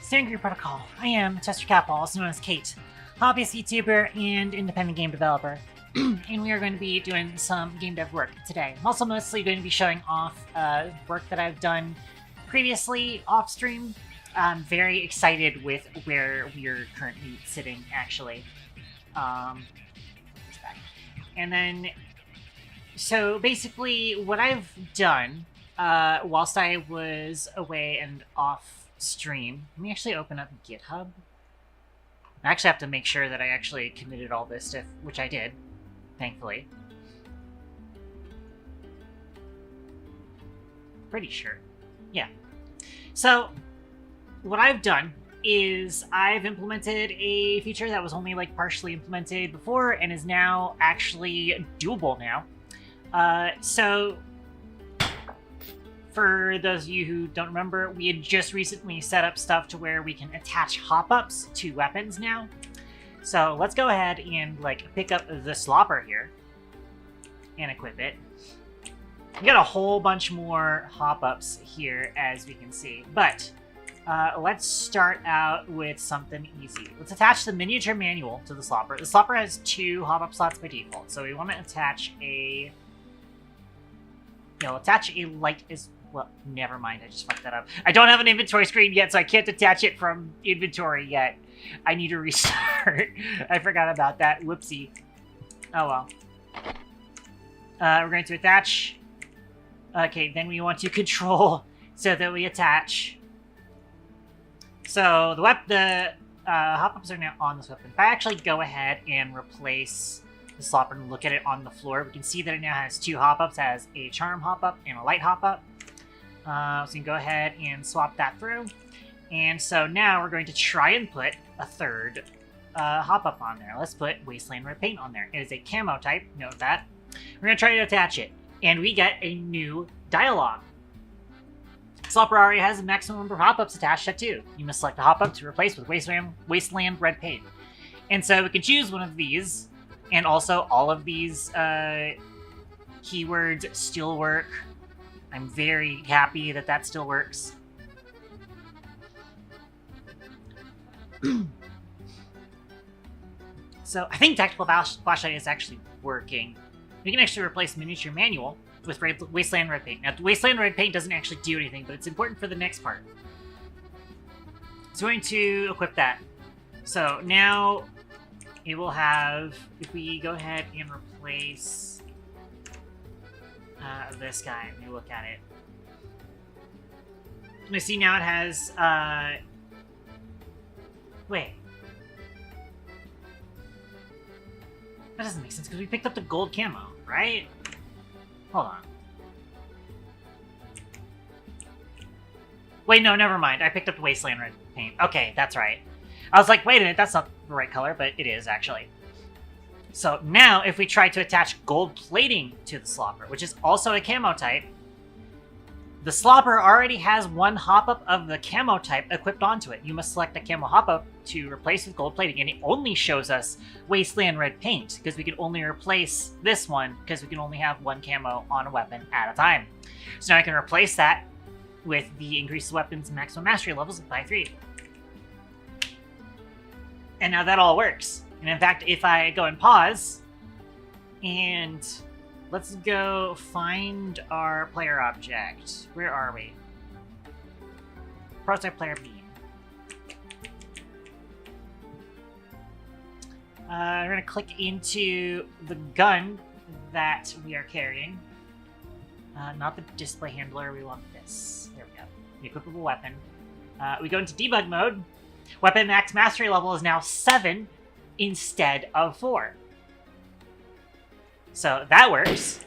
Standard Protocol. I am Tester Catball, also known as Cait, hobbyist YouTuber and independent game developer. And we are going to be doing some game dev work today. I'm also mostly going to be showing off work that I've done previously off stream. I'm very excited with where we're currently sitting, actually. And then, so basically what I've done whilst I was away and off stream, let me actually open up GitHub. I actually have to make sure that I actually committed all this stuff, which I did, thankfully. Pretty sure. Yeah. So, what I've done is I've implemented a feature that was only like partially implemented before and is now actually doable now. So, for those of you who don't remember, we had just recently set up stuff to where we can attach hop-ups to weapons now. So let's go ahead and like pick up the slopper here and equip it. We got a whole bunch more hop-ups here, as we can see, but let's start out with something easy. Let's attach the miniature manual to the slopper. The slopper has 2 hop-up slots by default, so we want to attach a, light as well. Never mind, I just fucked that up. I don't have an inventory screen yet, so I can't attach it from inventory yet. I need to restart. I forgot about that. Whoopsie. Oh well. We're going to attach. Okay, then we want to control so that we attach. So the hop-ups are now on this weapon. If I actually go ahead and replace the slopper and look at it on the floor, we can see that it now has 2 hop-ups. It has a charm hop-up and a light hop-up. So you can go ahead and swap that through. And so now we're going to try and put a 3rd hop-up on there. Let's put Wasteland Red Paint on there. It is a camo type, note that. We're going to try to attach it. And we get a new dialogue. Slopper already has a maximum number of hop-ups attached at 2. You must select a hop-up to replace with Wasteland Red Paint. And so we can choose one of these. And also all of these keywords still work. I'm very happy that that still works. So I think Tactical Flashlight is actually working. We can actually replace Miniature Manual with Wasteland Red Paint. Now, Wasteland Red Paint doesn't actually do anything, but it's important for the next part. So we're going to equip that. So now it will have, if we go ahead and replace this guy, let me look at it. You see now it has, wait. That doesn't make sense because we picked up the gold camo, right? Hold on. Wait, no, never mind. I picked up the Wasteland Red Paint. Okay, that's right. I was like, wait a minute, that's not the right color, but it is, actually. So now, if we try to attach gold plating to the slopper, which is also a camo type, the slopper already has 1 hop-up of the camo type equipped onto it. You must select a camo hop-up to replace with gold plating, and it only shows us Wasteland Red Paint, because we can only replace this one, because we can only have 1 camo on a weapon at a time. So now I can replace that with the increased weapon's maximum mastery levels by 3. And now that all works. And in fact, if I go and pause, and let's go find our player object. Where are we? Prototype player beam. We're going to click into the gun that we are carrying. Not the display handler, we want this. There we go. The equipable weapon. We go into debug mode. Weapon max mastery level is now 7 instead of 4. So that works.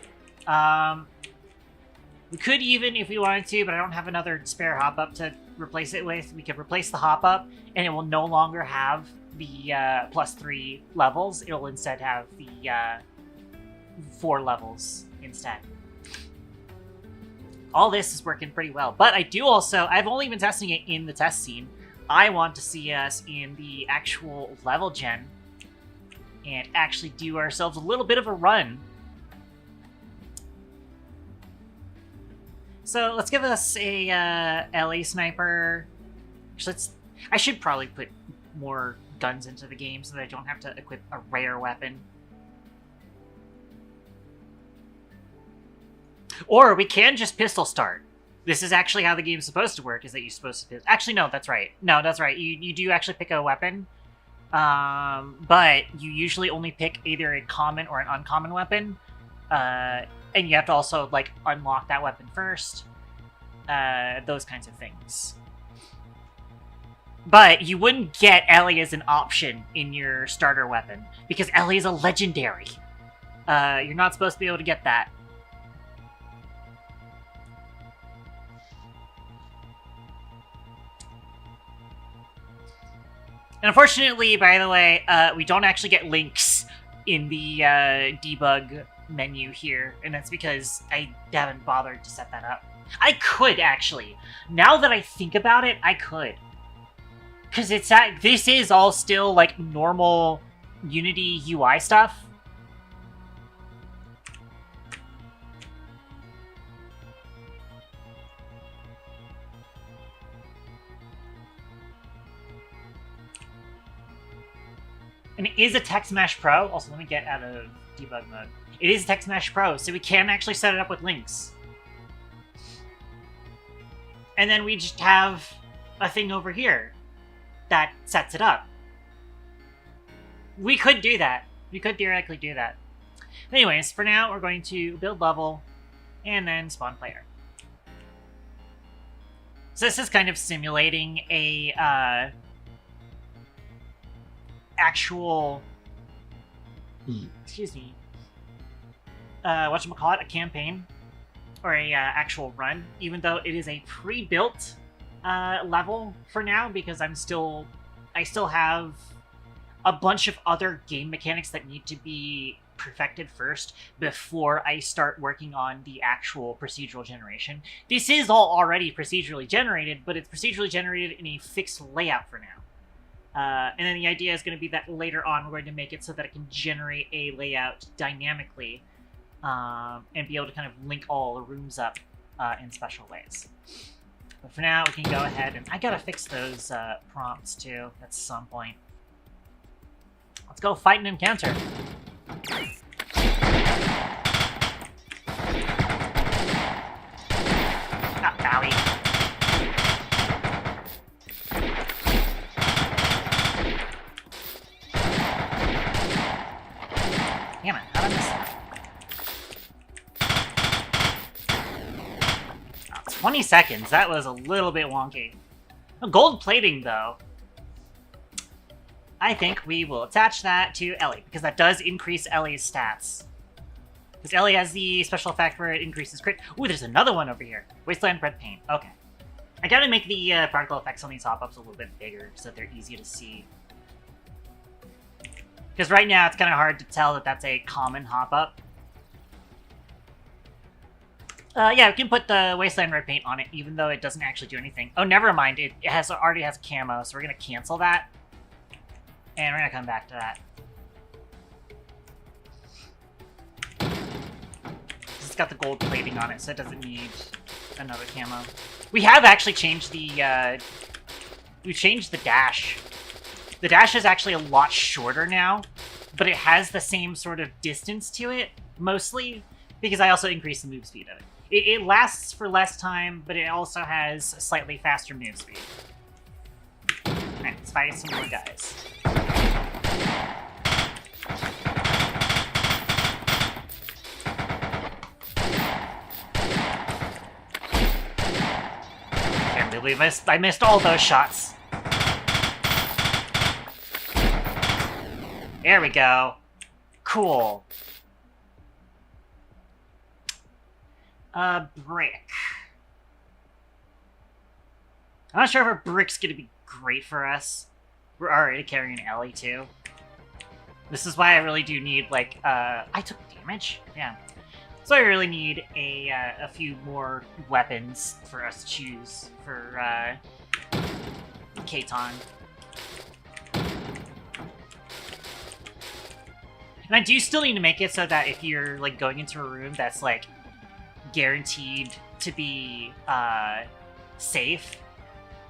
We could even, if we wanted to, but I don't have another spare hop-up to replace it with. We could replace the hop-up, and it will no longer have the +3 levels. It will instead have the 4 levels instead. All this is working pretty well. But I do also, I've only been testing it in the test scene. I want to see us in the actual level gen and actually do ourselves a little bit of a run. So let's give us a LA sniper. Actually, I should probably put more guns into the game so that I don't have to equip a rare weapon. Or we can just pistol start. This is actually how the game's supposed to work, is that you're supposed to... Actually, no, that's right. No, that's right. You do actually pick a weapon. But you usually only pick either a common or an uncommon weapon. And you have to also, like, unlock that weapon first. Those kinds of things. But you wouldn't get Ellie as an option in your starter weapon, because Ellie is a legendary. You're not supposed to be able to get that. And unfortunately, by the way, we don't actually get links in the debug menu here, and that's because I haven't bothered to set that up. I could, actually. Now that I think about it, I could. Because this is all still, like, normal Unity UI stuff. And it is a Text Mesh Pro. Also, let me get out of debug mode. It is Text Mesh Pro, so we can actually set it up with links. And then we just have a thing over here that sets it up. We could do that. We could theoretically do that. Anyways, for now, we're going to build level and then spawn player. So this is kind of simulating a actual, excuse me, whatchamacallit, a campaign, or a actual run, even though it is a pre-built level for now, because I still have a bunch of other game mechanics that need to be perfected first before I start working on the actual procedural generation. This is all already procedurally generated, but it's procedurally generated in a fixed layout for now. And then the idea is going to be that later on we're going to make it so that it can generate a layout dynamically and be able to kind of link all the rooms up in special ways. But for now, we can go ahead and... I gotta fix those prompts too at some point. Let's go fight and encounter. Ah, Bowie. Damn it, how did I miss that? 20 seconds, that was a little bit wonky. Gold plating, though. I think we will attach that to Ellie, because that does increase Ellie's stats. Because Ellie has the special effect where it increases crit. Ooh, there's another one over here. Wasteland Red Paint. Okay. I gotta make the particle effects on these hop-ups a little bit bigger so that they're easy to see. Because right now it's kind of hard to tell that that's a common hop-up. Yeah, we can put the Wasteland Red Paint on it, even though it doesn't actually do anything. Oh, never mind. It already has camo, so we're going to cancel that. And we're going to come back to that. It's got the gold plating on it, so it doesn't need another camo. We have actually changed the... we've changed the dash. The dash is actually a lot shorter now, but it has the same sort of distance to it, mostly, because I also increased the move speed of it. It lasts for less time, but it also has a slightly faster move speed. Alright, let's fight some more guys. Can't believe I missed all those shots. There we go. Cool. Brick. I'm not sure if our brick's gonna be great for us. We're already carrying Ellie, too. This is why I really do need, like, I took damage? Yeah. So I really need a few more weapons for us to choose for, Cait-TAN. And I do still need to make it so that if you're, like, going into a room that's, like, guaranteed to be safe.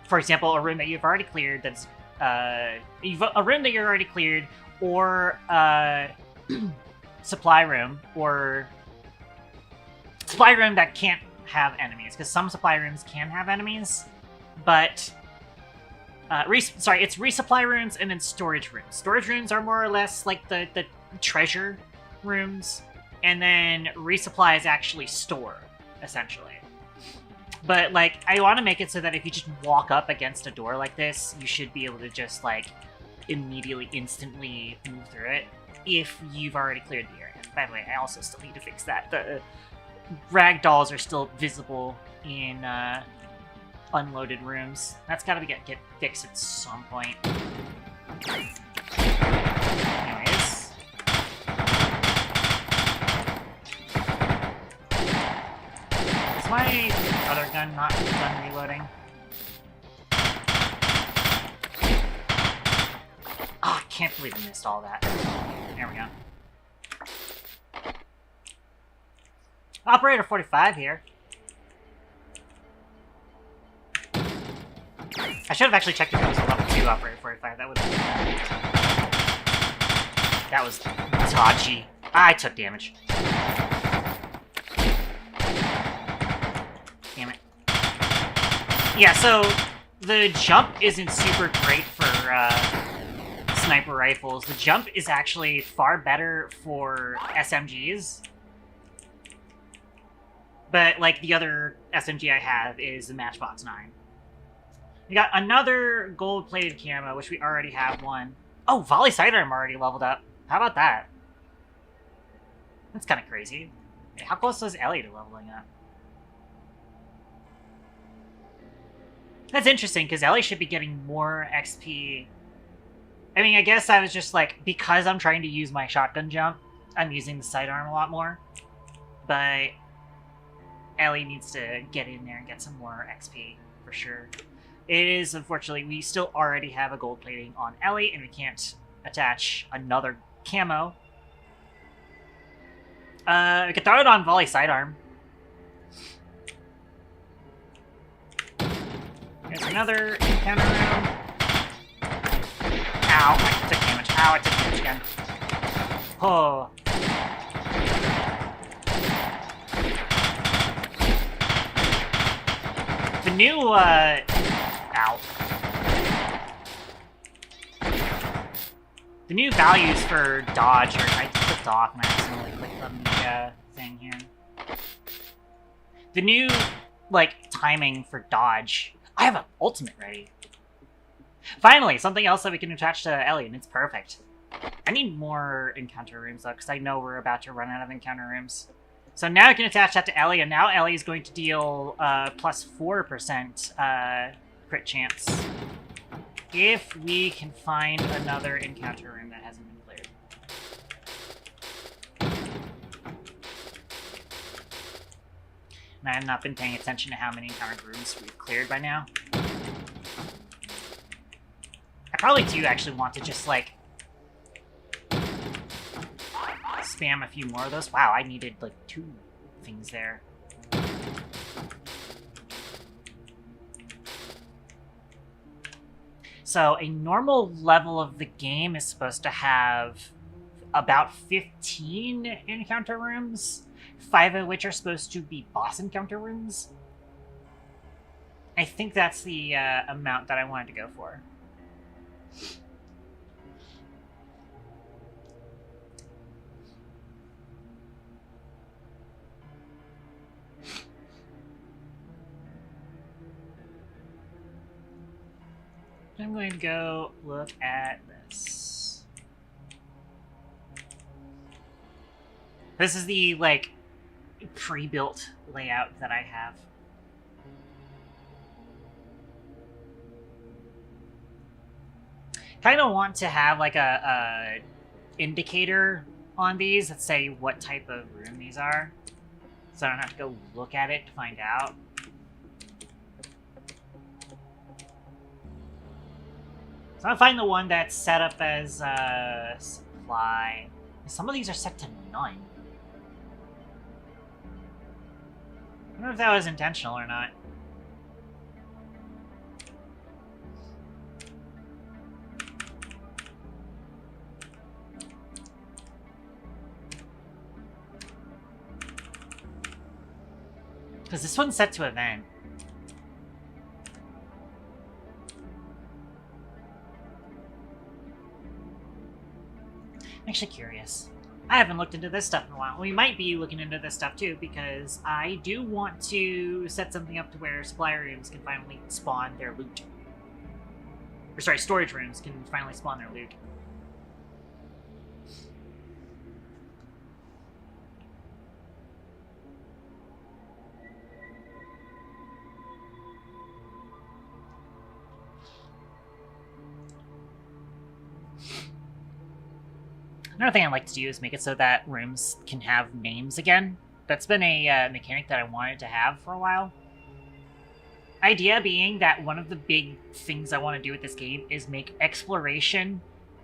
For example, a room that you've already cleared that's a room that you're already cleared, or supply room, or supply room that can't have enemies, because some supply rooms can have enemies, but it's resupply rooms and then storage rooms. Storage rooms are more or less like the treasure rooms, and then resupply is actually store, essentially. But, like, I want to make it so that if you just walk up against a door like this, you should be able to just, like, immediately, instantly move through it if you've already cleared the area. By the way, I also still need to fix that. The ragdolls are still visible in unloaded rooms. That's got to get fixed at some point. Anyways. Is my other gun not done reloading? Oh, I can't believe I missed all that. There we go. Operator 45 here. I should have actually checked if it was a level 2 Operator 45. That would have been... That was dodgy. I took damage. Damn it. Yeah, so the jump isn't super great for sniper rifles. The jump is actually far better for SMGs. But, like, the other SMG I have is the Matchbox 9. We got another gold-plated camo, which we already have one. Oh, Volley Sidearm already leveled up. How about that? That's kind of crazy. Hey, how close was Ellie to leveling up? That's interesting, because Ellie should be getting more XP. I mean, I guess I was just like, because I'm trying to use my shotgun jump, I'm using the sidearm a lot more. But Ellie needs to get in there and get some more XP, for sure. It is, unfortunately, we still already have a gold plating on Ellie, and we can't attach another camo. We could throw it on Volley Sidearm. There's another encounter room. Ow, I took damage. Ow, I took damage again. Oh. The new, ow. The new values for dodge are... I clicked off and I accidentally clicked on the, thing here. The new, like, timing for dodge... I have an ultimate ready. Finally, something else that we can attach to Ellie, and it's perfect. I need more encounter rooms, though, because I know we're about to run out of encounter rooms. So now I can attach that to Ellie, and now Ellie is going to deal plus 4% crit chance. If we can find another encounter room that hasn't been cleared. And I have not been paying attention to how many encounter rooms we've cleared by now. I probably do actually want to just, like, spam a few more of those. Wow, I needed, like, 2 things there. So, a normal level of the game is supposed to have about 15 encounter rooms, 5 of which are supposed to be boss encounter rooms. I think that's the amount that I wanted to go for. I'm going to go look at this. This is the, like, pre-built layout that I have. Kind of want to have, like, a indicator on these that say what type of room these are, so I don't have to go look at it to find out. So I'm gonna find the one that's set up as supply. Some of these are set to none. I wonder if that was intentional or not. Because this one's set to event. I'm actually curious. I haven't looked into this stuff in a while. We might be looking into this stuff too, because I do want to set something up to where supply rooms can finally spawn their loot. Or sorry, storage rooms can finally spawn their loot. Another thing I'd like to do is make it so that rooms can have names again. That's been a mechanic that I wanted to have for a while. Idea being that one of the big things I want to do with this game is make exploration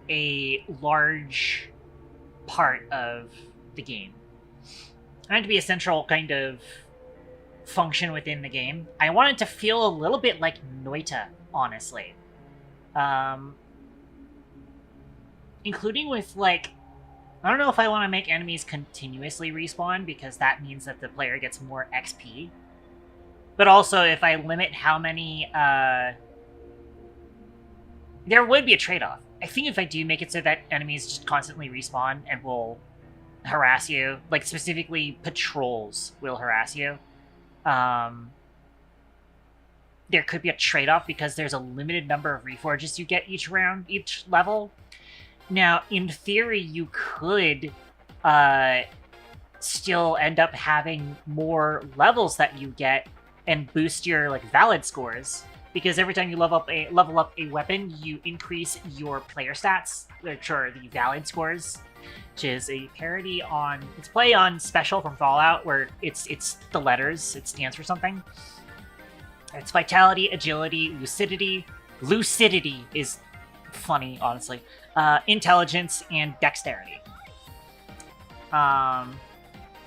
a large part of the game. I want it to be a central kind of function within the game. I want it to feel a little bit like Noita, honestly. Including with, like, I don't know if I want to make enemies continuously respawn, because that means that the player gets more XP. But also, if I limit how many, there would be a trade-off. I think if I do make it so that enemies just constantly respawn and will harass you, like, specifically patrols will harass you, there could be a trade-off because there's a limited number of reforges you get each round, each level. Now, in theory, you could still end up having more levels that you get and boost your like valid scores, because every time you level up a weapon, you increase your player stats, which are the valid scores, which is a parody on it's play on Special from Fallout, where it's the letters, it stands for something. It's vitality, agility, lucidity. Lucidity is funny, honestly. Intelligence and dexterity.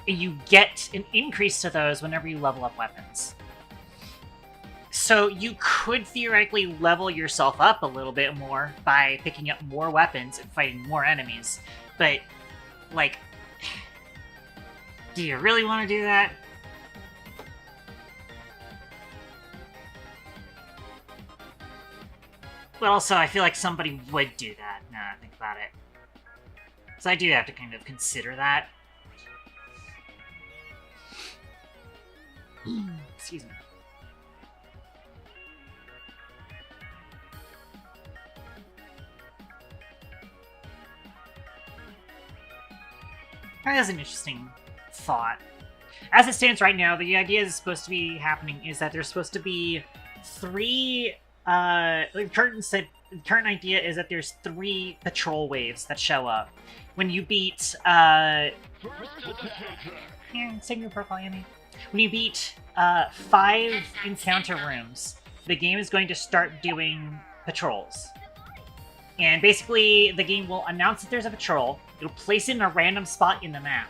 You get an increase to those whenever you level up weapons. So you could theoretically level yourself up a little bit more by picking up more weapons and fighting more enemies. But, like, do you really want to do that? But also, I feel like somebody would do that, now that I think about it. So I do have to kind of consider that. Excuse me. That is an interesting thought. As it stands right now, the idea is supposed to be happening is that there's supposed to be three... the current idea is that there's 3 patrol waves that show up. When you beat, signal profile, Amy. When you beat, 5 encounter rooms, the game is going to start doing patrols. And basically, the game will announce that there's a patrol, it'll place it in a random spot in the map.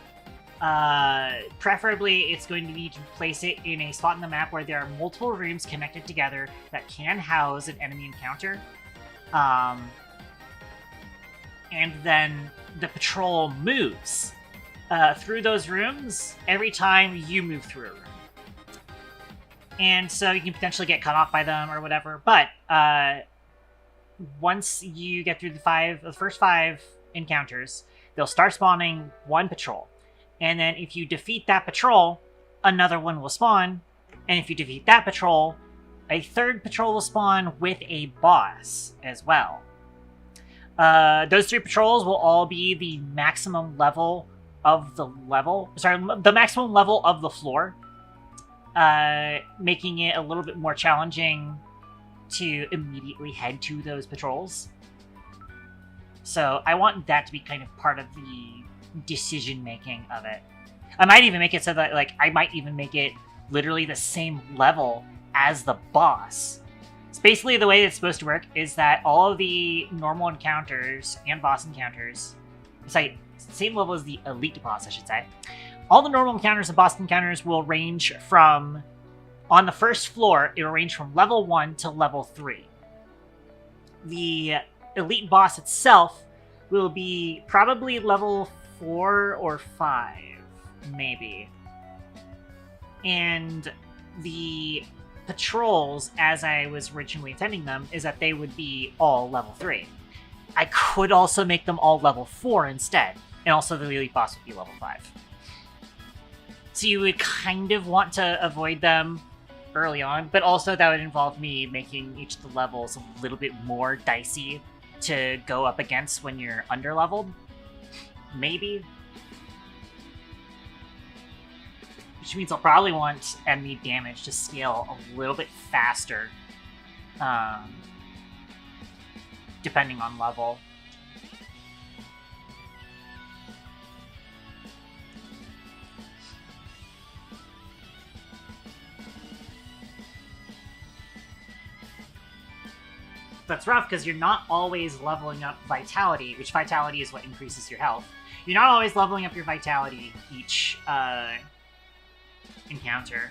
Preferably, it's going to need to place it in a spot in the map where there are multiple rooms connected together that can house an enemy encounter. And then the patrol moves through those rooms every time you move through a room. And so you can potentially get cut off by them or whatever, but once you get through the first 5 encounters, they'll start spawning 1 patrol. And then if you defeat that patrol, another one will spawn. And if you defeat that patrol, a 3rd patrol will spawn with a boss as well. Those 3 patrols will all be the maximum level of the maximum level of the floor, making it a little bit more challenging to immediately head to those patrols. So I want that to be kind of part of the decision-making of it. I might even make it so that, like, I might even make it literally the same level as the boss. So basically the way it's supposed to work is that all of the normal encounters and boss encounters, it's like same level as the elite boss, I should say, All the normal encounters and boss encounters will range from, on the first floor, it will range from level 1 to level 3. The elite boss itself will be probably level 4 or 5, maybe. And the patrols, as I was originally intending them, is that they would be all level 3. I could also make them all level 4 instead, and also the elite boss would be level 5. So you would kind of want to avoid them early on, but also that would involve me making each of the levels a little bit more dicey to go up against when you're under-leveled. Maybe. Which means I'll probably want enemy damage to scale a little bit faster, depending on level. That's rough because you're not always leveling up vitality, which vitality is what increases your health. You're not always leveling up your vitality each encounter,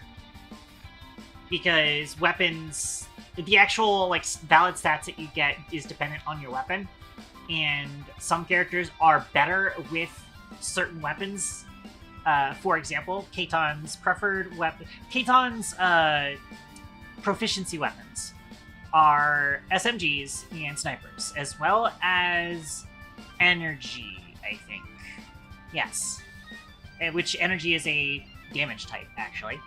because weapons, the actual like valid stats that you get is dependent on your weapon, and some characters are better with certain weapons. For example, Cait-Tan's preferred weapon, Cait-Tan's proficiency weapons are SMGs and snipers, as well as energy, I think. Yes. Which energy is a damage type, actually.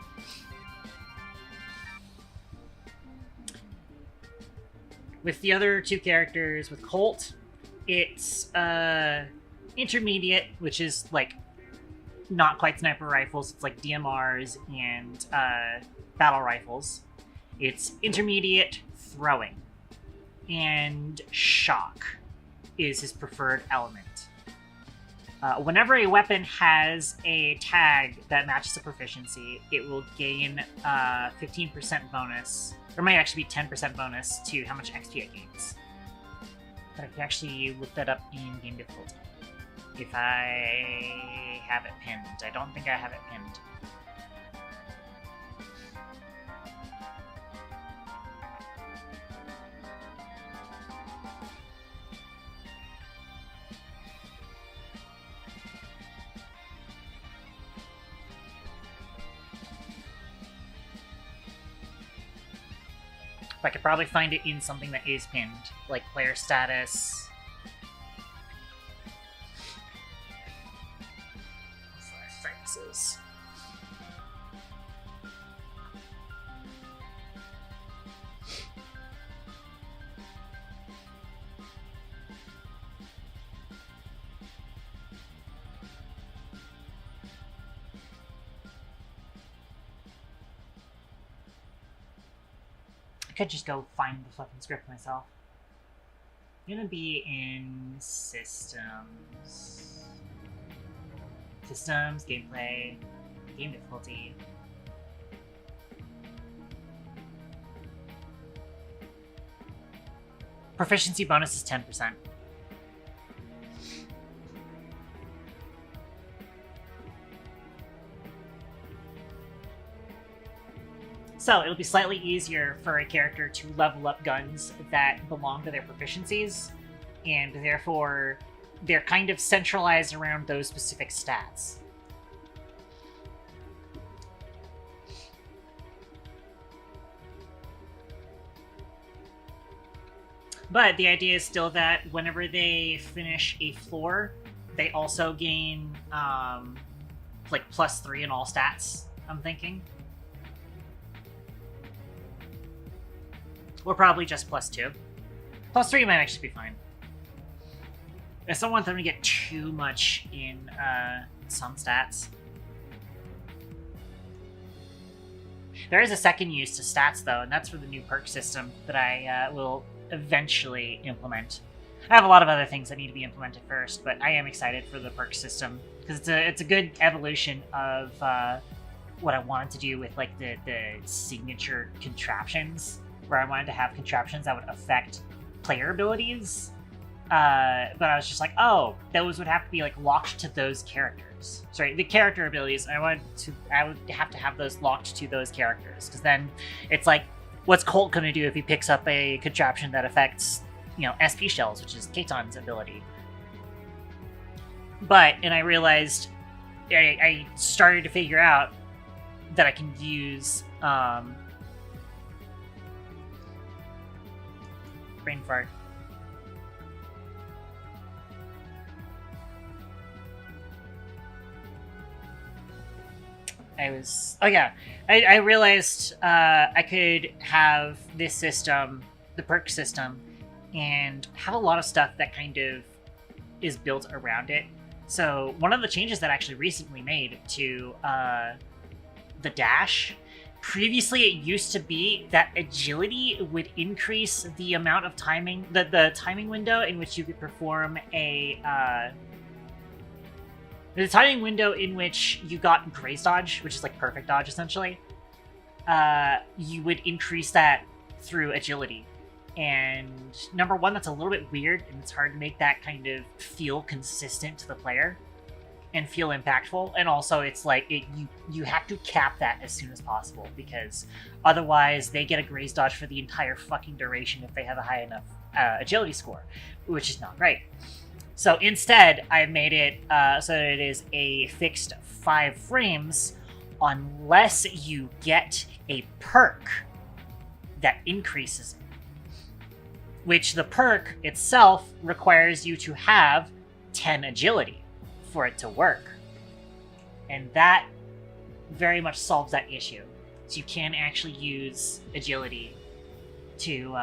With the other two characters, with Colt, it's intermediate, which is like not quite sniper rifles. It's like DMRs and battle rifles. It's intermediate throwing, and shock is his preferred element. Whenever a weapon has a tag that matches a proficiency, it will gain 15% bonus, or might actually be 10% bonus to how much XP it gains. But I can actually look that up in game difficulty if I have it pinned. I don't think I have it pinned. I could probably find it in something that is pinned, like player status. Francis. I could just go find the fucking script myself. I'm gonna be in systems. Systems, gameplay, game difficulty. Proficiency bonus is 10%. So it'll be slightly easier for a character to level up guns that belong to their proficiencies, and therefore they're kind of centralized around those specific stats. But the idea is still that whenever they finish a floor, they also gain like +3 in all stats, I'm thinking. Or probably just +2. +3 might actually be fine. I still want them to get too much in some stats. There is a second use to stats, though, and that's for the new perk system that I will eventually implement. I have a lot of other things that need to be implemented first, but I am excited for the perk system, because it's a good evolution of what I wanted to do with like the signature contraptions, where I wanted to have contraptions that would affect player abilities But I was just like, oh, those would have to be like locked to those characters. Sorry, the character abilities. I would have to have those locked to those characters, because then it's like, what's Colt gonna do if he picks up a contraption that affects, SP shells, which is Cait-TAN's ability? And I realized, I started to figure out that I can use brain fart. I realized I could have this system, the perk system, and have a lot of stuff that kind of is built around it. So one of the changes that I actually recently made to the dash, previously it used to be that agility would increase the amount of timing, the timing window in which you could perform the timing window in which you got graze dodge, which is like perfect dodge essentially. You would increase that through agility. And number one, that's a little bit weird, and it's hard to make that kind of feel consistent to the player and feel impactful. And also, it's like you have to cap that as soon as possible, because otherwise they get a graze dodge for the entire fucking duration if they have a high enough agility score, which is not right. So instead, I made it so that it is a fixed 5 frames unless you get a perk that increases it. Which the perk itself requires you to have 10 agility for it to work. And that very much solves that issue. So you can actually use agility to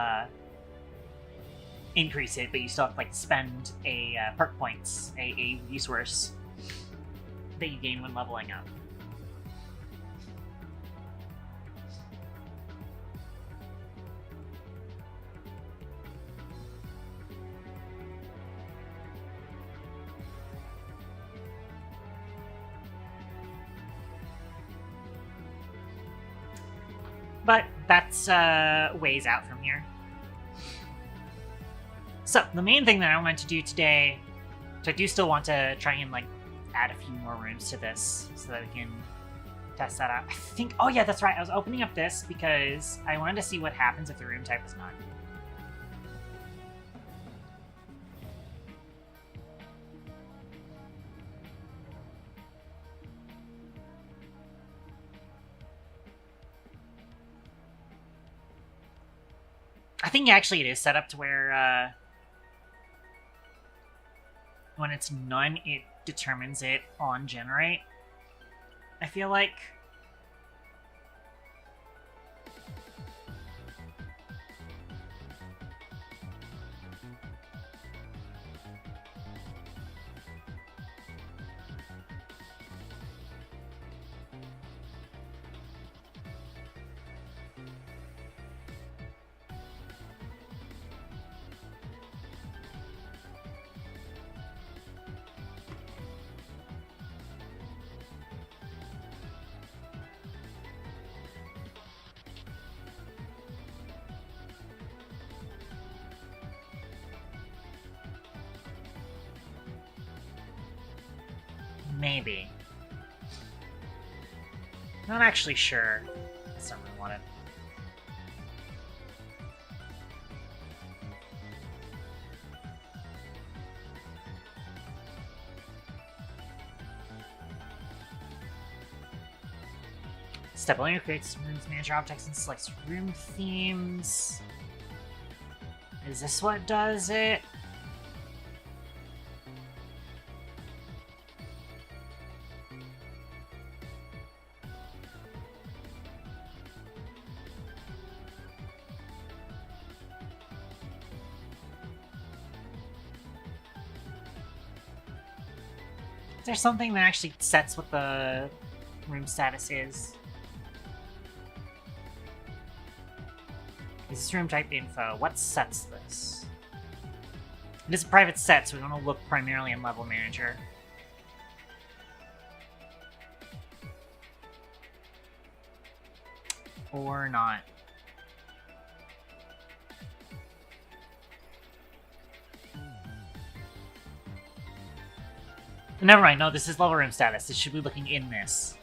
increase it, but you still have to like spend a perk points, a resource that you gain when leveling up. But that's ways out from here. So, the main thing that I wanted to do today, so I do still want to try and like add a few more rooms to this so that we can test that out. I think, oh yeah, that's right. I was opening up this because I wanted to see what happens if the room type is none. I think actually it is set up to where when it's none, it determines it on generate. I feel like. Maybe. Not actually sure. That's not what I wanted. Step only creates rooms, manager objects, and selects room themes. Is this what does it? Is there something that actually sets what the room status is? Is this room type info? What sets this? It is a private set, so we want to look primarily in level manager. Or not. Never mind, no, this is level room status. This should be looking in this.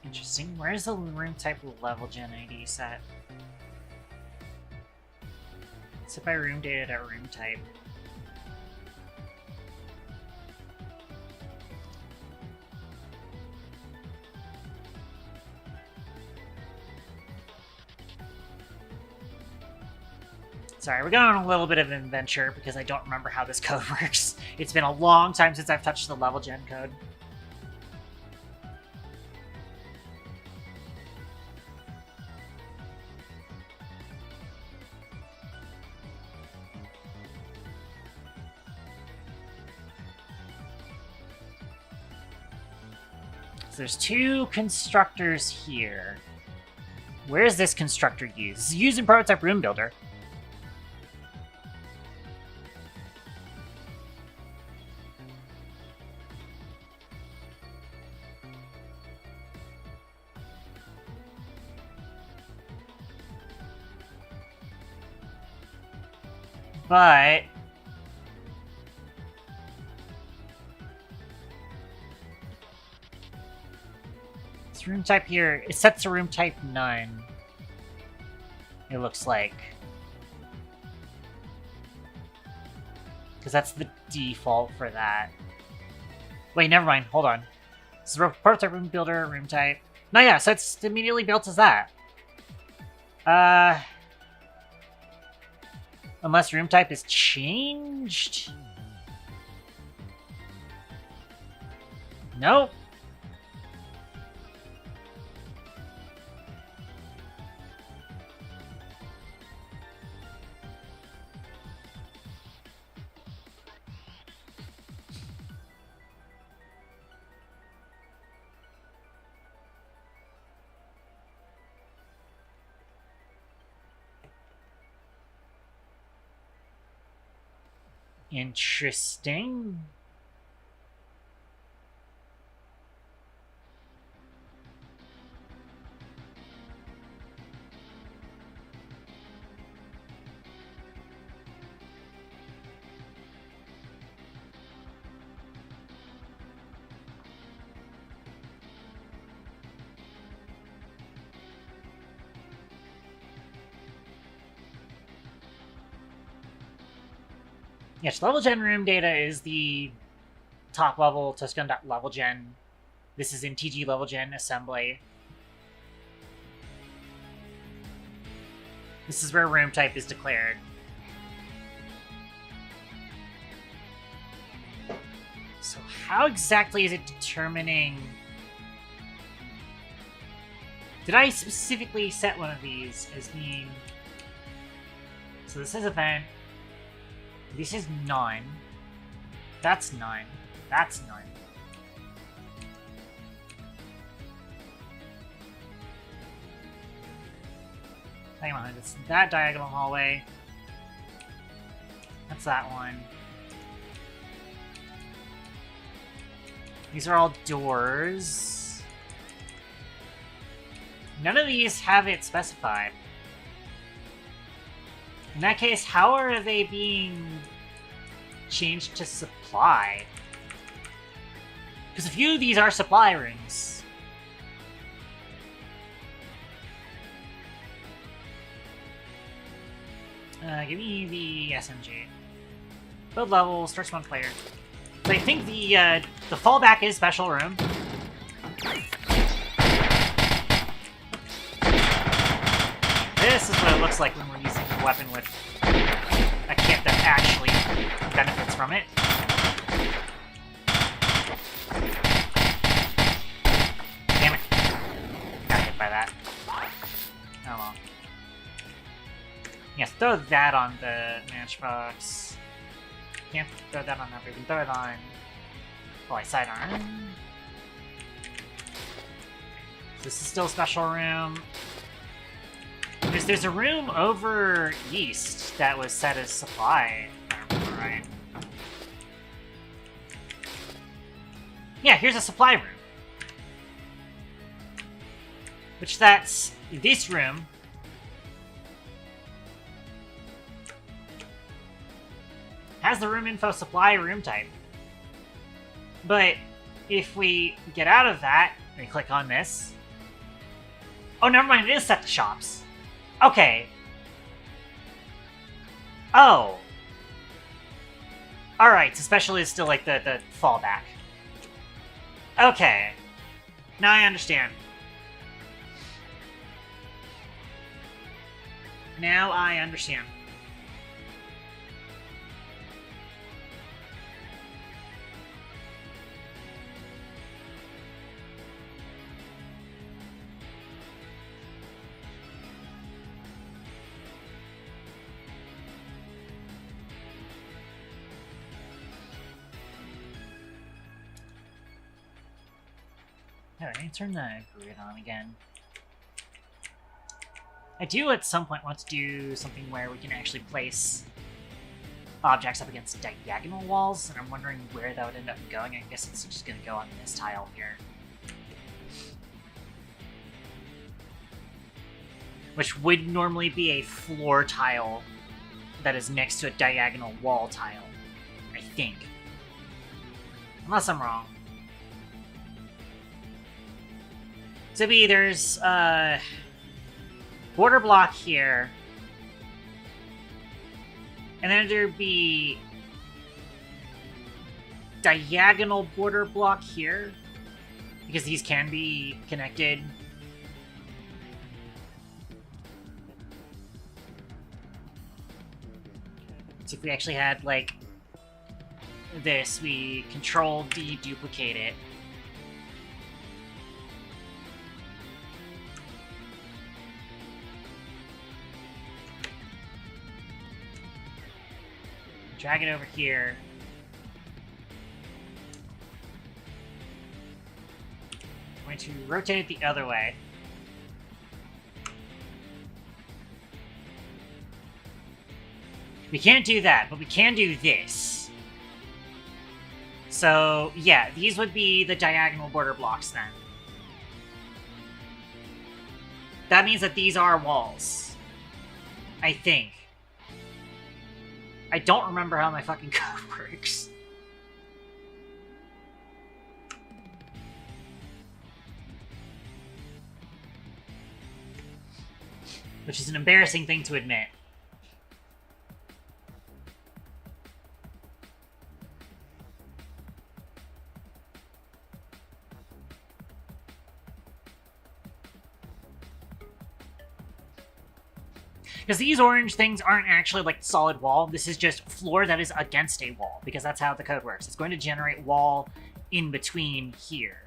Interesting. Where's the room type level gen ID set? Set by room data to room type. Sorry, we're going on a little bit of an adventure because I don't remember how this code works. It's been a long time since I've touched the level gen code. So there's two constructors here. Where is this constructor used? This is used in Prototype Room Builder. But this room type here, it sets the room type none. It looks like. Because that's the default for that. Wait, never mind. Hold on. This is Prototype Room Builder, room type. No, yeah, so it's immediately built as that. Unless room type is changed? Nope. Interesting. Yes, level gen room data is the top level Toasty-level gen. This is in TG level gen assembly. This is where room type is declared. So how exactly is it determining... Did I specifically set one of these as being... So this is event. This is 9. That's 9. That's 9. Hang on, it's that diagonal hallway. That's that one. These are all doors. None of these have it specified. In that case, how are they being changed to supply? Because a few of these are supply rooms. Give me the SMG. Build level, starts one player. So I think the fallback is special room. This is what it looks like when we're using a weapon with a kit that actually benefits from it. Damn it. Got hit by that. Oh well. Yes, throw that on the matchbox. Can't throw that on that, we can throw it on... Oh, I sidearm. This is still a special room. There's a room over east that was set as supply, if I remember right. Yeah, here's a supply room. Which that's this room. Has the room info supply room type. But if we get out of that, and click on this. Oh, never mind, it is set to shops. Okay. Oh. Alright, so special is still like the fallback. Okay. Now I understand. Now I understand. Alright, let me turn the grid on again. I do at some point want to do something where we can actually place objects up against diagonal walls, and I'm wondering where that would end up going. I guess it's just going to go on this tile here. Which would normally be a floor tile that is next to a diagonal wall tile, I think. Unless I'm wrong. So there's border block here, and then there'd be diagonal border block here, because these can be connected. So if we actually had like this, we Control D duplicate it. Drag it over here. I'm going to rotate it the other way. We can't do that, but we can do this. So, yeah, these would be the diagonal border blocks then. That means that these are walls. I think. I don't remember how my fucking code works. Which is an embarrassing thing to admit. Because these orange things aren't actually like solid wall. This is just floor that is against a wall, because that's how the code works. It's going to generate wall in between here.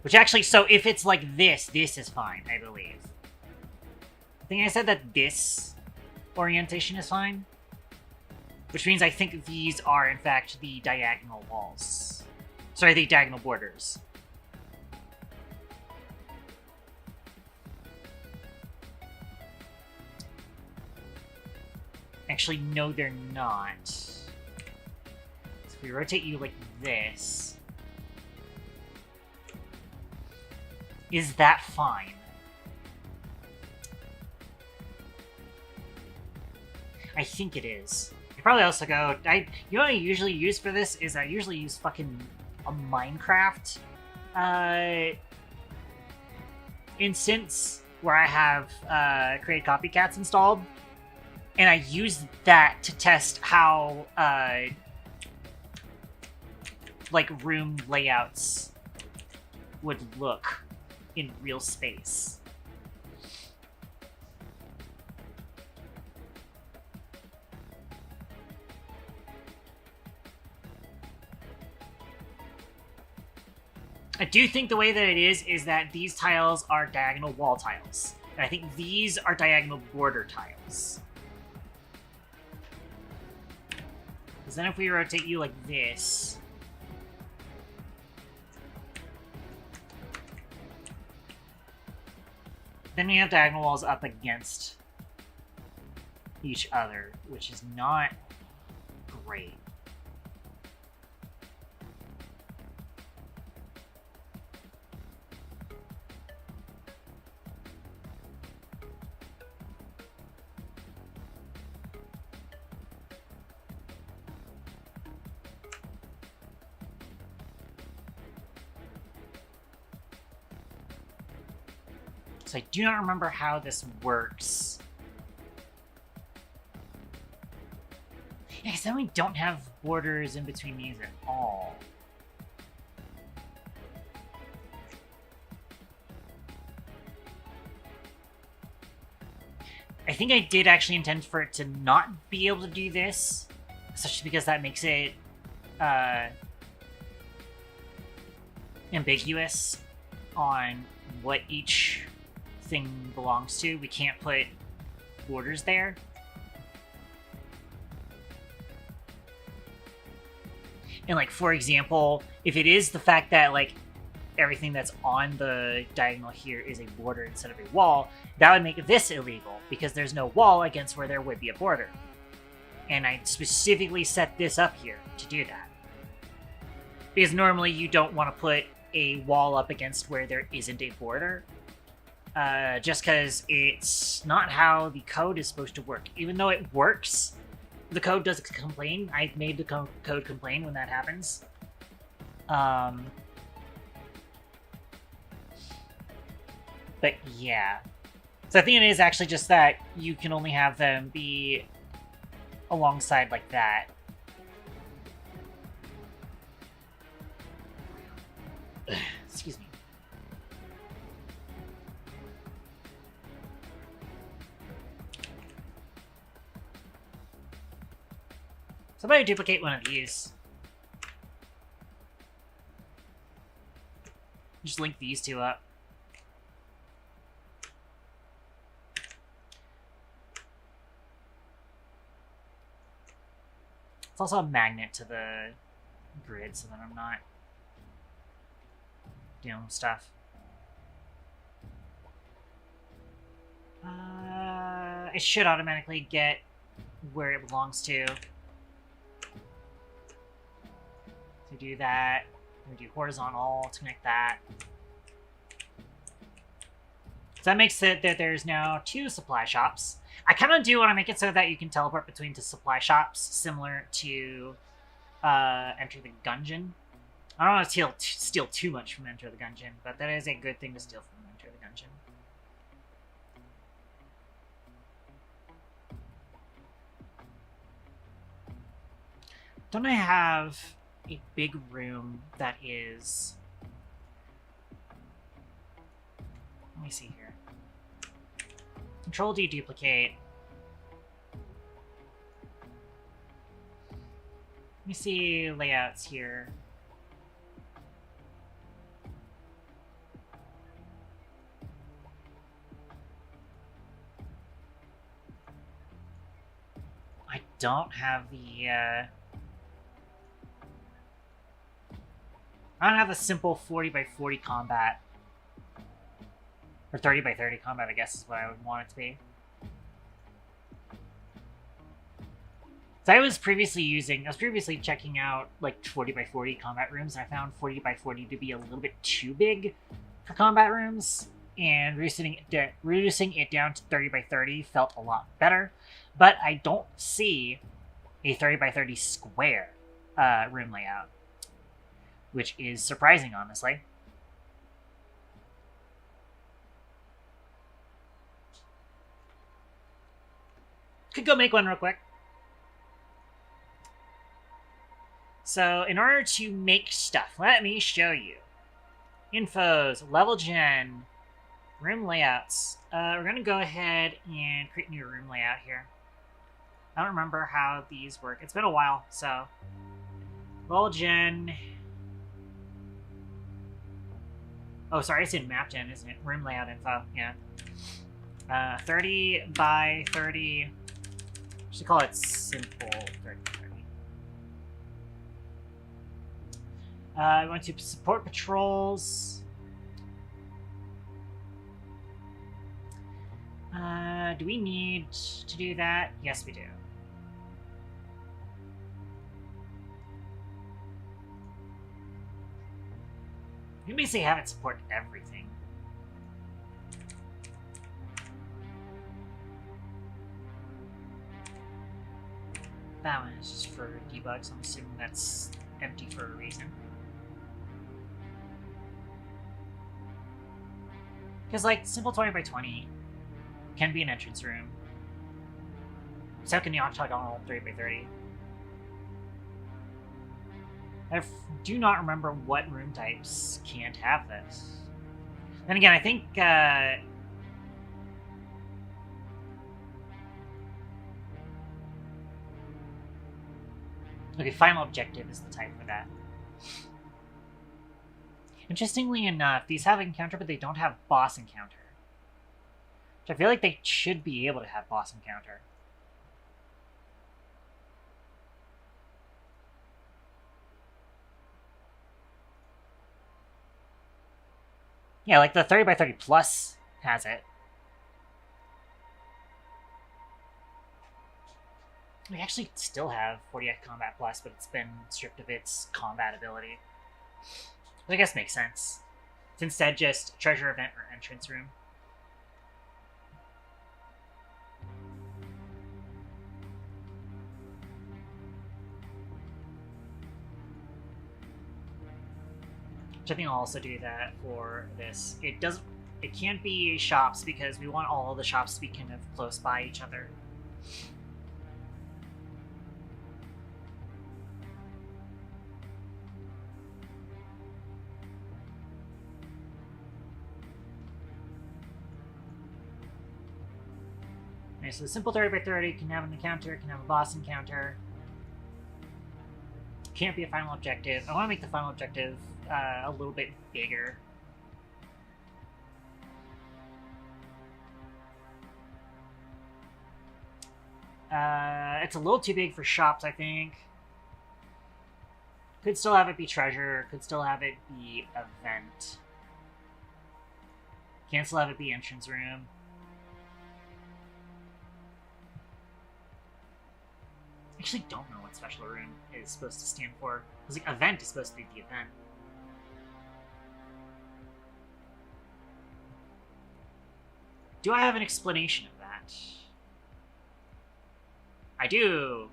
Which actually, so if it's like this is fine, I believe. I think I said that this orientation is fine. Which means I think these are, in fact, the diagonal walls. Sorry, the diagonal borders. Actually, no, they're not. So if we rotate you like this... Is that fine? I think it is. You probably also go... you know what I usually use for this is I usually use fucking a Minecraft instance where I have create copycats installed, and I use that to test how like room layouts would look in real space. I do think the way that it is that these tiles are diagonal wall tiles. And I think these are diagonal border tiles. Because then if we rotate you like this... then we have diagonal walls up against each other, which is not great. So I do not remember how this works. Yeah, because then we don't have borders in between these at all. I think I did actually intend for it to not be able to do this, especially because that makes it ambiguous on what each thing belongs to. We can't put borders there. And like, for example, if it is the fact that like everything that's on the diagonal here is a border instead of a wall, that would make this illegal because there's no wall against where there would be a border. And I specifically set this up here to do that. Because normally you don't want to put a wall up against where there isn't a border. Just because it's not how the code is supposed to work. Even though it works, the code does complain. I made the code complain when that happens. But yeah. So I think it is actually just that you can only have them be alongside like that. Excuse me. Somebody duplicate one of these. Just link these two up. It's also a magnet to the grid so that I'm not doing stuff. It should automatically get where it belongs to. So do that. We do horizontal to connect that. So that makes it that there's now 2 supply shops. I kind of do want to make it so that you can teleport between the supply shops, similar to Enter the Gungeon. I don't want to steal too much from Enter the Gungeon, but that is a good thing to steal from Enter the Gungeon. Don't I have a big room that is... Let me see here. Control D duplicate. Let me see layouts here. I don't have the I don't have a simple 40 by 40 combat. Or 30 by 30 combat, I guess is what I would want it to be. So I was previously checking out like 40 by 40 combat rooms, and I found 40 by 40 to be a little bit too big for combat rooms, and reducing it down to 30 by 30 felt a lot better. But I don't see a 30 by 30 square room layout, which is surprising, honestly. Could go make one real quick. So, in order to make stuff, let me show you. Infos, level gen, room layouts. We're going to go ahead and create a new room layout here. I don't remember how these work. It's been a while, so... Level gen... Oh, sorry, it's in mapped in, isn't it? Room layout info, yeah. 30 by 30. I should call it simple 30 by 30. We want to support patrols. Do we need to do that? Yes, we do. You can basically have it support everything. That one is just for debug, so I'm assuming that's empty for a reason. Because, like, simple 20 by 20 can be an entrance room. So can the octagonal 30 by 30. I do not remember what room types can't have this. Then again, I think okay, final objective is the type for that. Interestingly enough, these have encounter, but they don't have boss encounter. Which I feel like they should be able to have boss encounter. Yeah, like the 30 by 30 plus has it. We actually still have 40x Combat Plus, but it's been stripped of its combat ability. Which I guess makes sense. It's instead just treasure event or entrance room. Which I think I'll also do that for this. It can't be shops because we want all the shops to be kind of close by each other. Okay, so the simple 30 by 30 can have an encounter, can have a boss encounter. Can't be a final objective. I want to make the final objective a little bit bigger. It's a little too big for shops, I think. Could still have it be treasure. Could still have it be event. Can still have it be entrance room. I actually don't know what special room is supposed to stand for. Because like event is supposed to be the event. Do I have an explanation of that? I do!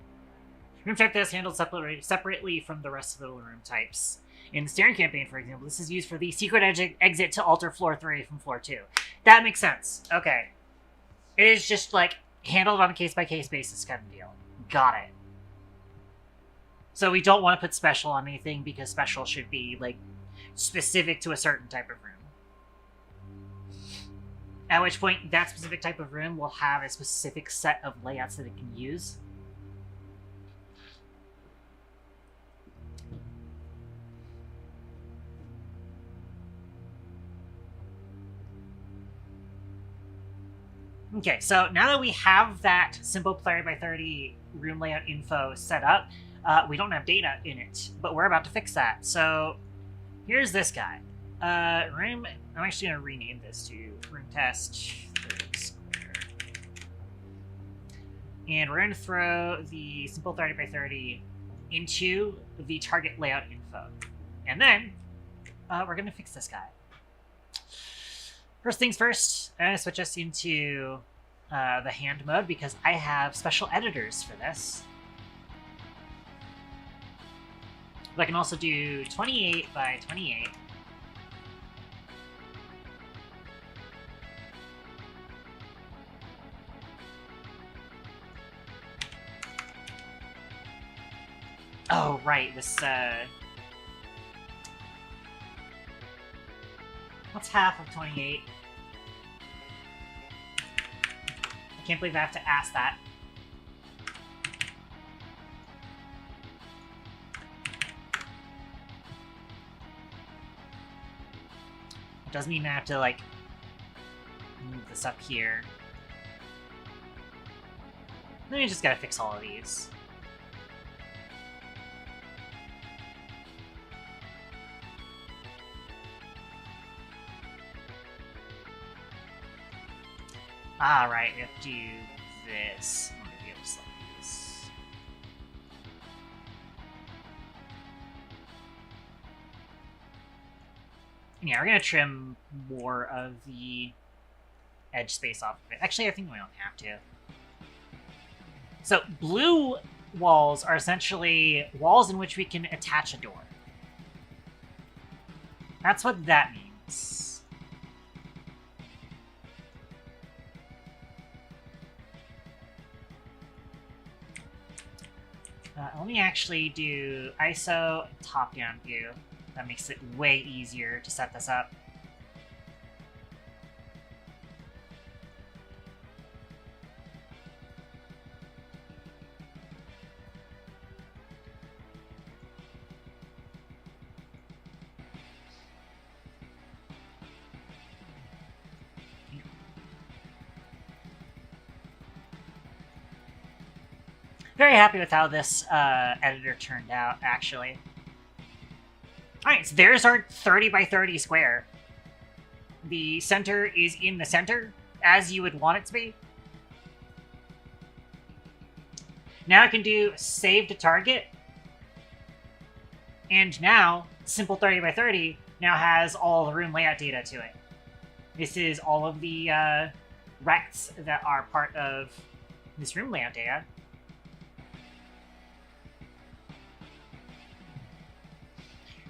Room type that's handled separately from the rest of the room types. In the steering campaign, for example, this is used for the secret exit to alter floor 3 from floor 2. That makes sense. Okay. It is just, like, handled on a case-by-case basis kind of deal. Got it. So we don't want to put special on anything because special should be, like, specific to a certain type of room. At which point, that specific type of room will have a specific set of layouts that it can use. Okay, so now that we have that simple 30 by 30 room layout info set up, we don't have data in it, but we're about to fix that. So here's this guy. I'm actually going to rename this to room test 30 square. And we're going to throw the simple 30 by 30 into the target layout info. And then we're going to fix this guy. First things first, I'm going to switch us into the hand mode because I have special editors for this. But I can also do 28 by 28. Oh, right, this, what's half of 28? I can't believe I have to ask that. Doesn't mean I have to, like, move this up here. Then we just gotta fix all of these. Ah, right, we have to do this. Maybe I'll just like this. Yeah, we're gonna trim more of the edge space off of it. Actually, I think we don't have to. So, blue walls are essentially walls in which we can attach a door. That's what that means. Let me actually do ISO top-down view. That makes it way easier to set this up. Very happy with how this editor turned out, actually. Alright, so there's our 30 by 30 square. The center is in the center, as you would want it to be. Now I can do save to target. And now, simple 30 by 30 now has all the room layout data to it. This is all of the rects that are part of this room layout data.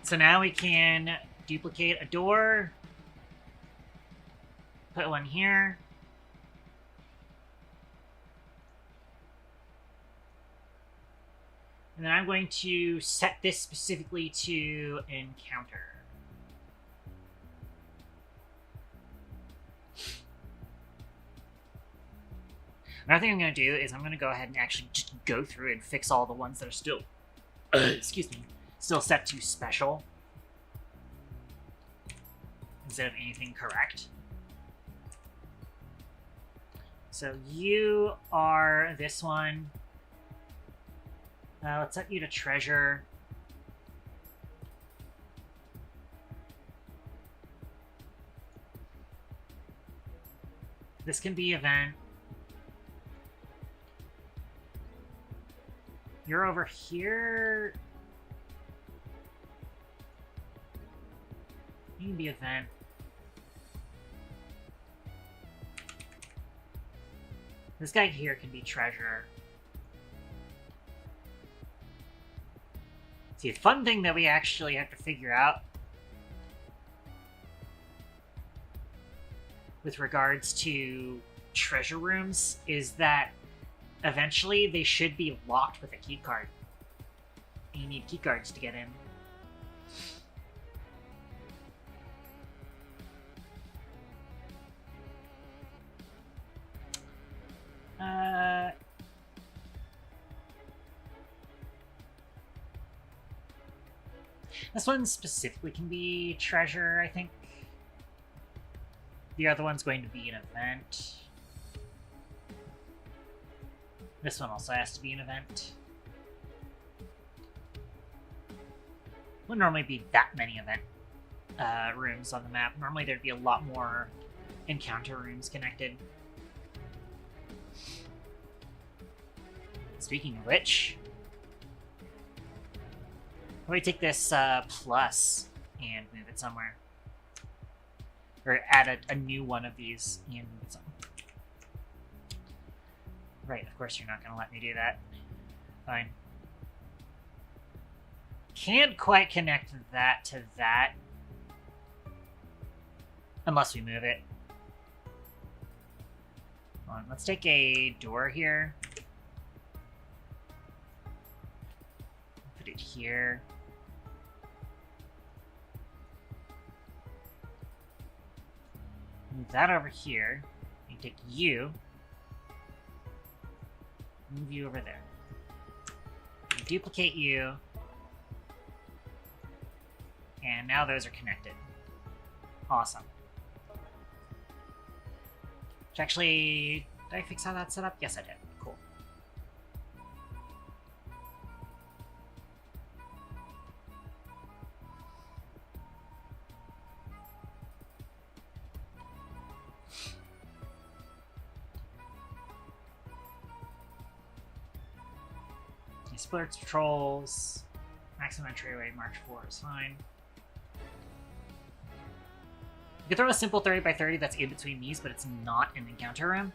So now we can duplicate a door, put one here, and then I'm going to set this specifically to encounter. Another thing I'm going to do is I'm going to go ahead and actually just go through and fix all the ones that are still, excuse me, still set to special instead of anything correct. So you are this one. Let's set you to treasure. This can be event. You're over here. You can be event. This guy here can be treasure. See, the fun thing that we actually have to figure out with regards to treasure rooms is that eventually they should be locked with a key card. And you need key cards to get in. This one specifically can be treasure, I think. The other one's going to be an event. This one also has to be an event. Wouldn't normally be that many event rooms on the map. Normally there'd be a lot more encounter rooms connected. Speaking of which, let me take this plus and move it somewhere. Or add a new one of these and move it somewhere. Right, of course you're not going to let me do that. Fine. Can't quite connect that to that. Unless we move it. Hold on, let's take a door here. Put it here. Move that over here. And take you. Move you over there. And duplicate you. And now those are connected. Awesome. Which actually, did I fix how that's set up? Yes, I did. Cool. Splurts patrols. Maximum entry rate, March 4 is fine. You can throw a simple 30 by 30 that's in between these, but it's not an encounter room.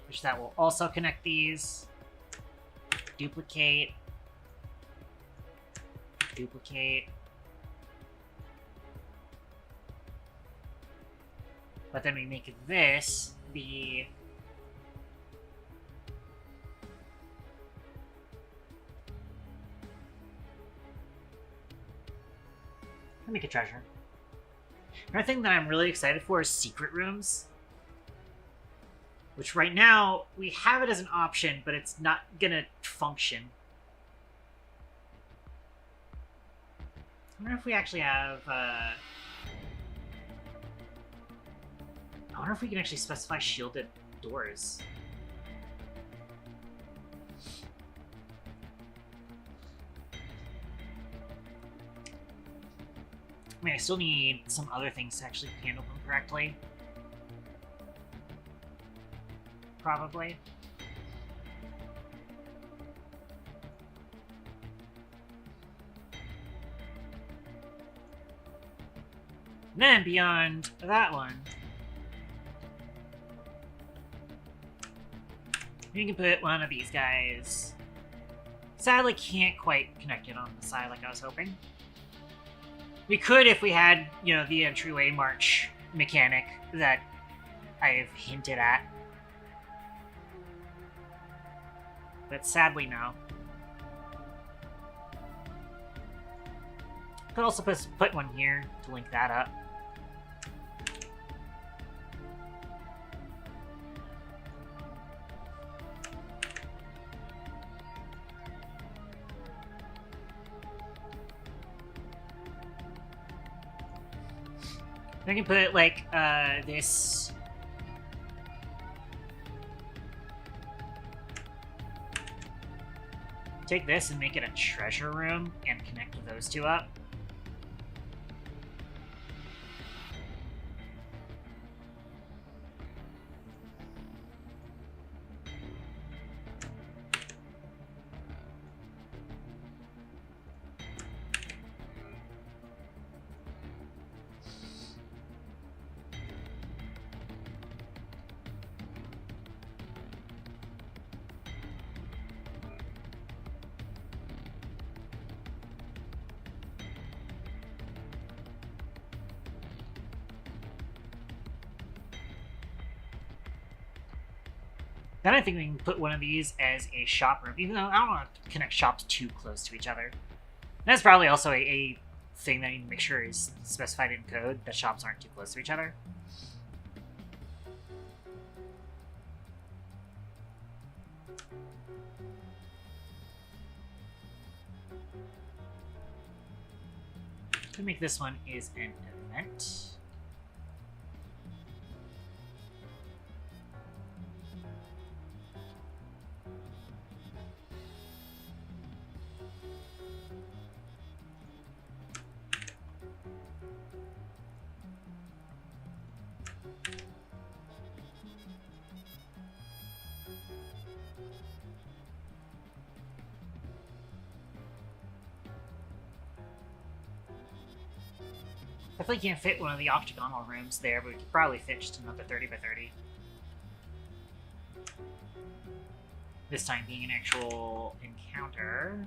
Which that will also connect these. Duplicate. Duplicate. But then we make this the... Make a treasure. Another thing that I'm really excited for is secret rooms. Which right now, we have it as an option, but it's not gonna function. I wonder if we actually have, I wonder if we can actually specify shielded doors. I mean, I still need some other things to actually handle them correctly. Probably. And then beyond that one, you can put one of these guys. Sadly, can't quite connect it on the side like I was hoping. We could if we had, you know, the entryway march mechanic that I've hinted at. But sadly, no. Could also put one here to link that up. I can put, like, this... Take this and make it a treasure room and connect those two up. Then I think we can put one of these as a shop room, even though I don't want to connect shops too close to each other. That's probably also a thing that you need to make sure is specified in code, that shops aren't too close to each other. To make this one is an event. I feel like you can't fit one of the octagonal rooms there, but we could probably fit just another 30 by 30. This time being an actual encounter.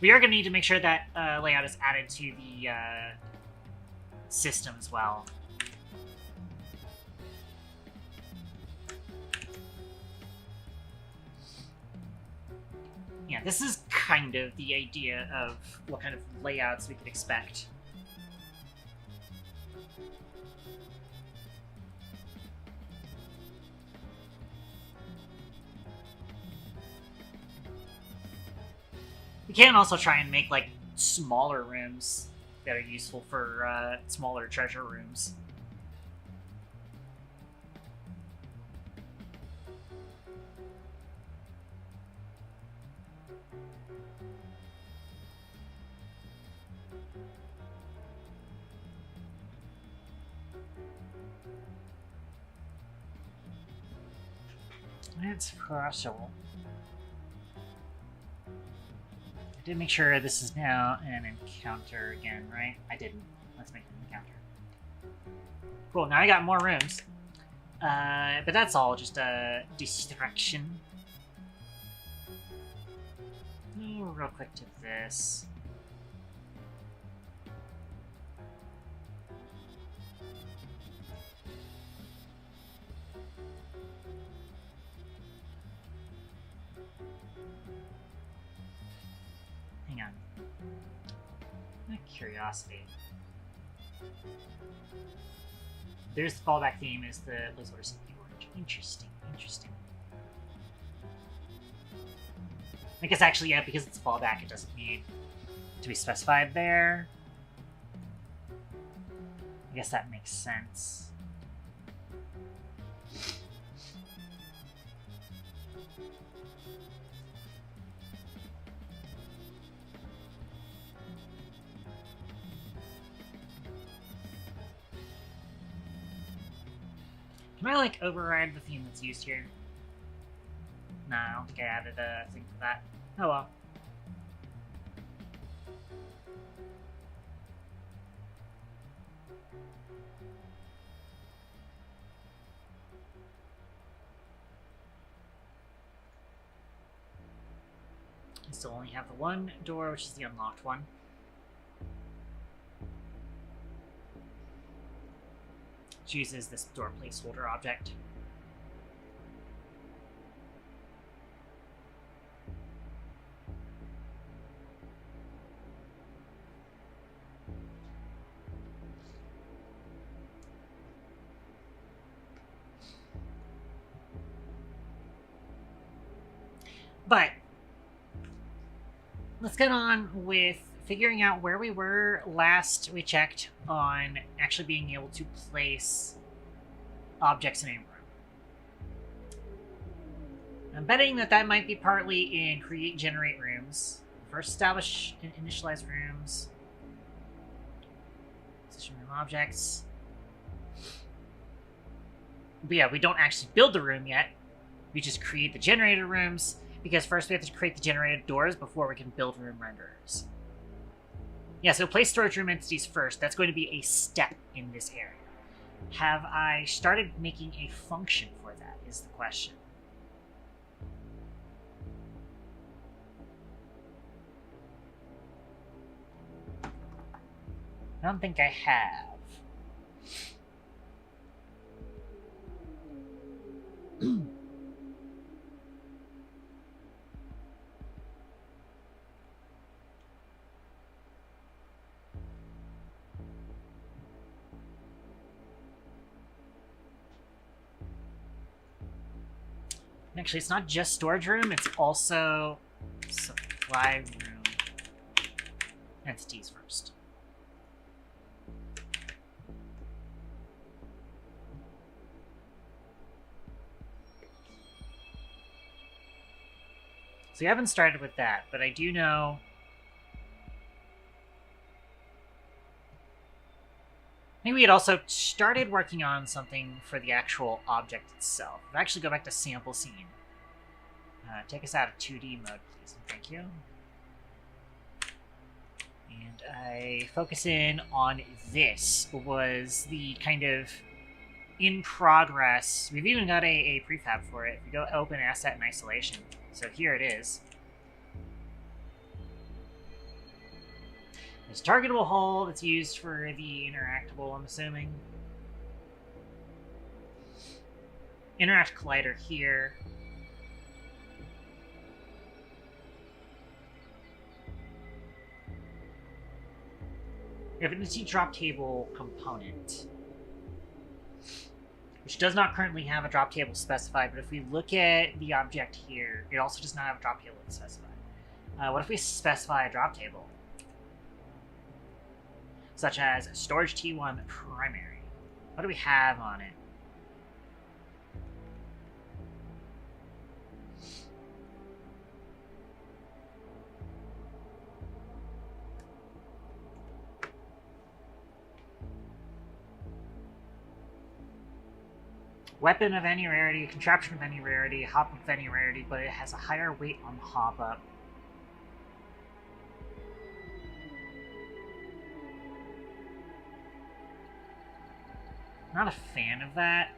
We are going to need to make sure that layout is added to the system as well. Yeah, this is kind of the idea of what kind of layouts we could expect. We can also try and make like smaller rooms that are useful for smaller treasure rooms. It's possible. I did make sure this is now an encounter again, right? I didn't. Let's make it an encounter. Cool, now I got more rooms. But that's all just a distraction. Oh, real quick to this. Hang on. Curiosity. There's the fallback theme is the placeholder simply orange. Interesting, interesting. I guess actually, yeah, because it's fallback, it doesn't need to be specified there. I guess that makes sense. Can I, like, override the theme that's used here? Nah, I don't think I added a thing for that. Oh well. I still only have the one door, which is the unlocked one. Which uses this door placeholder object. But let's get on with figuring out where we were last we checked on actually being able to place objects in a room. I'm betting that that might be partly in create generate rooms. First establish and initialize rooms. Position room objects. But yeah, we don't actually build the room yet. We just create the generated rooms, because first we have to create the generated doors before we can build room renderers. Yeah, so place storage room entities first. That's going to be a step in this area. Have I started making a function for that, is the question. I don't think I have. Actually, it's not just storage room, it's also supply room entities first. So we haven't started with that, but I do know... I think we had also started working on something for the actual object itself. If I actually go back to sample scene. Take us out of 2D mode, please, and thank you. And I focus in on this, was the kind of in progress. We've even got a prefab for it. We go open asset and isolation. So here it is. There's a targetable hole that's used for the interactable, I'm assuming. Interact collider here. We have an entity drop table component, which does not currently have a drop table specified, but if we look at the object here, it also does not have a drop table specified. What if we specify a drop table? Such as storage T1 primary. What do we have on it? Weapon of any rarity, contraption of any rarity, hop of any rarity, but it has a higher weight on the hop up. Not a fan of that.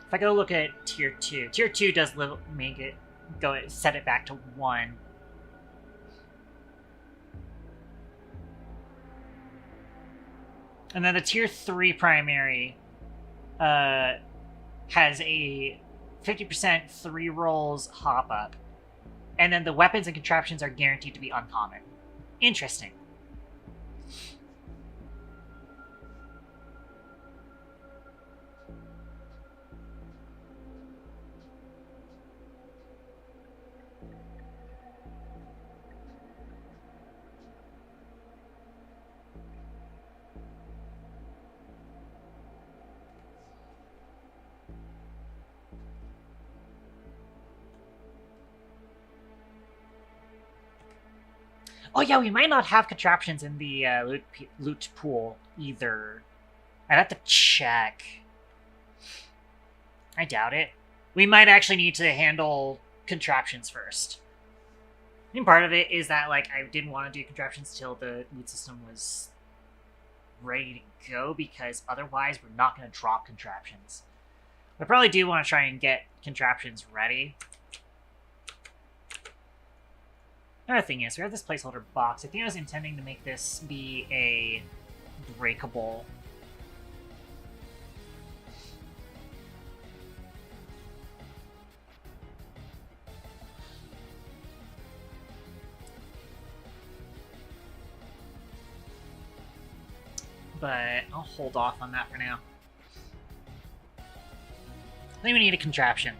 If I go look at tier 2, tier 2 does make it set it back to 1. And then the tier 3 primary has a 50% 3 rolls hop up. And then the weapons and contraptions are guaranteed to be uncommon. Interesting. Oh yeah, we might not have contraptions in the loot pool either. I'd have to check. I doubt it. We might actually need to handle contraptions first. I think part of it is that like I didn't want to do contraptions till the loot system was ready to go, because otherwise we're not going to drop contraptions. I probably do want to try and get contraptions ready. Another thing is, we have this placeholder box. I think I was intending to make this be a breakable. But I'll hold off on that for now. I think we need a contraption.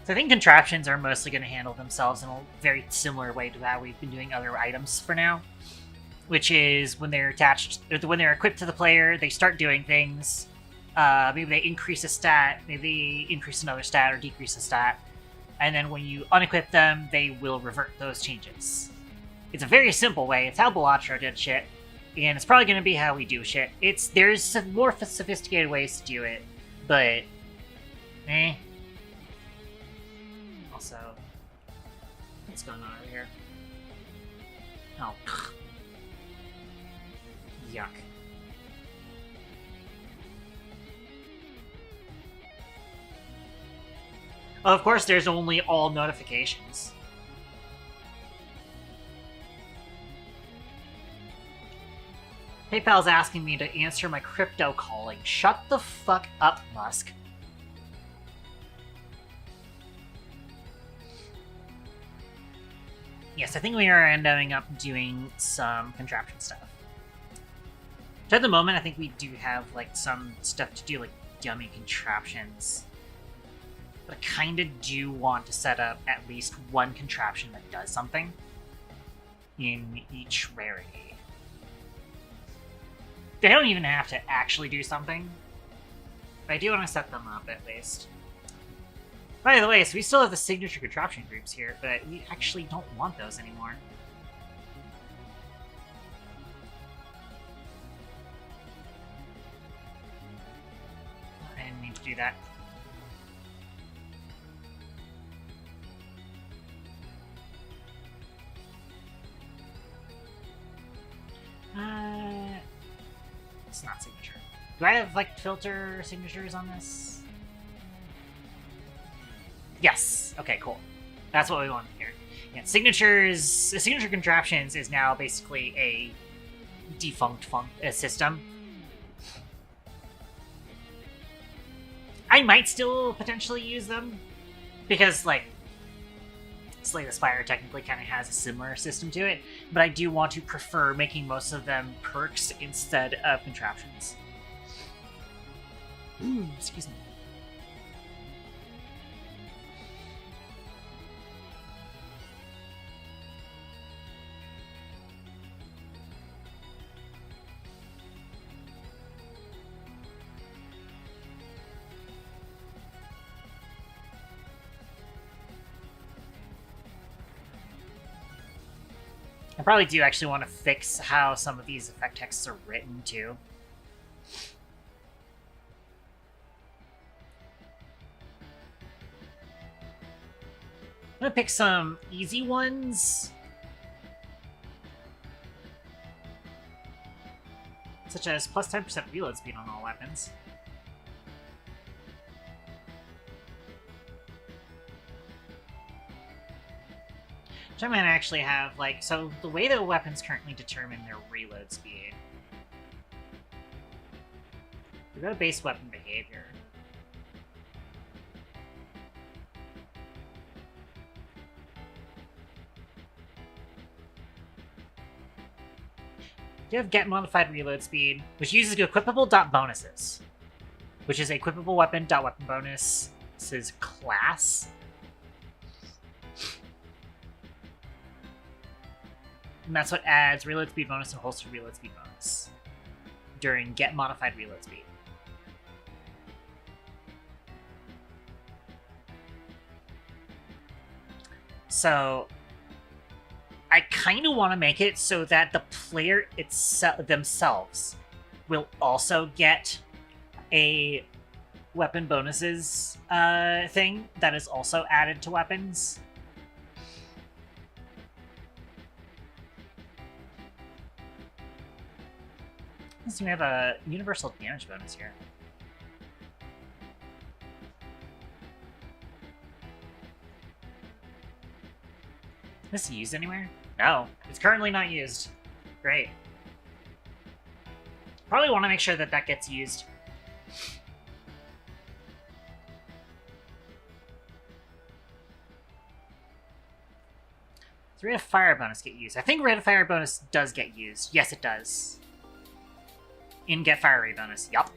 So I think contraptions are mostly going to handle themselves in a very similar way to how we've been doing other items for now. Which is when they're attached, when they're equipped to the player, they start doing things. Maybe they increase a stat, maybe they increase another stat or decrease a stat. And then when you unequip them, they will revert those changes. It's a very simple way. It's how Balatro did shit. And it's probably going to be how we do shit. There's some more sophisticated ways to do it. But, Also, what's going on over here? Oh, yuck. Oh, of course, there's only all notifications. PayPal's asking me to answer my crypto calling. Shut the fuck up, Musk. Yes, I think we are ending up doing some contraption stuff. So at the moment, I think we do have like some stuff to do, like dummy contraptions. But I kind of do want to set up at least one contraption that does something in each rarity. They don't even have to actually do something, but I do want to set them up at least. By the way, so we still have the signature contraption groups here, but we actually don't want those anymore. I didn't mean to do that. It's not signature. Do I have, like, filter signatures on this? Yes. Okay, cool. That's what we want here. Yeah, signature contraptions is now basically a defunct system. I might still potentially use them because, like, Slay the Spire technically kind of has a similar system to it, but I do want to prefer making most of them perks instead of contraptions. Excuse me. I probably do actually want to fix how some of these effect texts are written, too. I'm gonna pick some easy ones. Such as plus 10% reload speed on all weapons. Which I'm gonna actually have, like, so the way that weapons currently determine their reload speed. We go to base weapon behavior. You have get modified reload speed, which uses equipable bonuses, which is equipable weapon bonus. This is class. And that's what adds reload speed bonus and holster reload speed bonus during get modified reload speed. So I kind of want to make it so that the player themselves will also get a weapon bonuses thing that is also added to weapons. So we have a universal damage bonus here. Is this used anywhere? No, it's currently not used. Great. Probably want to make sure that that gets used. Does rate of fire bonus get used? I think rate of fire bonus does get used. Yes, it does. In get fire rate bonus. Yup.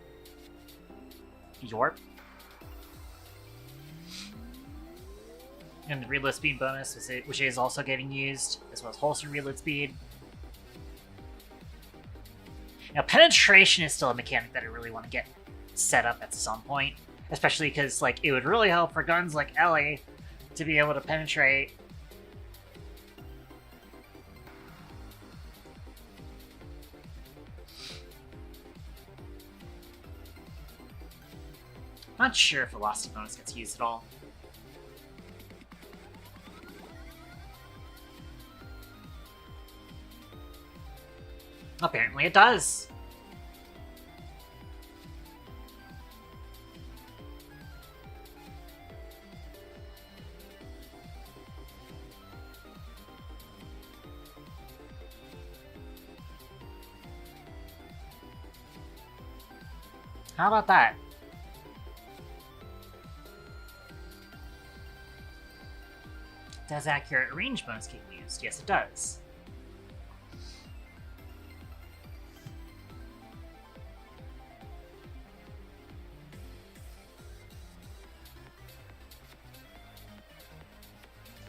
Yorp. And the reload speed bonus, which is also getting used, as well as holster reload speed. Now, penetration is still a mechanic that I really want to get set up at some point, especially because, like, it would really help for guns like Ellie to be able to penetrate. Not sure if velocity bonus gets used at all. Apparently it does. How about that? Does accurate range bonus get used? Yes, it does.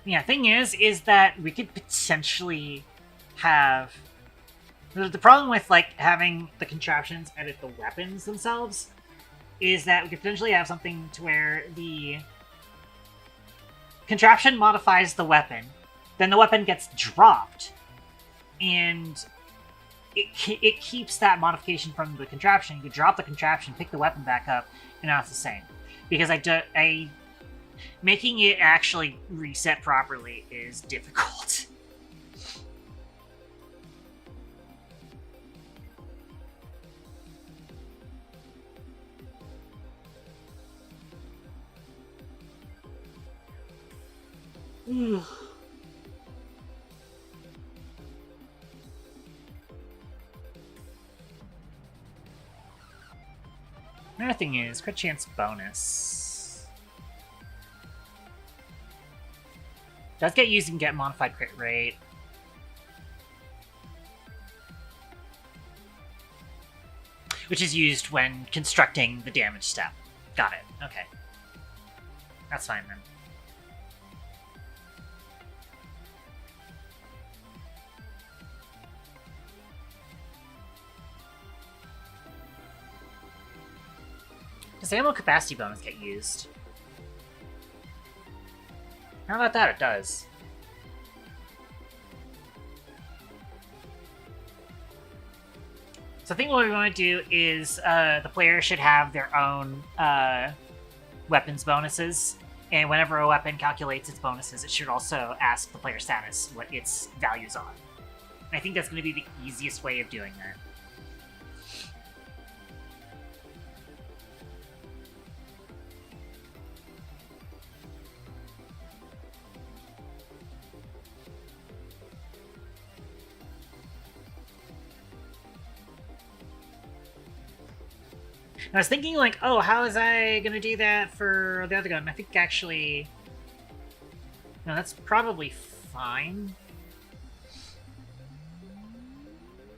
Yeah, thing is that we could potentially have... The problem with, like, having the contraptions edit the weapons themselves is that we could potentially have something to where the contraption modifies the weapon, then the weapon gets dropped, and it keeps that modification from the contraption. You could drop the contraption, pick the weapon back up, and now it's the same. Because making it actually reset properly is difficult. Another thing is crit chance bonus. Does get used and get modified crit rate. which is used when constructing the damage step. Got it. Okay. That's fine then. Does ammo capacity bonus get used? How about that? It does. So I think what we want to do is the player should have their own weapons bonuses, and whenever a weapon calculates its bonuses, it should also ask the player status what its values are. And I think that's going to be the easiest way of doing that. I was thinking, like, oh, how is I gonna do that for the other gun? I think actually... No, that's probably fine.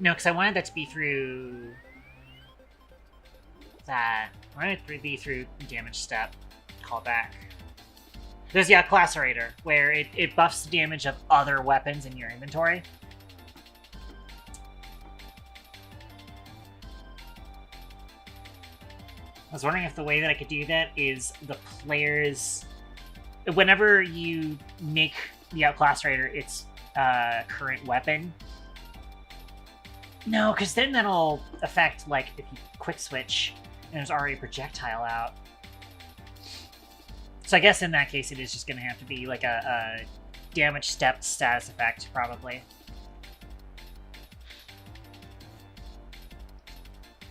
No, because I wanted that to be through... that. I wanted it to be through damage step. Callback. There's, yeah, Classerator, where it buffs the damage of other weapons in your inventory. I was wondering if the way that I could do that is the players... Whenever you make the Outclasserator its current weapon... No, because then that'll affect, like, if you quick switch and there's already a projectile out. So I guess in that case it is just going to have to be, like, a damage step status effect, probably.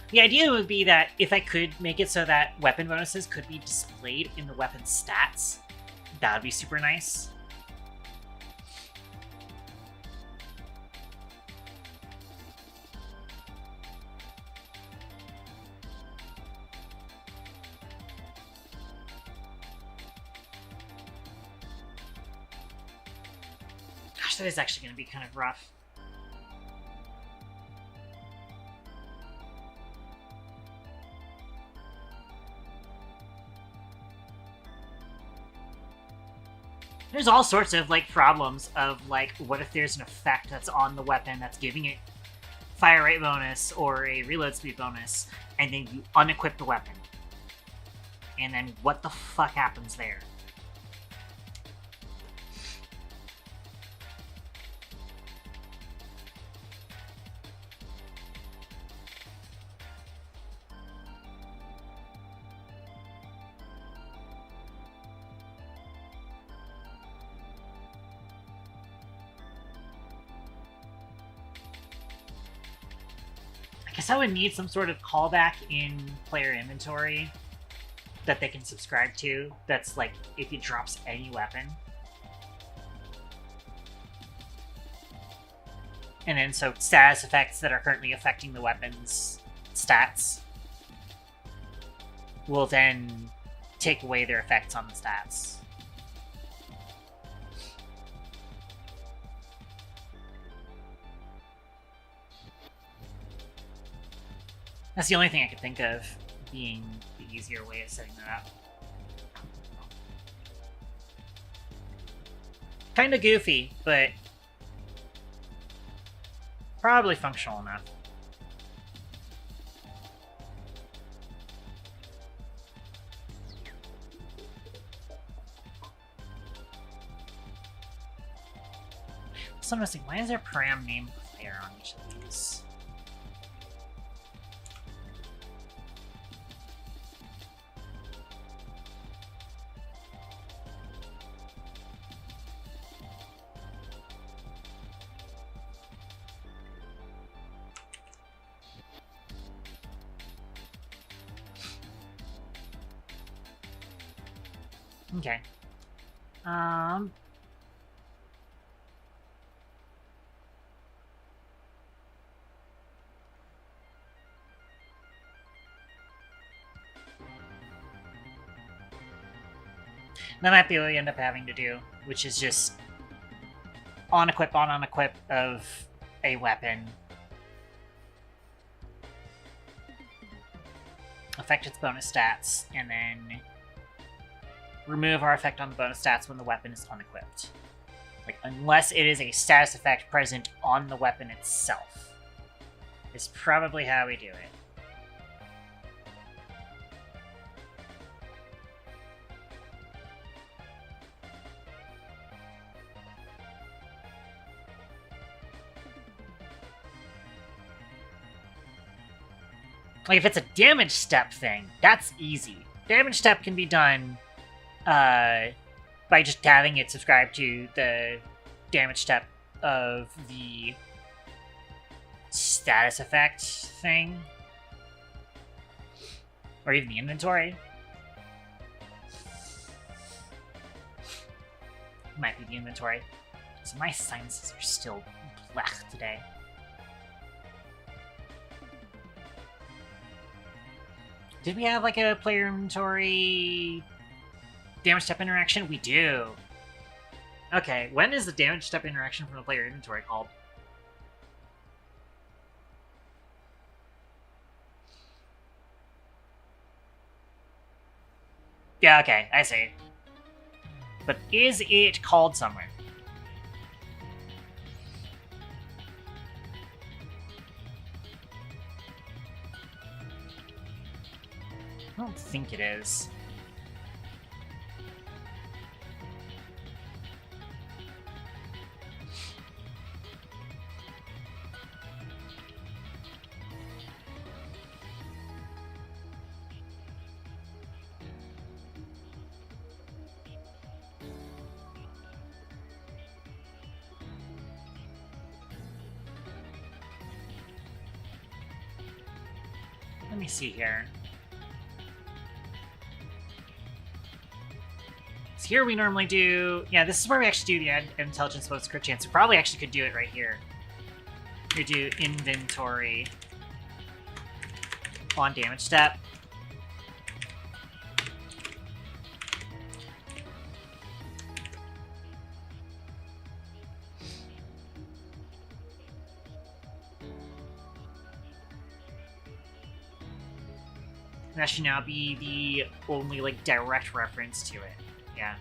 The idea would be that if I could make it so that weapon bonuses could be displayed in the weapon stats, that would be super nice. Gosh, that is actually going to be kind of rough. There's all sorts of, like, problems of, like, what if there's an effect that's on the weapon that's giving it fire rate bonus or a reload speed bonus, and then you unequip the weapon. And then what the fuck happens there? I would need some sort of callback in player inventory that they can subscribe to. That's like if it drops any weapon. And then so status effects that are currently affecting the weapon's stats will then take away their effects on the stats. That's the only thing I could think of being the easier way of setting that up. Kinda goofy, but probably functional enough. So I'm missing, why is there param name player on each of these? Okay. That might be what we end up having to do, which is just on-equip, on-unequip of a weapon. affect its bonus stats, and then remove our effect on the bonus stats when the weapon is unequipped. Like, unless it is a status effect present on the weapon itself. Is probably how we do it. Like, if it's a damage step thing, that's easy. Damage step can be done by just having it subscribe to the damage step of the status effect thing. Or even the inventory. Might be the inventory. So my sinuses are still blech today. Did we have, like, a player inventory damage step interaction? We do. Okay, when is the damage step interaction from the player inventory called? Yeah, okay, I see. But is it called somewhere? I don't think it is. Let me see here. So here we normally do... Yeah, this is where we actually do the intelligence bonus crit chance. We probably actually could do it right here. We do inventory on damage step. And that should now be the only, like, direct reference to it. Yeah.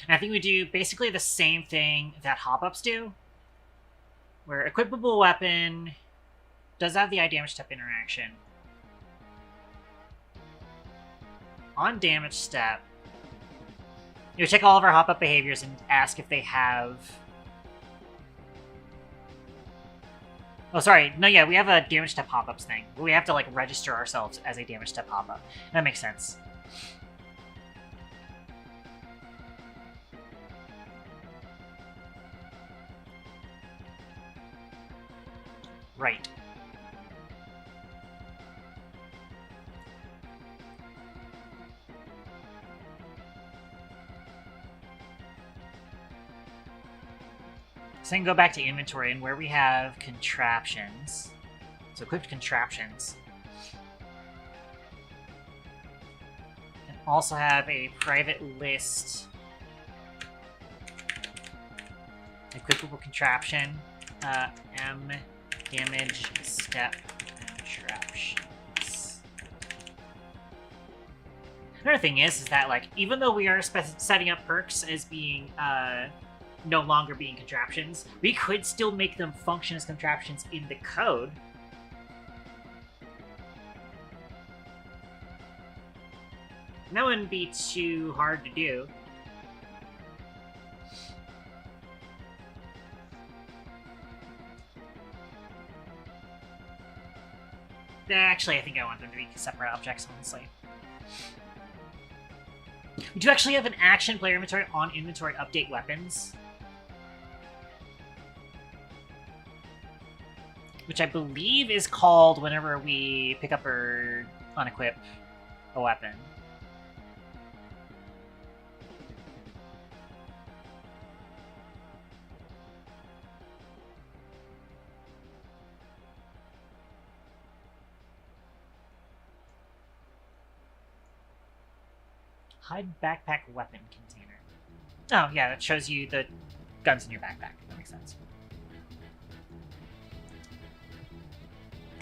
And I think we do basically the same thing that hop-ups do, where equipable weapon does have the damage step interaction. On damage step, you check all of our hop-up behaviors and ask if they have... Oh, sorry. No, yeah, we have a damage step hop-ups thing. We have to, like, register ourselves as a damage step hop-up. That makes sense. Right. So I can go back to inventory, and where we have contraptions, so equipped contraptions, and also have a private list equipable contraption, M damage step contraptions. Another thing is that, like, even though we are setting up perks as being no longer being contraptions, we could still make them function as contraptions in the code. And that wouldn't be too hard to do. Actually, I think I want them to be separate objects, honestly. We do actually have an action player inventory on inventory update weapons, which I believe is called whenever we pick up or unequip a weapon. Hide backpack weapon container. Oh, yeah, that shows you the guns in your backpack. That makes sense.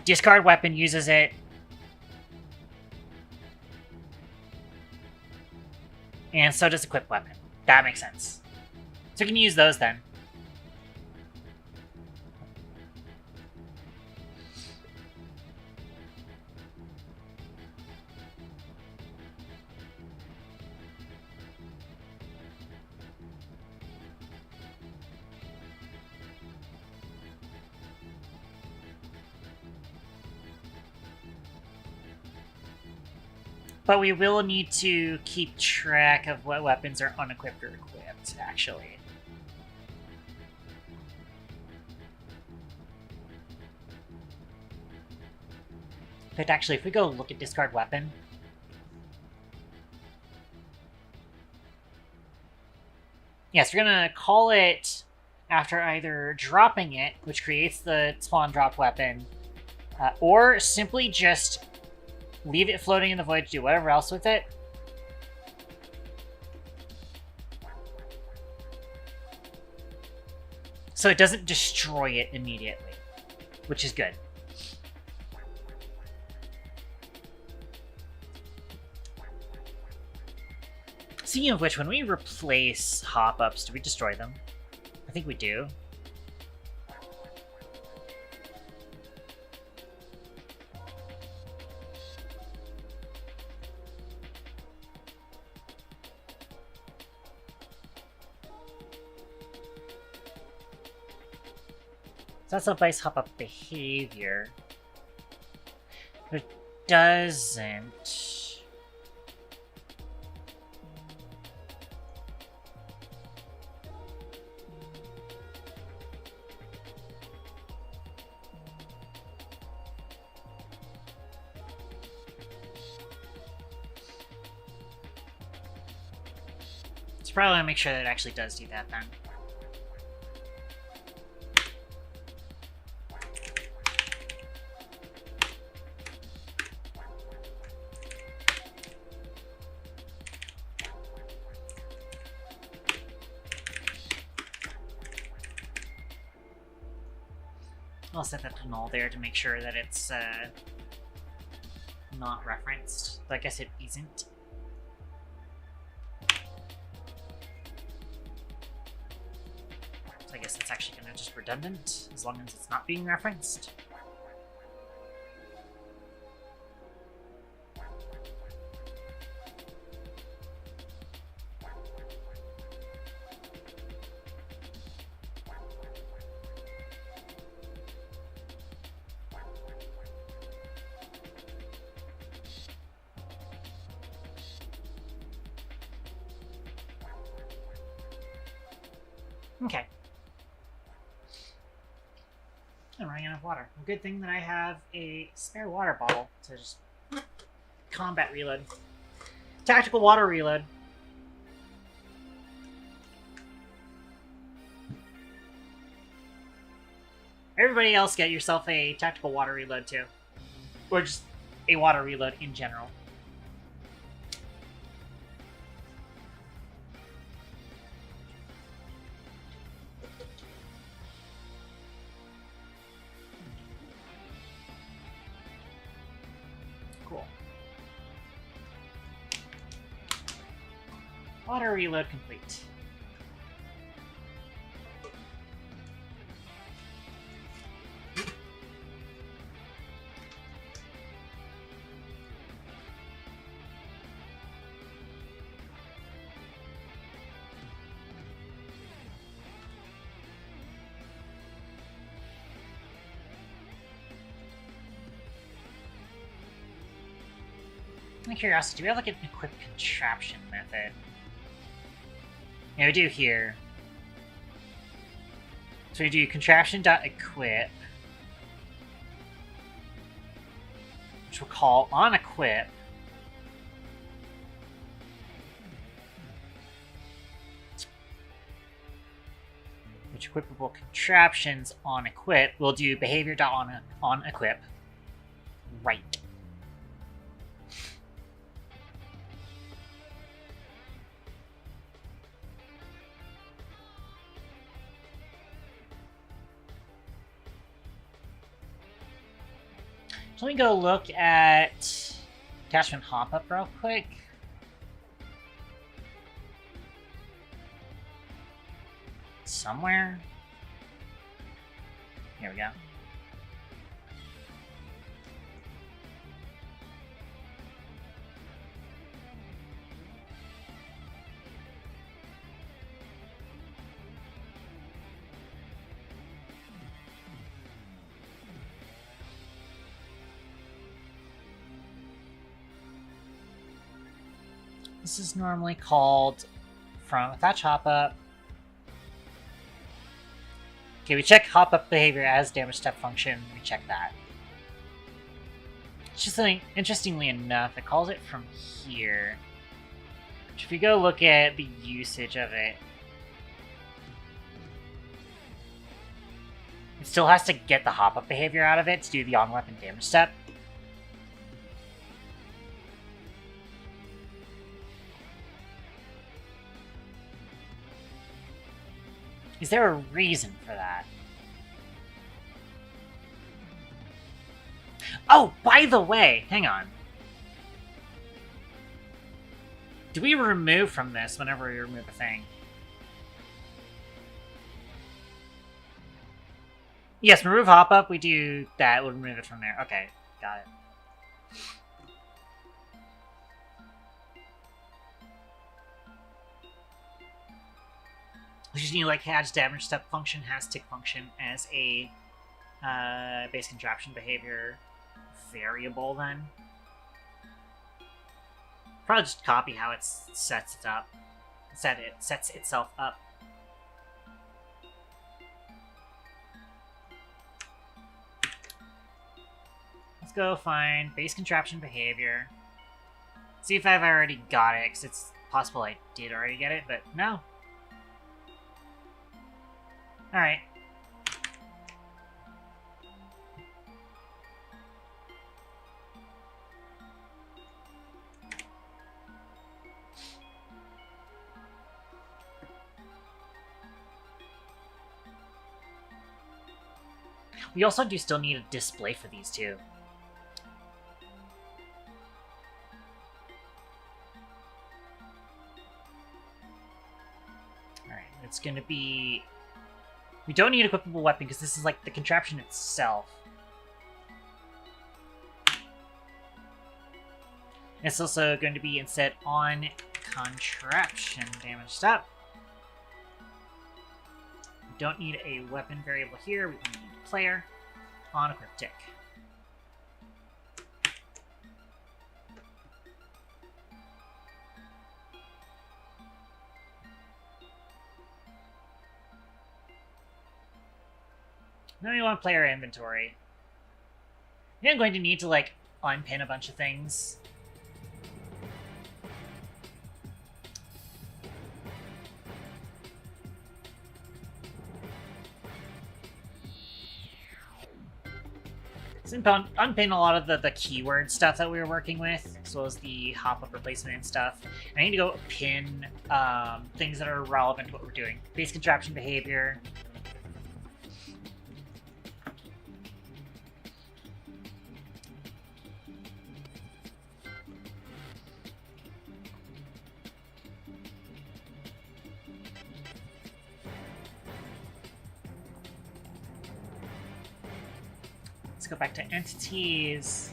Discard weapon uses it. And so does equip weapon. That makes sense. So we can use those then. But we will need to keep track of what weapons are unequipped or equipped, actually. But actually, if we go look at discard weapon... Yes, we're gonna call it after either dropping it, which creates the spawn drop weapon, or simply just leave it floating in the void to do whatever else with it. So it doesn't destroy it immediately, which is good. Speaking of which, when we replace hop-ups, do we destroy them? I think we do. So that's a vice hop-up behavior. But it doesn't... Probably want to make sure that it actually does do that then. I'll set that to null there to make sure that it's not referenced. But I guess it isn't. I guess it's actually going to just redundant, as long as it's not being referenced. Okay. I'm running out of water. A good thing that I have a spare water bottle to just combat reload. Tactical water reload. Everybody else get yourself a tactical water reload too. Or just a water reload in general. Water reload complete. Out of curiosity, do we have like an equip contraption method? Yeah, we do here. So we do contraption.equip, which we'll call onEquip. Which equipable contraptions onEquip. We'll do behavior.onEquip. Right. So let me go look at attachment hop-up real quick. Somewhere. Here we go. This is normally called from attach hop-up. Okay, we check hop-up behavior as damage step function. We check that. It's just something, interestingly enough, it calls it from here. Which if you go look at the usage of it, it still has to get the hop-up behavior out of it to do the on-weapon damage step. Is there a reason for that? Oh, by the way, hang on. Do we remove from this whenever we remove a thing? Yes, remove hop-up, we do that, we'll remove it from there. Okay, got it. Which is like has damage step function, has tick function as a base contraption behavior variable then. Probably just copy how it sets it up. Sets itself up. Let's go find base contraption behavior. See if I've already got it, because it's possible I did already get it, but no. Alright. We also do still need a display for these too. Alright, it's gonna be... We don't need an equipable weapon because this is like the contraption itself. It's also going to be instead on contraption damage step. We don't need a weapon variable here. We only need a player on equip tick. Then we want player inventory. I think I'm going to need to, like, unpin a bunch of things. Let's unpin a lot of the keyword stuff that we were working with, as well as the hop-up replacement and stuff. And I need to go pin things that are relevant to what we're doing. Base contraption behavior. Let's go back to entities.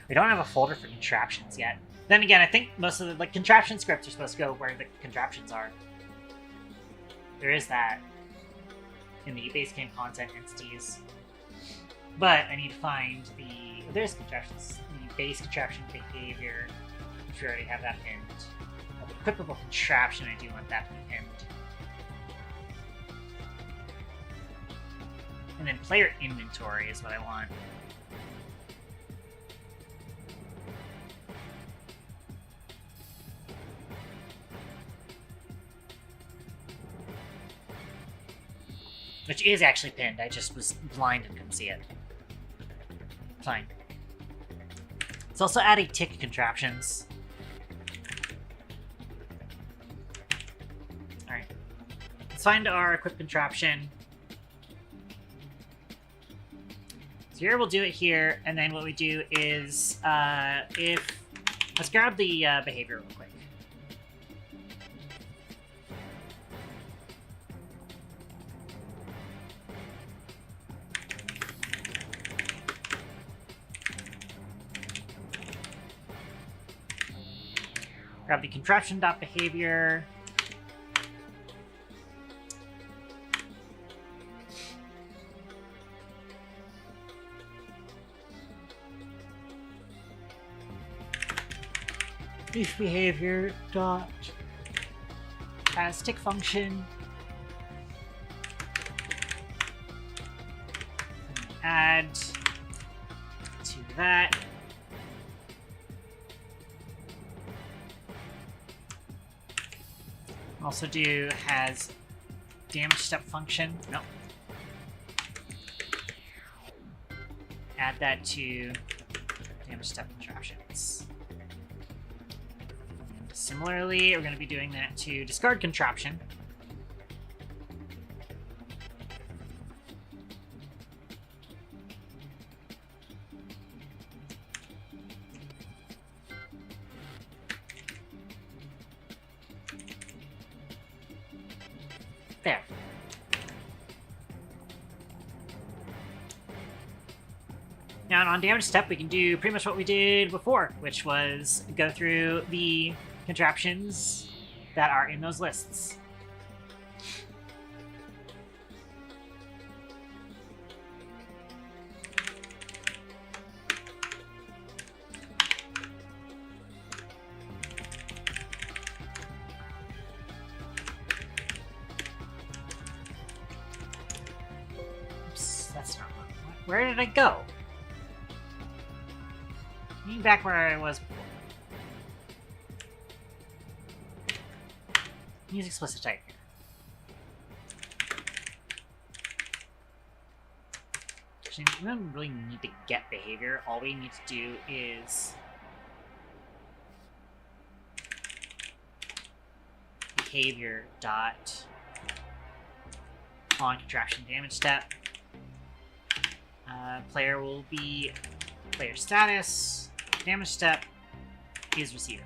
We don't have a folder for contraptions yet. Then again, I think most of the contraption scripts are supposed to go where the contraptions are. There is that in the base game content entities. But I need to find the... There's contraptions. The base contraption behavior, which we already have that pinned. The equipable contraption, I do want that to be pinned. And then player inventory is what I want. Which is actually pinned, I just was blind and couldn't see it. Fine. Let's also add a tick contraptions. Alright. Let's find our equip contraption. here we'll do it here, and then what we do is, let's grab the behavior real quick. Grab the contraption.behavior. If behavior dot as tick function. Add to that. Also do has damage step function. Nope. Add that to damage step contraptions. Similarly, we're going to be doing that to discard contraption. There. Now on damage step, we can do pretty much what we did before, which was go through the contraptions that are in those lists. Oops, that's not one. Where did I go? Me back where I was before. Use explicit type here. Actually, we don't really need to get behavior. All we need to do is behavior dot on contraption damage step. Player will be player status. Damage step is receiver.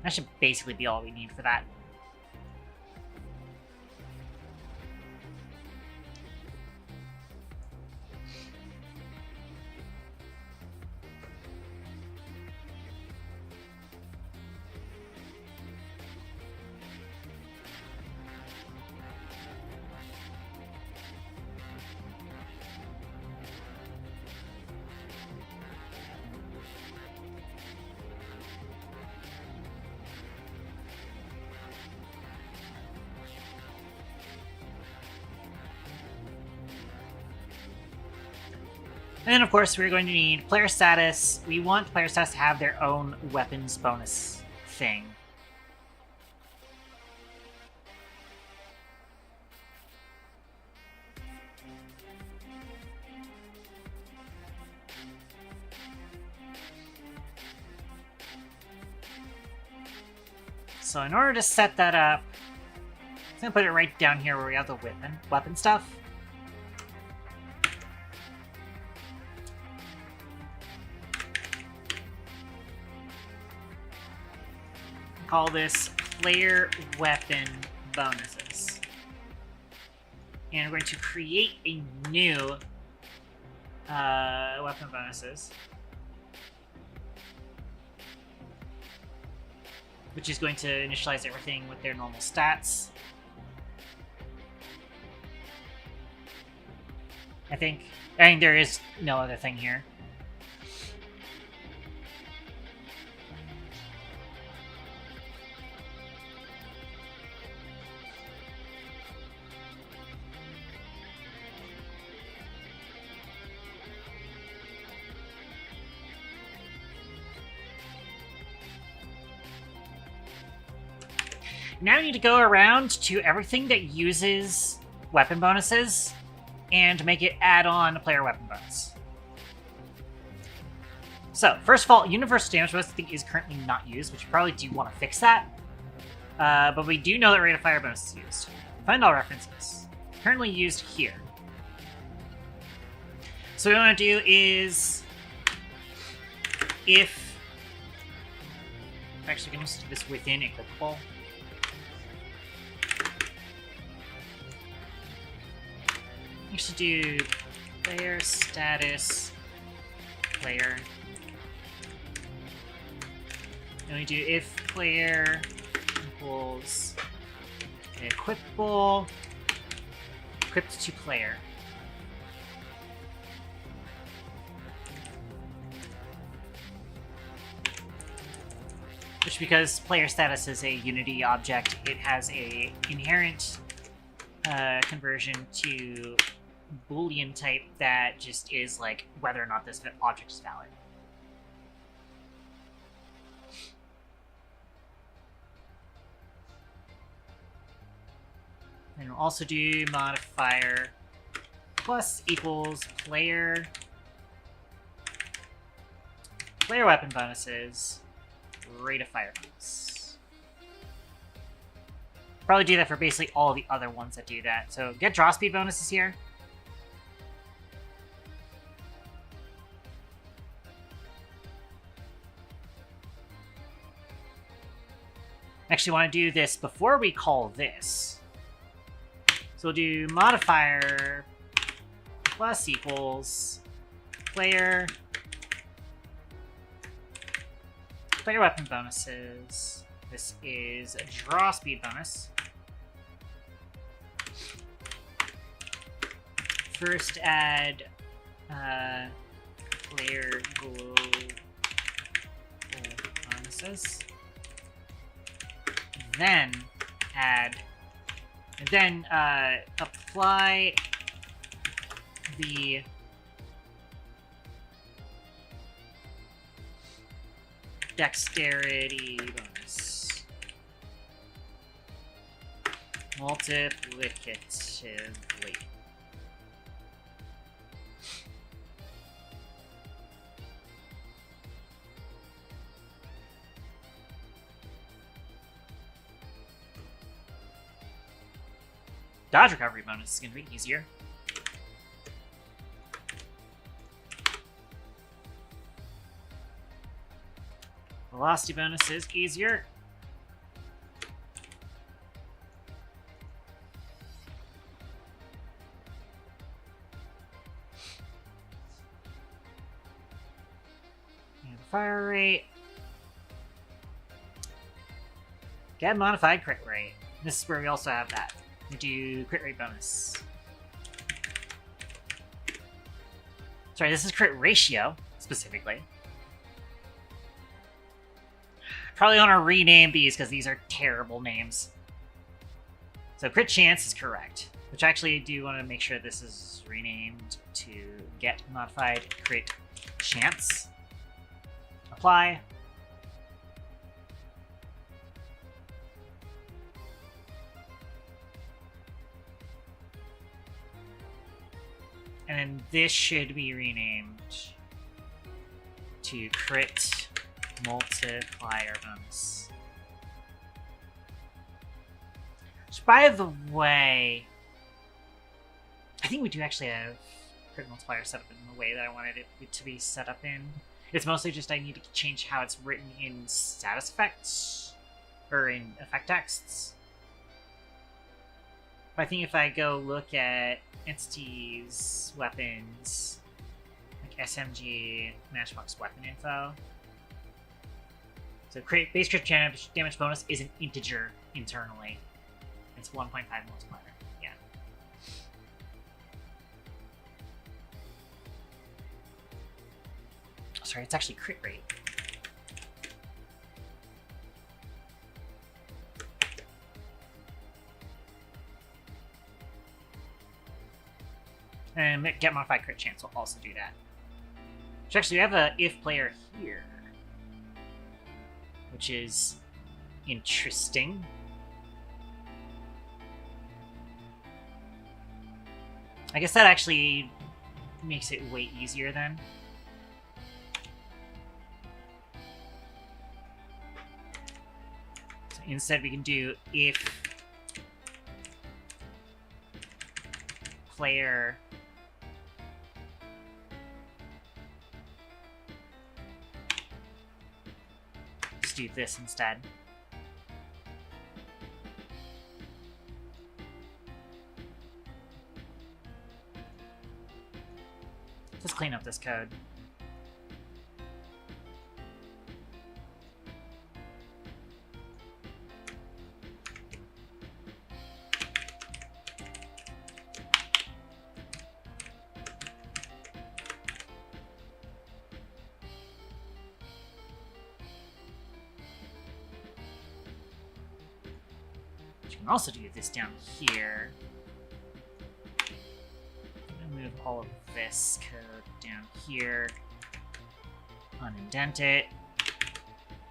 That should basically be all we need for that. And then, of course, we're going to need player status. We want player status to have their own weapons bonus thing. So in order to set that up, I'm going to put it right down here where we have the weapon stuff. Call this player weapon bonuses. And we're going to create a new weapon bonuses, which is going to initialize everything with their normal stats. I think there is no other thing here. Now I need to go around to everything that uses weapon bonuses and make it add on a player weapon bonus. So, first of all, universal damage bonus I think is currently not used, which you probably do want to fix that. But we do know that rate of fire bonus is used. Find all references. currently used here. So what we want to do is, if actually, we can just do this within a clickable. Actually, do player status player. And we do if player equals equipable equipped to player. Which, because player status is a Unity object, it has a inherent conversion to Boolean type that just is like whether or not this object is valid. And we'll also do modifier plus equals player weapon bonuses rate of fire bonus. Probably do that for basically all the other ones that do that. So get draw speed bonuses here. Actually want to do this before we call this. So we'll do modifier plus equals player weapon bonuses. This is a draw speed bonus. First add player glow bonuses. Then add, and then apply the dexterity bonus multiplicatively. Dodge recovery bonus is going to be easier. Velocity bonus is easier. And fire rate. Get modified crit rate. This is where we also have that. We do crit rate bonus. Sorry, this is crit ratio, specifically. Probably want to rename these because these are terrible names. So crit chance is correct, which actually I do want to make sure this is renamed to get modified crit chance. Apply. And then this should be renamed to crit multiplier bonus. Which, by the way, I think we do actually have crit multiplier set up in the way that I wanted it to be set up in. It's mostly just I need to change how it's written in status effects, or in effect texts. But I think if I go look at entities, weapons, like SMG, Matchbox weapon info. So base crit damage bonus is an integer internally. It's 1.5 multiplier. Yeah. Sorry, it's actually crit rate. And get modified crit chance will also do that. Which actually, we have a if player here, which is interesting. I guess that actually makes it way easier then. So instead we can do if player. Just do this instead. Let's clean up this code. You can also do this down here. Move all of this code down here, unindent it,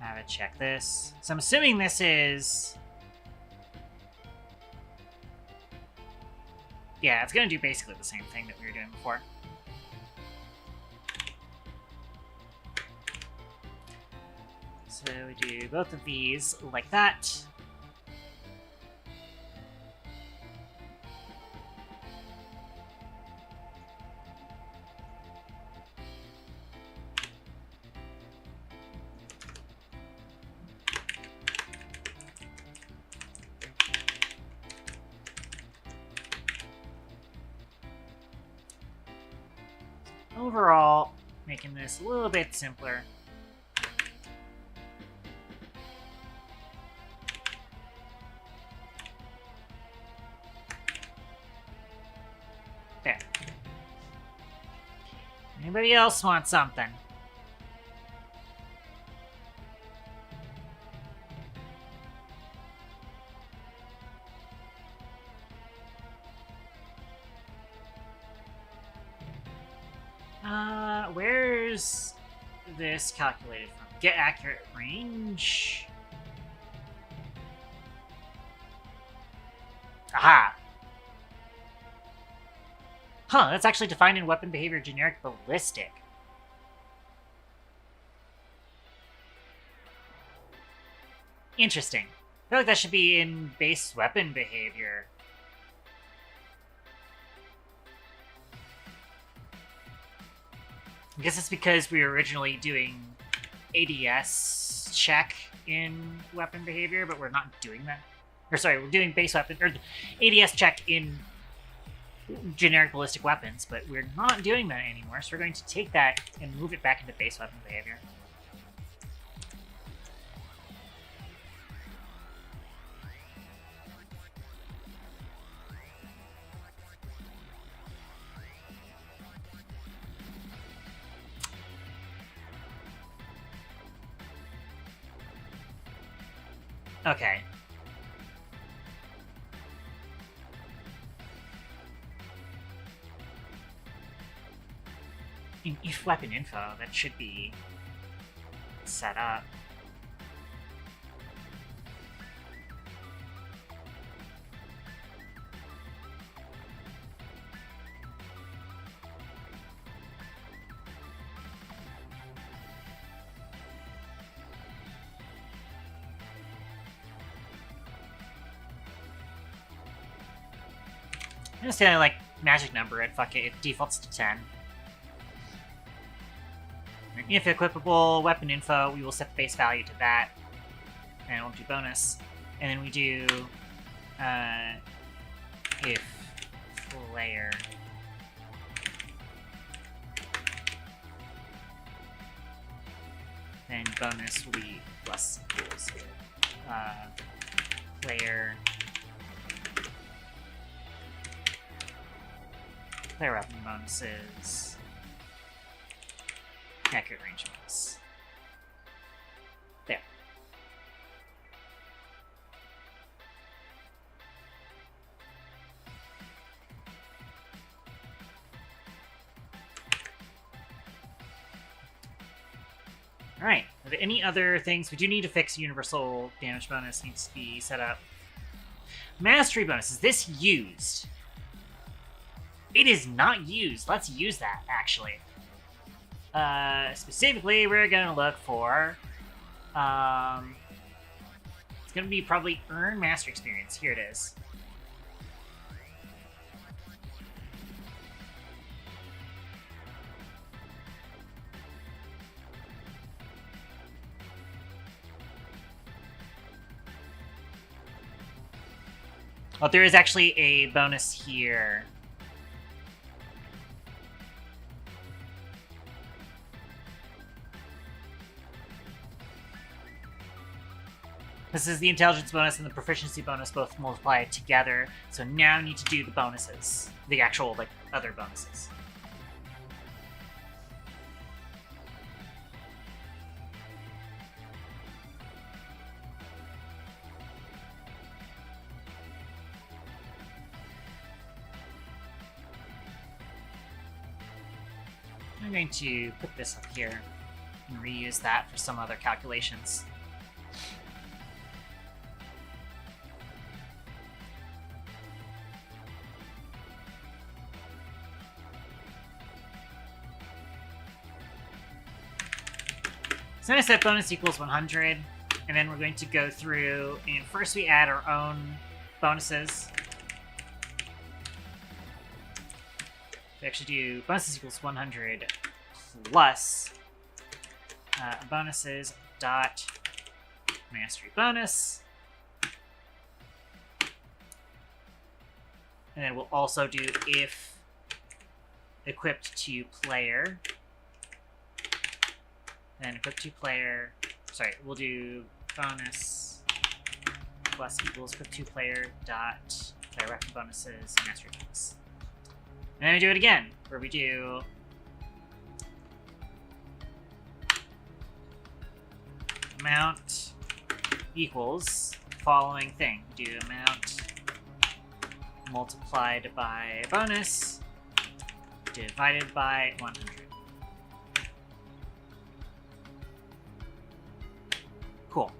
have it check this. So I'm assuming this is... Yeah, it's going to do basically the same thing that we were doing before. So we do both of these like that. Overall, making this a little bit simpler. There. Anybody else want something? Where's this calculated from? Get accurate range. Aha! Huh, that's actually defined in weapon behavior generic ballistic. Interesting. I feel like that should be in base weapon behavior. I guess it's because we were originally doing ADS check in weapon behavior, but we're not doing that. Or sorry, we're doing base weapon, or ADS check in generic ballistic weapons, but we're not doing that anymore, so we're going to take that and move it back into base weapon behavior. Okay. In if weapon info, that should be set up. I'm just gonna like magic number it, fuck it, it defaults to 10. If equipable weapon info, we will set the base value to that, and we'll do bonus. And then we do if player then bonus will be plus equals player weapon bonuses accurate range bonus. There. Alright, are there any other things? We do need to fix universal damage bonus, needs to be set up. Mastery bonus, is this used? It is not used. Let's use that, actually. Specifically, we're gonna look for, it's gonna be probably earn master experience. Here it is. Well, there is actually a bonus here. This is the intelligence bonus and the proficiency bonus both multiply together. So now I need to do the bonuses. The actual, like, other bonuses. I'm going to put this up here and reuse that for some other calculations. So now I set bonus equals 100, and then we're going to go through, and first we add our own bonuses. We actually do bonuses equals 100 plus bonuses dot mastery bonus. And then we'll also do if equipped to player. And equipped to player, sorry, we'll do bonus plus equals equipped to player dot direct bonuses mastery bonus. And then we do it again, where we do amount equals following thing. We do amount multiplied by bonus divided by 100. Cool.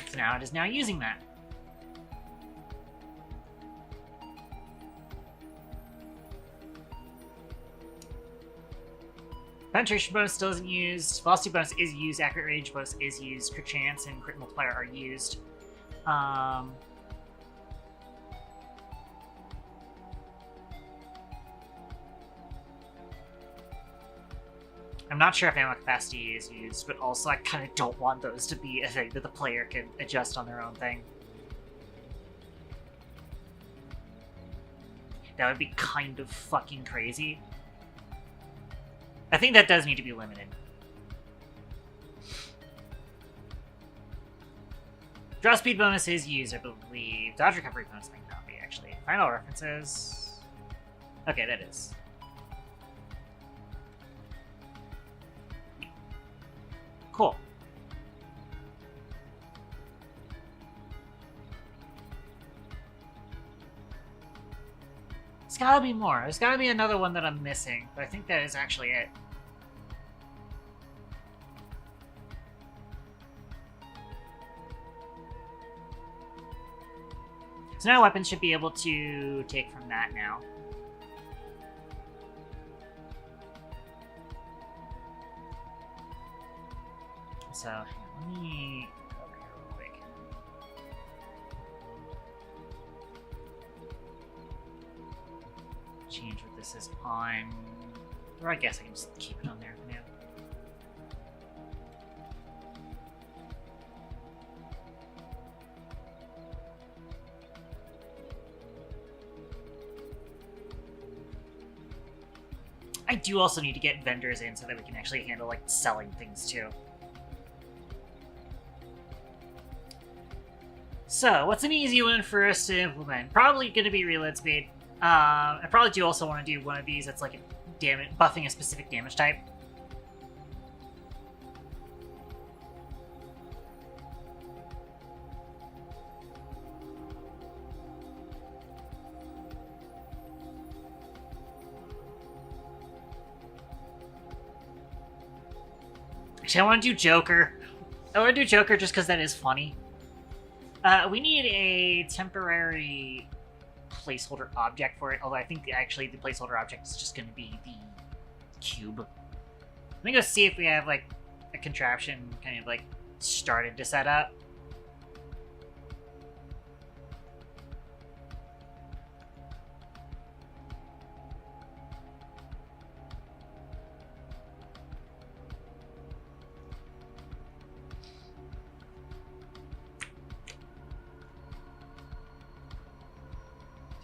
So now it is now using that. Penetration bonus still isn't used. Velocity bonus is used. Accurate range bonus is used. Crit chance and crit multiplier are used. I'm not sure if ammo capacity is used, but also I kind of don't want those to be a thing that the player can adjust on their own thing. That would be kind of fucking crazy. I think that does need to be limited. Draw speed bonus is used, I believe. Dodge recovery bonus might not be, actually. Final references. Okay, that is. Cool. There's gotta be more. There's gotta be another one that I'm missing, but I think that is actually it. So now weapons should be able to take from that now. So, let me go over here real quick. Change what this is on. Or I guess I can just keep it on there for now. I do also need to get vendors in so that we can actually handle, like, selling things too. So, what's an easy one for us to implement? Probably going to be reload speed. I probably do also want to do one of these that's like buffing a specific damage type. Actually, I want to do Joker. I want to do Joker just because that is funny. We need a temporary placeholder object for it, although I think actually the placeholder object is just going to be the cube. Let me go see if we have, like, a contraption kind of, like, started to set up.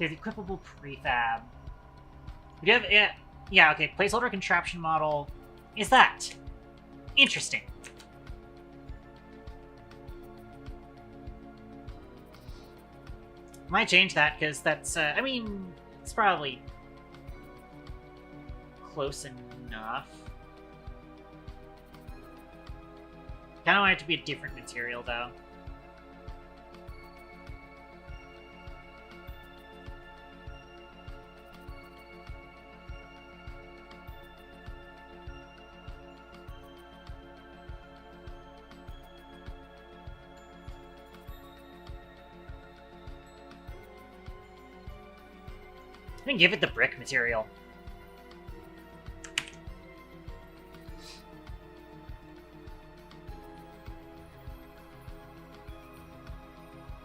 Okay, the equipable prefab. We do have it. Yeah, okay, placeholder contraption model is that. Interesting. Might change that, because that's, I mean, it's probably close enough. Kinda want it to be a different material, though. I can give it the brick material.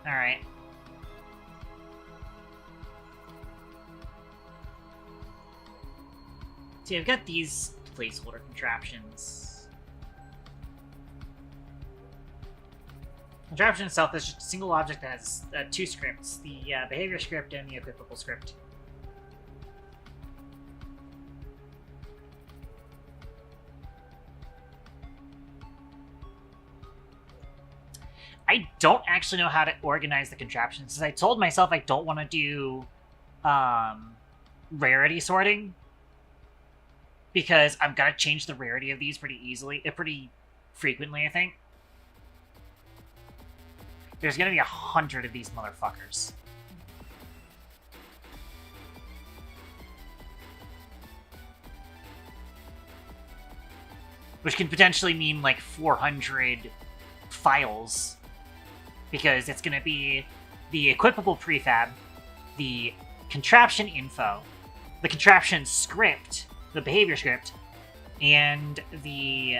Alright. See, I've got these placeholder contraptions. Contraption itself is just a single object that has two scripts, the behavior script and the equipable script. I don't actually know how to organize the contraptions, since I told myself I don't want to do rarity sorting, because I'm gonna change the rarity of these pretty frequently, I think. There's gonna be 100 of these motherfuckers. Which can potentially mean like 400 files, because it's gonna be the equipable prefab, the contraption info, the contraption script, the behavior script, and the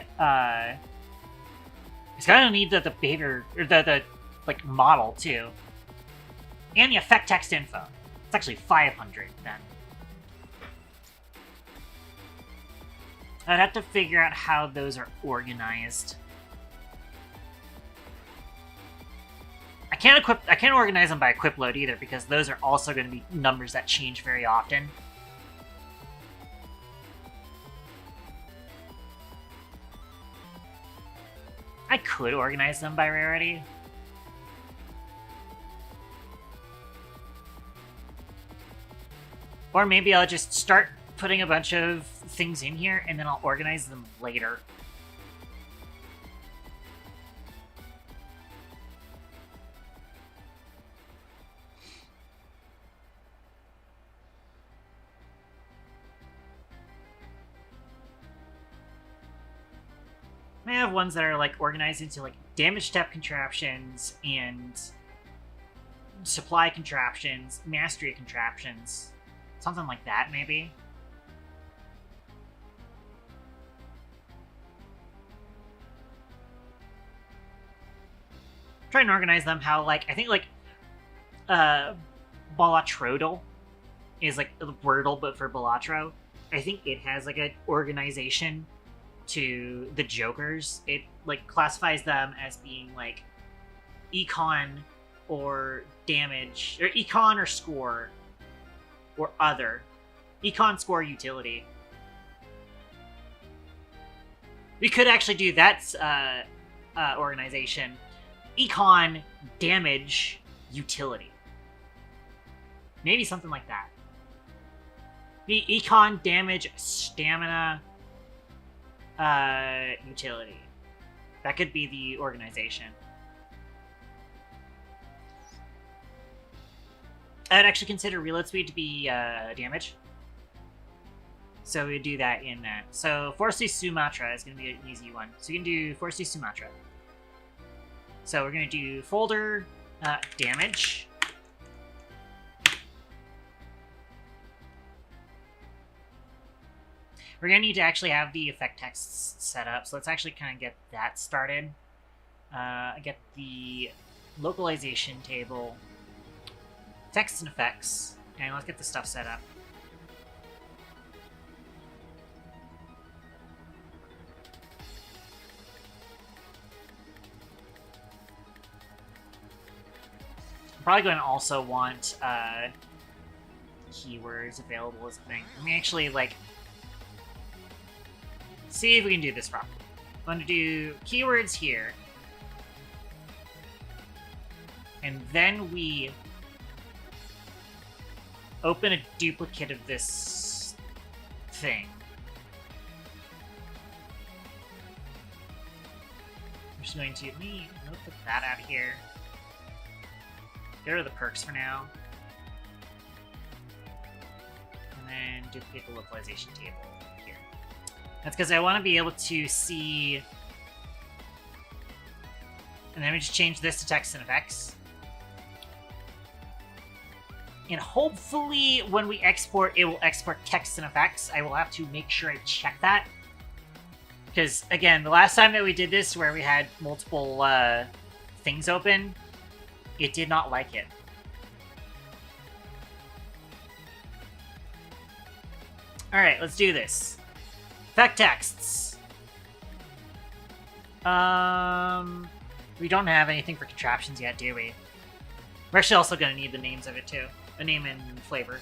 it's gonna need the behavior, or the like model too, and the effect text info. It's actually 500 then. I'd have to figure out how those are organized. I can't organize them by equip load either, because those are also going to be numbers that change very often. I could organize them by rarity. Or maybe I'll just start putting a bunch of things in here, and then I'll organize them later. I have ones that are like organized into like damage step contraptions and supply contraptions, mastery contraptions, something like that maybe. Try and organize them how, like, I think like Balatrodal is like Wordle but for Balatro. I think it has like an organization to the Jokers. It like classifies them as being like econ or damage, or econ or score or other. Econ, score, utility. We could actually do that organization. Econ, damage, utility. Maybe something like that. The econ, damage, stamina, utility. That could be the organization. I'd actually consider reload speed to be damage. So we do that in that. So Forcey Sumatra is going to be an easy one. So you can do Forcey Sumatra. So we're going to do folder damage. We're going to need to actually have the effect text set up. So let's actually kind of get that started. Get the localization table, text and effects, and let's get the stuff set up. I'm probably going to also want keywords available as a thing. Let me actually, like, see if we can do this properly. I'm going to do keywords here. And then we open a duplicate of this thing. I'm just going to put that out here. Get rid of the perks for now. And then duplicate the localization table here. That's because I want to be able to see. And then we just change this to text and effects. And hopefully when we export, it will export text and effects. I will have to make sure I check that. Because, again, the last time that we did this, where we had multiple things open, it did not like it. Alright, let's do this. Effect texts. We don't have anything for contraptions yet, do we? We're actually also going to need the names of it, too. The name and flavor.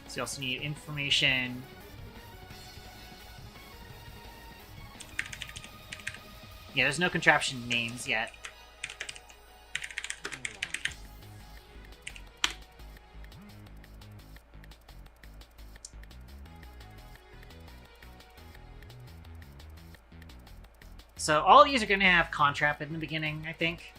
So you also need information. Yeah, there's no contraption names yet. So all of these are going to have contrap in the beginning, I think.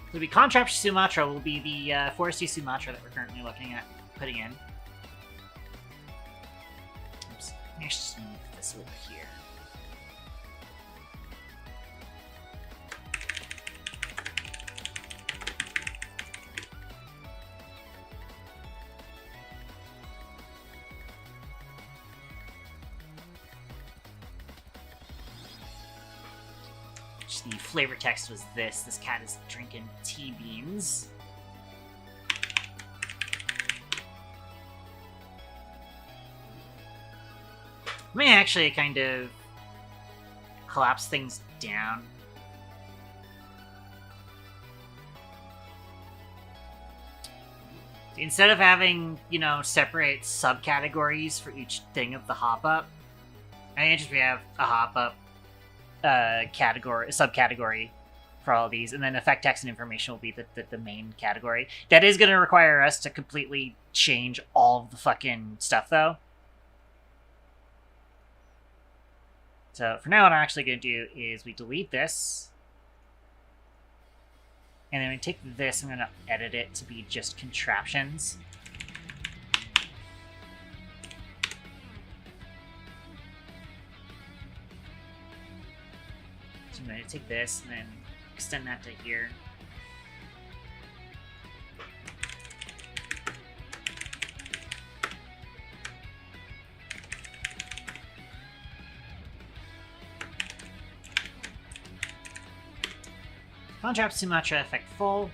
It'll be Contraption Sumatra will be the Foresty Sumatra that we're currently looking at putting in. Oops. Let me just move this over here. The flavor text was this. This cat is drinking tea beans. Let me actually kind of collapse things down. Instead of having, you know, separate subcategories for each thing of the hop-up, I think just we have a hop-up subcategory for all of these, and then effect text and information will be the main category. That is going to require us to completely change all of the fucking stuff, though. So for now, what I'm actually going to do is we delete this, and then we take this, I'm going to edit it to be just contraptions. So I'm going to take this and then extend that to here. Contrapt Sumatra effect full.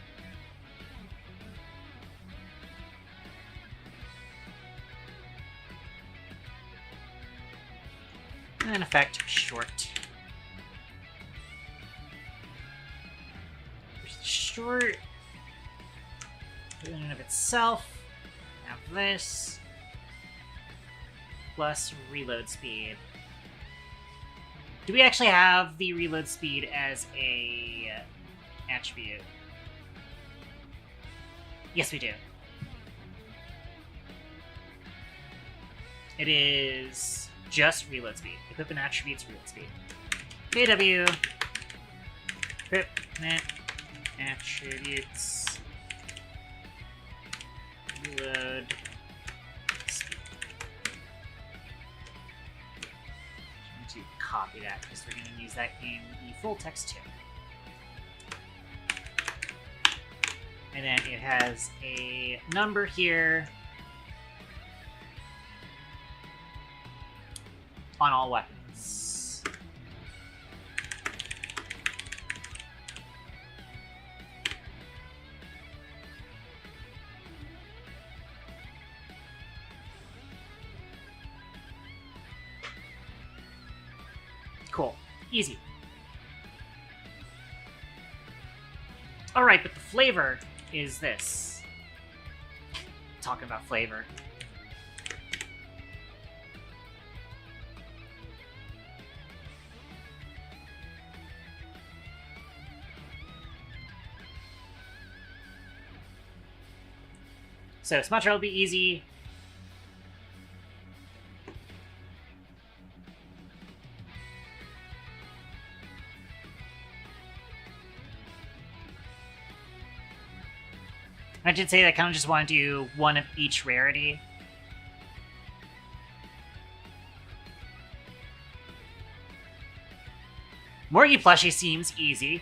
And effect short. Short. In and of itself, have this plus reload speed. Do we actually have the reload speed as a attribute? Yes, we do. It is just reload speed. Equipment attributes, reload speed. KW. Equipment attributes. Reload speed. I'm going to copy that because we're going to use that in the full text too. And then it has a number here on all weapons. Easy. Alright, but the flavor is this. Talking about flavor. So Sumatra will be easy. I did say that I kind of just want to do one of each rarity. Morgie plushie seems easy.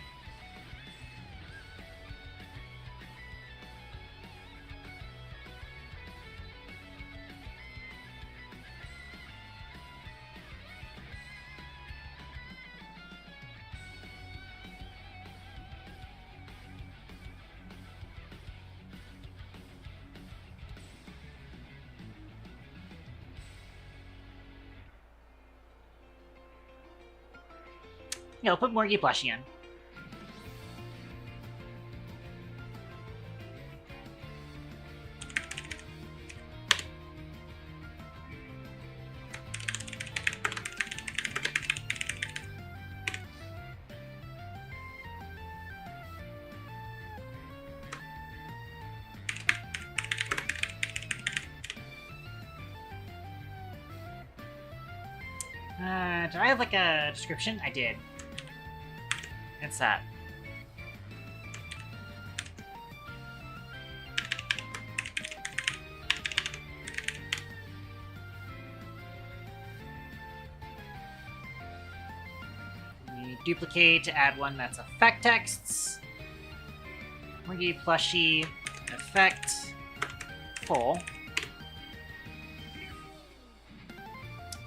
Yeah, I'll put Morgie plushie in. Did I have like a description? I did. It's that. We duplicate to add one that's effect texts. Morgie plushie effect full.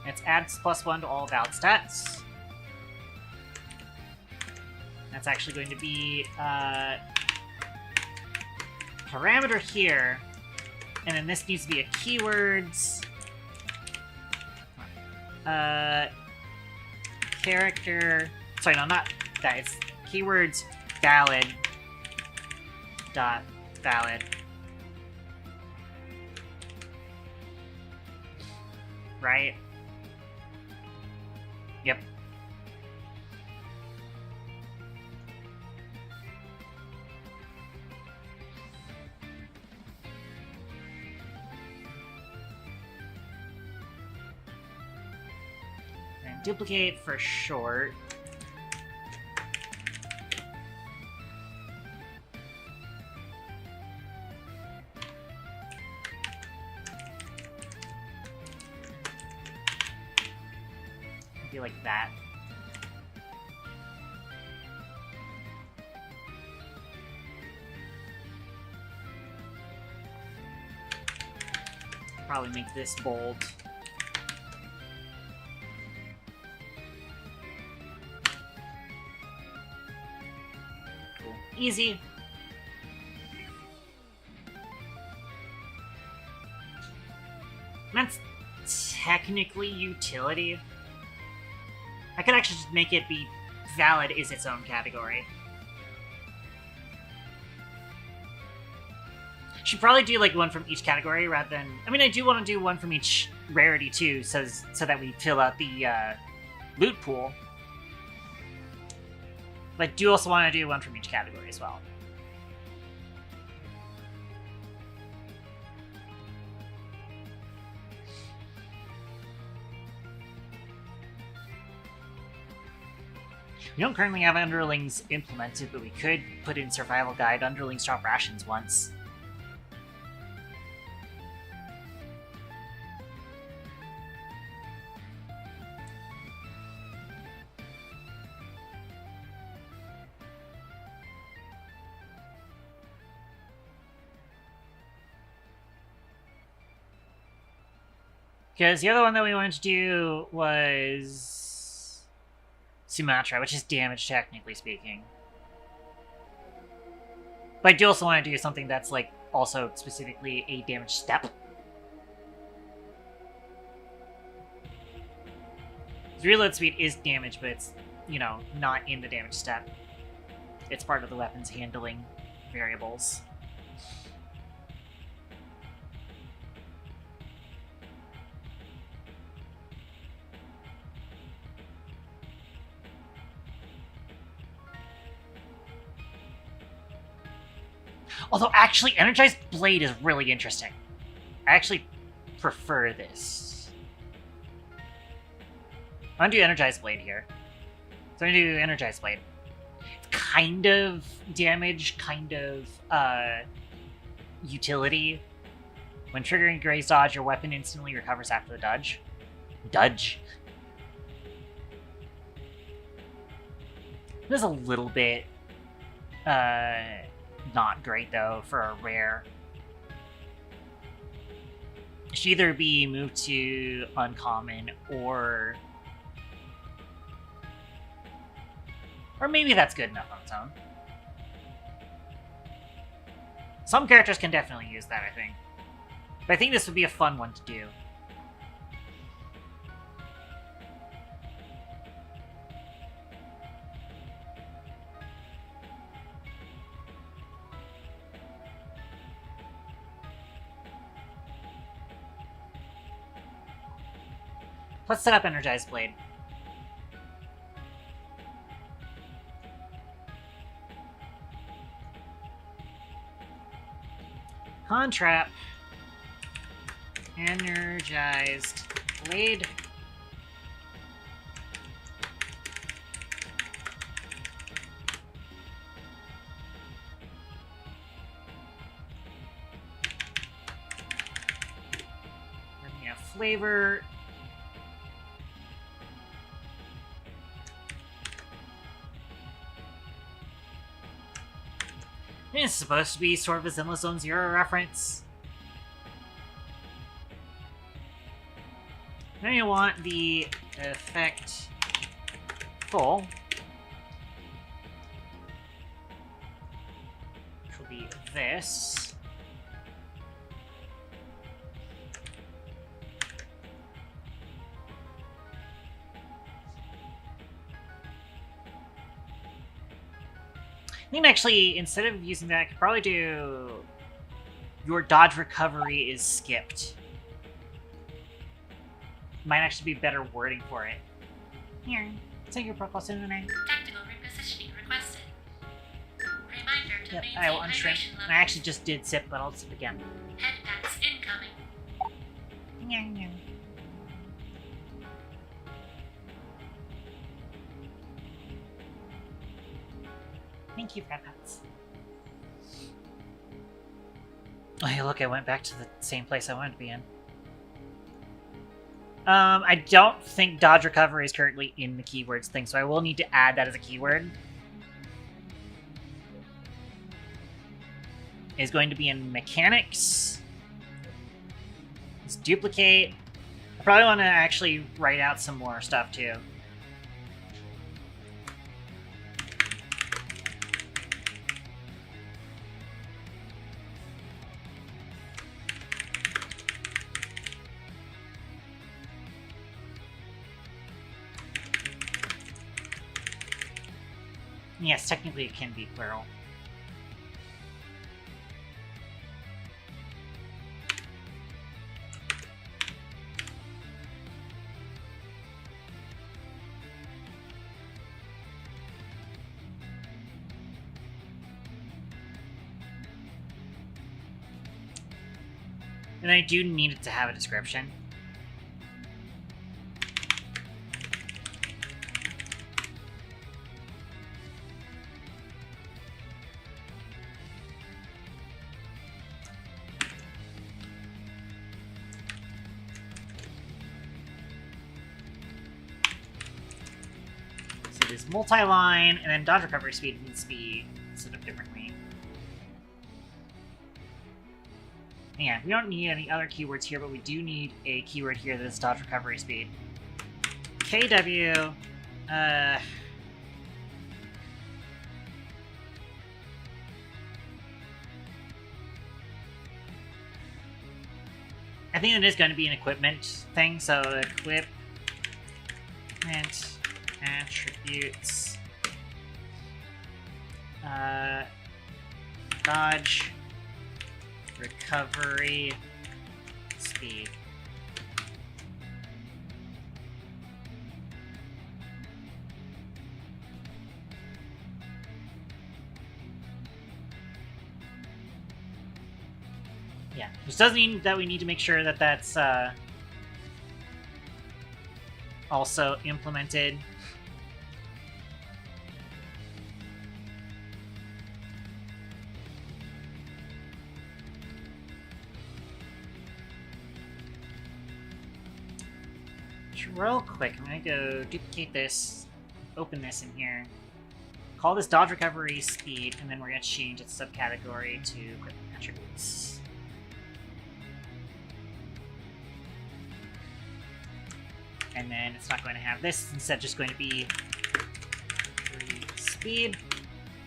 Let's add +1 to all valid stats. That's actually going to be parameter here, and then this needs to be a keywords character. Sorry, no, not that. It's keywords valid dot valid. Right? Yep. And duplicate for short. Be like that. Probably make this bold. Cool. Easy. That's technically utility. I could actually just make it be valid is its own category. Should probably do like one from each category rather than... I mean, I do want to do one from each rarity too, so that we fill out the loot pool. But I do also want to do one from each category as well. We don't currently have underlings implemented, but we could put in survival guide underlings drop rations once. Because the other one that we wanted to do was Sumatra, which is damage, technically speaking. But I do also want to do something that's, like, also specifically a damage step. The reload speed is damage, but it's you know, not in the damage step. It's part of the weapon's handling variables. Although, actually, Energized Blade is really interesting. I actually prefer this. I'm gonna do Energized Blade here. So I'm gonna do Energized Blade. It's kind of damage, kind of utility. When triggering Gray's dodge, your weapon instantly recovers after the dodge. Dodge. This is a little bit not great though for a rare. It should either be moved to uncommon or maybe that's good enough on its own. Some characters can definitely use that, I think. But I think this would be a fun one to do. Let's set up Energized Blade. Contrap. Energized Blade. Then we have flavor. It's supposed to be sort of a Zenless Zone Zero reference. Then you want the effect full, which will be this. I think actually, instead of using that, I could probably do your dodge recovery is skipped. Might actually be better wording for it. Here, take your protocol soon tonight. Tactical repositioning requested. Reminder to maintain I will unshrink. hydration levels. I actually just did sip, but I'll sip again. Head packs incoming. Thank you, Red Hats. Oh, hey, look, I went back to the same place I wanted to be in. I don't think dodge recovery is currently in the keywords thing, so I will need to add that as a keyword. It's going to be in mechanics. Let's duplicate. I probably want to actually write out some more stuff too. Yes, technically it can be plural. And I do need it to have a description. So it is multi-line, and then dodge recovery speed needs to be set up differently. Yeah, we don't need any other keywords here, but we do need a keyword here that is dodge recovery speed. KW, I think it is going to be an equipment thing, so equipment attributes, dodge, recovery, speed. Yeah, which does mean that we need to make sure that that's also implemented. Real quick, I'm gonna go duplicate this, open this in here, call this dodge recovery speed, and then we're gonna change its subcategory to equipment attributes. And then it's not going to have this, instead just going to be speed,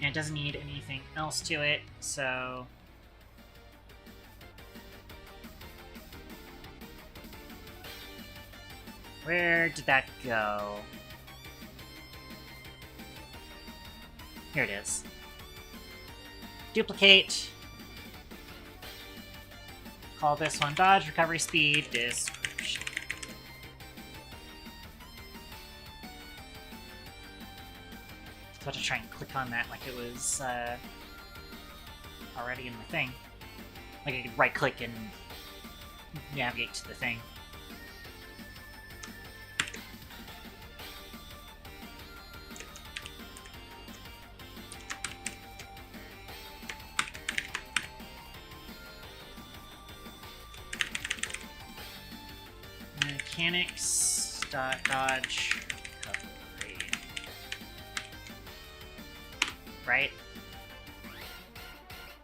and it doesn't need anything else to it, so where did that go? Here it is. Duplicate. Call this one dodge, recovery speed, description. So I have to try and click on that like it was already in the thing. Like I could right click and navigate to the thing. Mechanics dodge recovery. Right?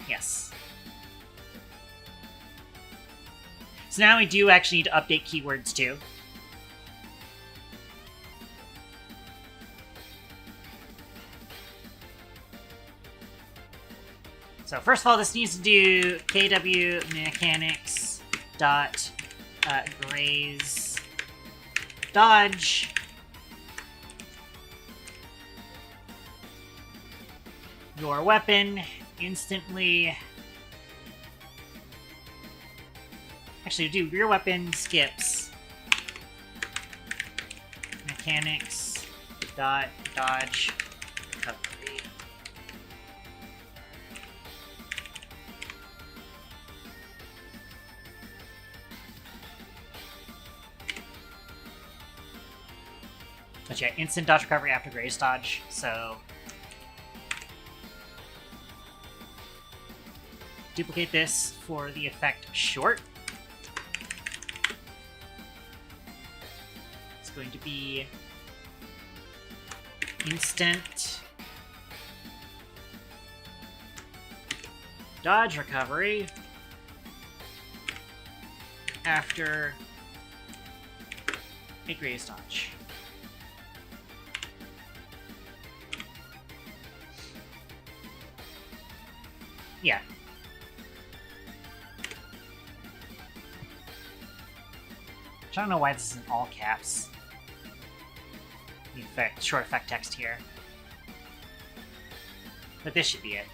Yes. So now we do actually need to update keywords too. So first of all, this needs to do kw mechanics dot graze dodge your weapon instantly. Actually, do your weapon skips mechanics dot dodge recovery. But yeah, instant dodge recovery after graze dodge, so duplicate this for the effect short. It's going to be instant dodge recovery after a graze dodge. Yeah. I don't know why this is in all caps. The effect, short effect text here. But this should be it.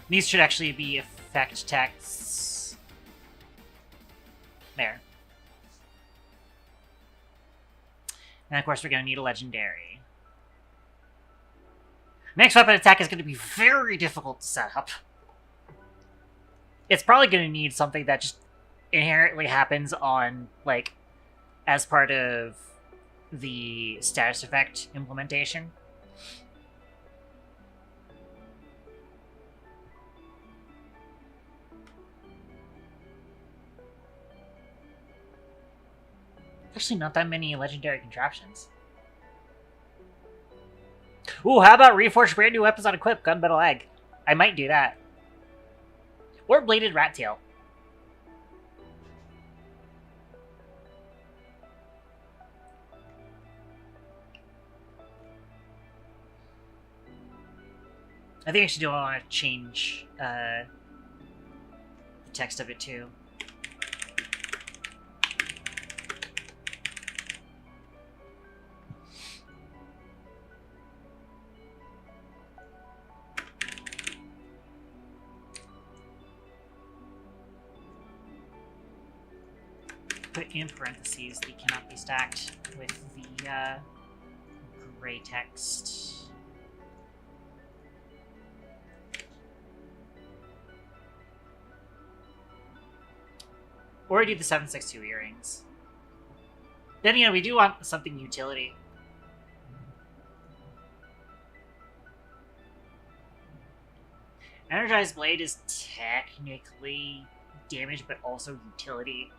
These should actually be effect texts. There. And of course we're going to need a legendary. Next weapon attack is going to be very difficult to set up. It's probably going to need something that just inherently happens on, like, as part of the status effect implementation. Actually, not that many legendary contraptions. Ooh, how about reforged brand new weapons on equip, gunmetal egg? I might do that. Or bladed rat tail. I think I should want to change the text of it too. put in parentheses that cannot be stacked with the gray text. Or do the 762 earrings. Then, we do want something utility. Energized Blade is technically damage, but also utility.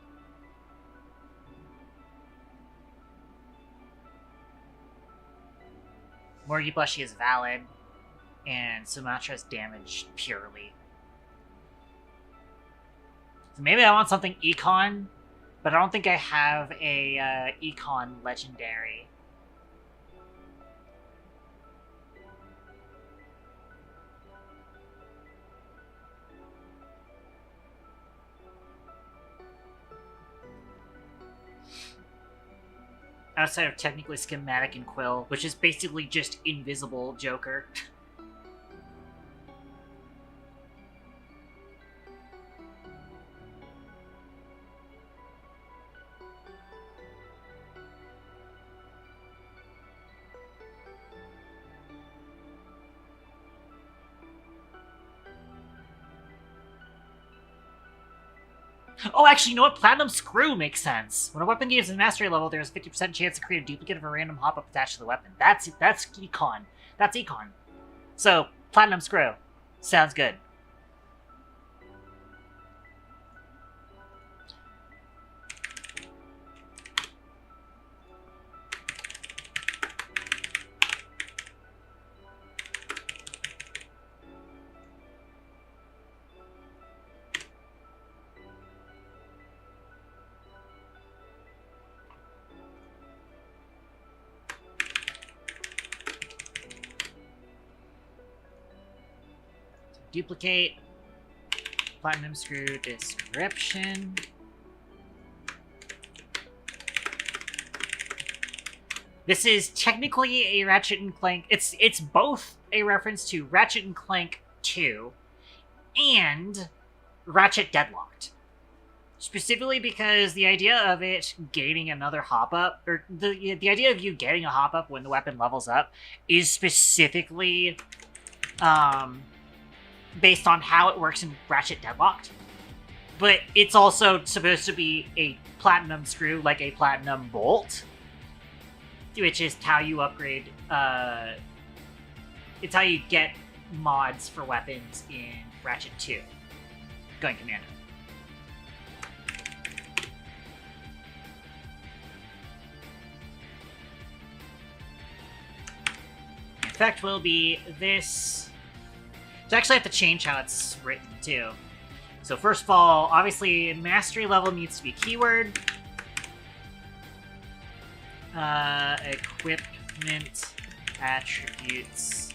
Morgie Blushy is valid, and Sumatra is damage purely. So maybe I want something Econ, but I don't think I have a Econ Legendary. Outside of technically Schematic and Quill, which is basically just invisible Joker. Oh, actually, you know what? Platinum Screw makes sense. When a weapon gains a mastery level, there's a 50% chance to create a duplicate of a random hop-up attached to the weapon. That's Econ. That's Econ. So, Platinum Screw. Sounds good. Duplicate, Platinum Screw description. This is technically a Ratchet and Clank. It's both a reference to Ratchet and Clank 2 and Ratchet Deadlocked. Specifically because the idea of it gaining another hop-up, or the idea of you getting a hop-up when the weapon levels up, is specifically based on how it works in Ratchet Deadlocked. But it's also supposed to be a Platinum Screw, like a Platinum Bolt, which is how you upgrade, it's how you get mods for weapons in Ratchet 2. Going Commando. The effect will be this. So I actually have to change how it's written, too. So first of all, obviously, mastery level needs to be keyword. Equipment attributes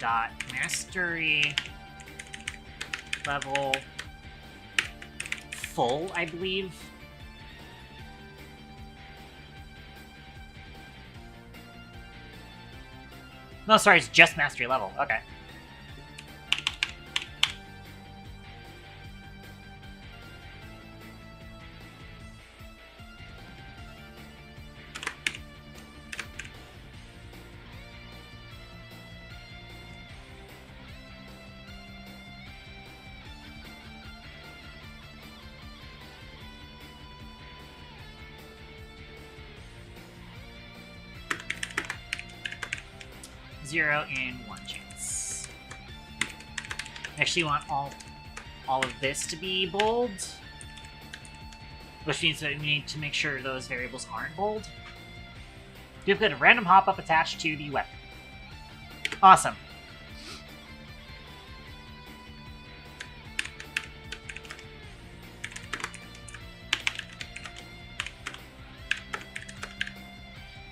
dot mastery level full, I believe. No, sorry, it's just mastery level. Okay. Zero and one chance. Actually, want all of this to be bold, which means that we need to make sure those variables aren't bold. Duplicate a random hop-up attached to the weapon. Awesome.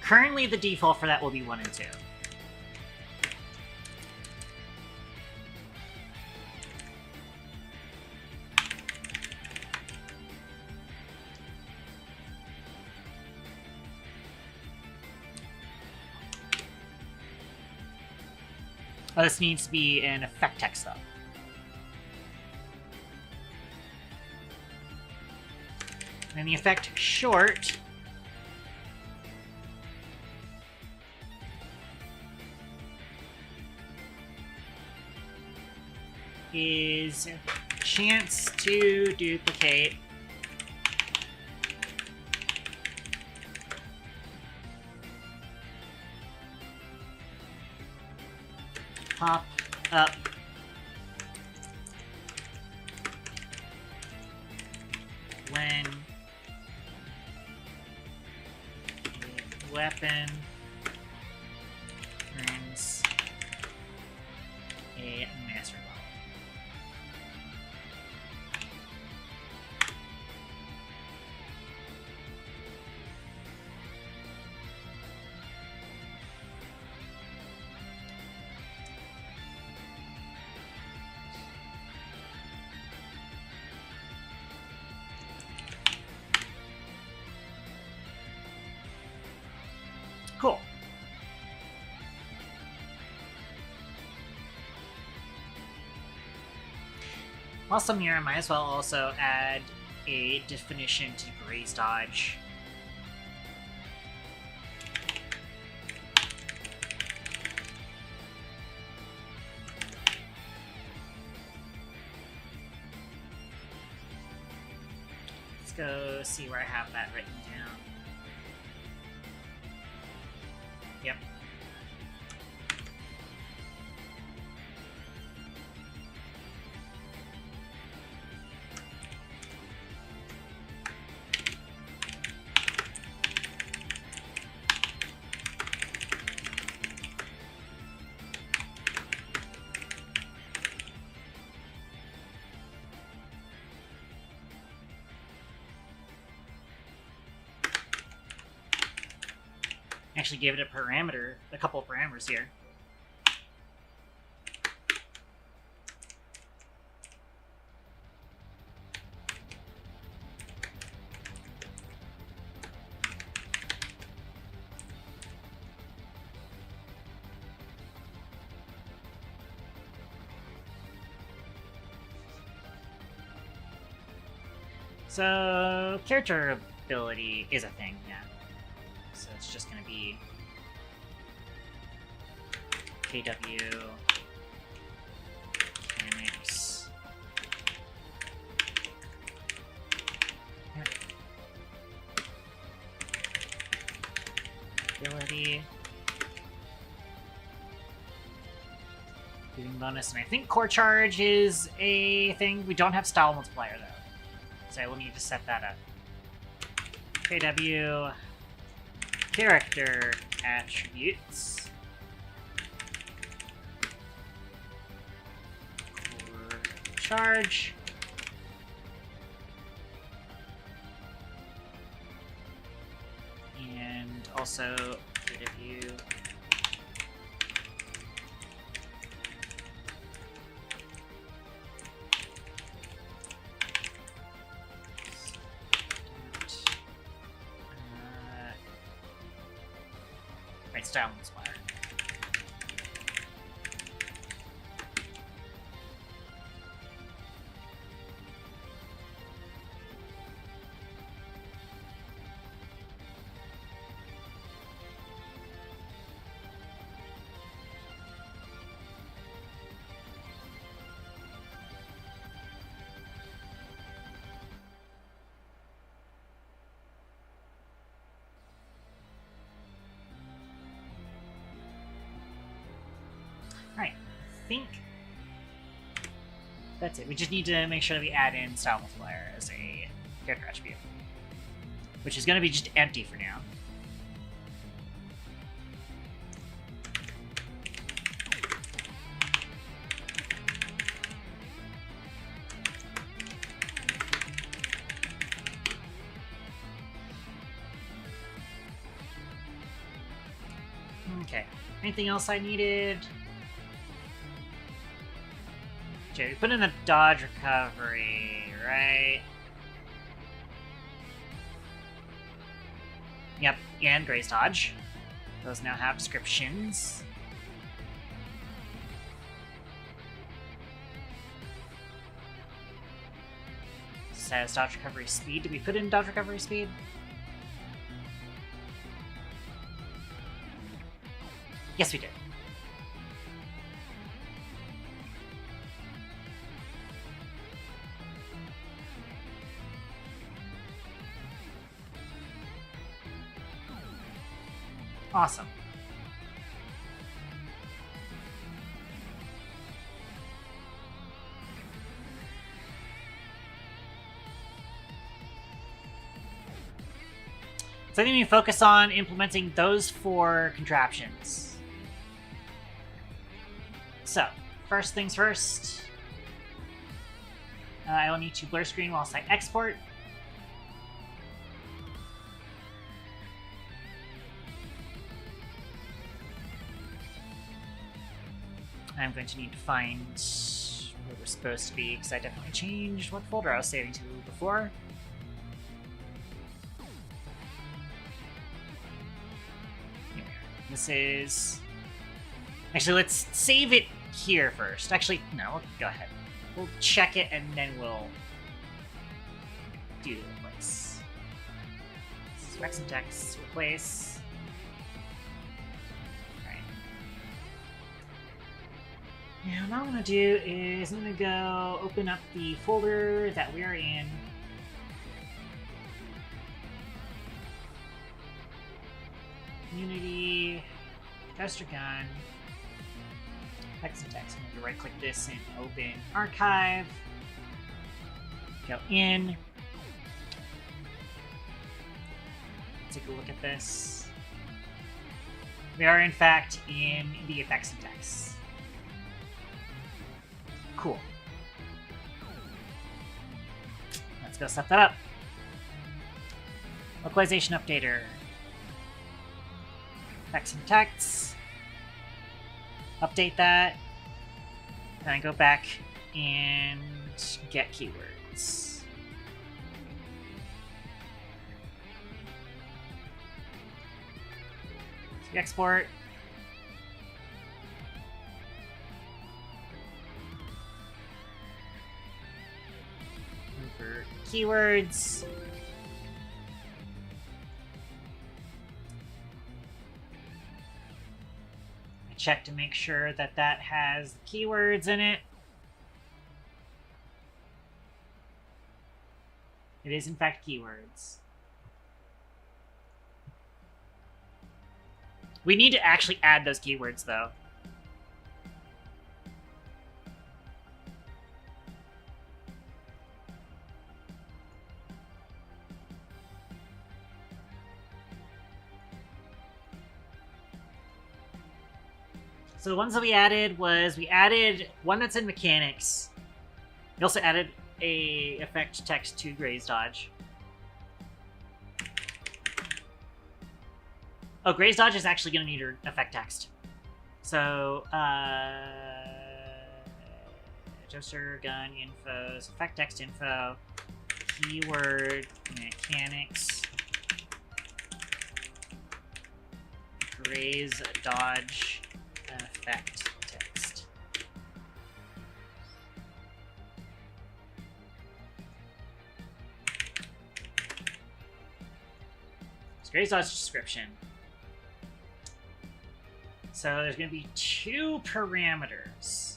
Currently, the default for that will be 1 and 2. Oh, this needs to be an effect text, though. And then the effect short is chance to duplicate pop up when a weapon earns a master level. Cool. Whilst I'm here, I might as well also add a definition to Graze Dodge. Let's go see where I have that written down. Yep. Actually gave it a parameter, a couple of parameters here. So, character ability is a thing, yeah. So it's just going to be KW mechanics. Ability. Doing bonus, and I think core charge is a thing. We don't have style multiplier though, so I will need to set that up. KW character attributes. Core charge. And also KW style multiplier. Right, I think that's it. We just need to make sure that we add in style multiplier as a character attribute, which is going to be just empty for now. Okay, anything else I needed? Okay, we put in a dodge recovery, right? Yep, and Grace Dodge. Those now have descriptions. says dodge recovery speed. Did we put in dodge recovery speed? Yes, we did. Awesome. So I think we focus on implementing those 4 contraptions. So, first things first. I will need to blur screen whilst I export. I'm going to need to find where we're supposed to be, because I definitely changed what folder I was saving to before. Here we are. This is... Actually, let's save it here first. Actually, no, we'll go ahead. We'll check it, and then we'll do the replace. This is Rex and Text, replace. Now, what I'm going to do is I'm going to go open up the folder that we're in. Community, Toaster Gun, Text and Text. I'm going to right click this and open Archive. Go in. Take a look at this. We are, in fact, in the effects and text. Cool. Let's go set that up. Localization updater. Effects and text. Update that. Then go back and get keywords. So export. For keywords. I check to make sure that that has keywords in it. It is in fact keywords. We need to actually add those keywords though. So the ones that we added was, we added one that's in mechanics. We also added a effect text to Gray's Dodge. Oh, Gray's Dodge is actually going to need her effect text. So, Toaster Gun infos, effect text info, keyword mechanics, Gray's Dodge effect text. So Gray's Dodge description. So there's going to be 2 parameters.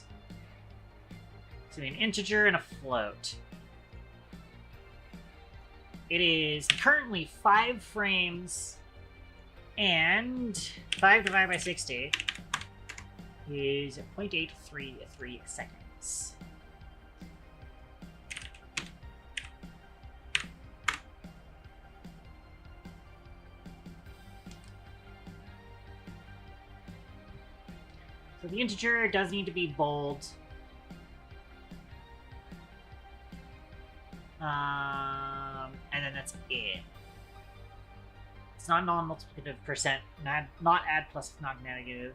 So an integer and a float. It is currently 5 frames, and 5 divided by 60 is 0.833 seconds. So the integer does need to be bold. And then that's it. It's not non-multiplicative percent, not add plus, not negative.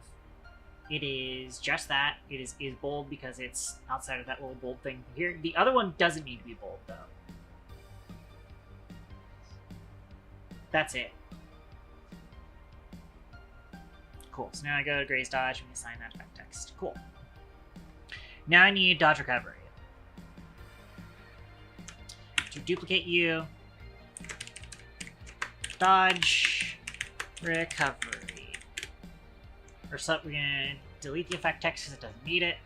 It is just that. It is bold because it's outside of that little bold thing here. The other one doesn't need to be bold, though. That's it. Cool. So now I go to Gray's Dodge and we assign that effect text. Cool. Now I need dodge recovery. to duplicate you. Dodge recovery. First up, we're gonna delete the effect text because it doesn't need it.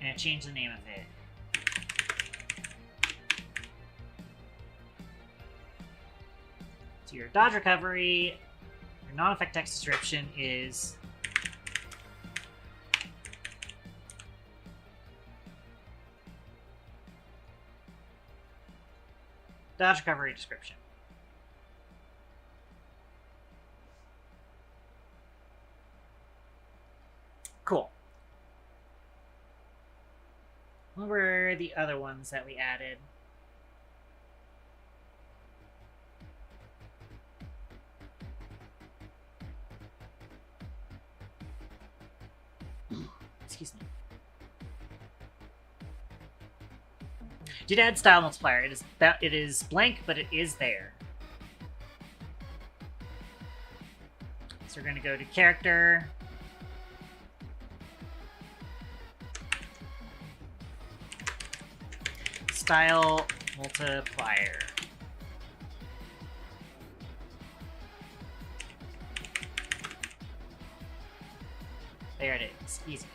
And change the name of it. So your dodge recovery, your non-effect text description is dodge recovery description. Cool. What were the other ones that we added? Excuse me. Did add style multiplier. It is blank, but it is there. So we're going to go to character. Style multiplier. There it is. Easy.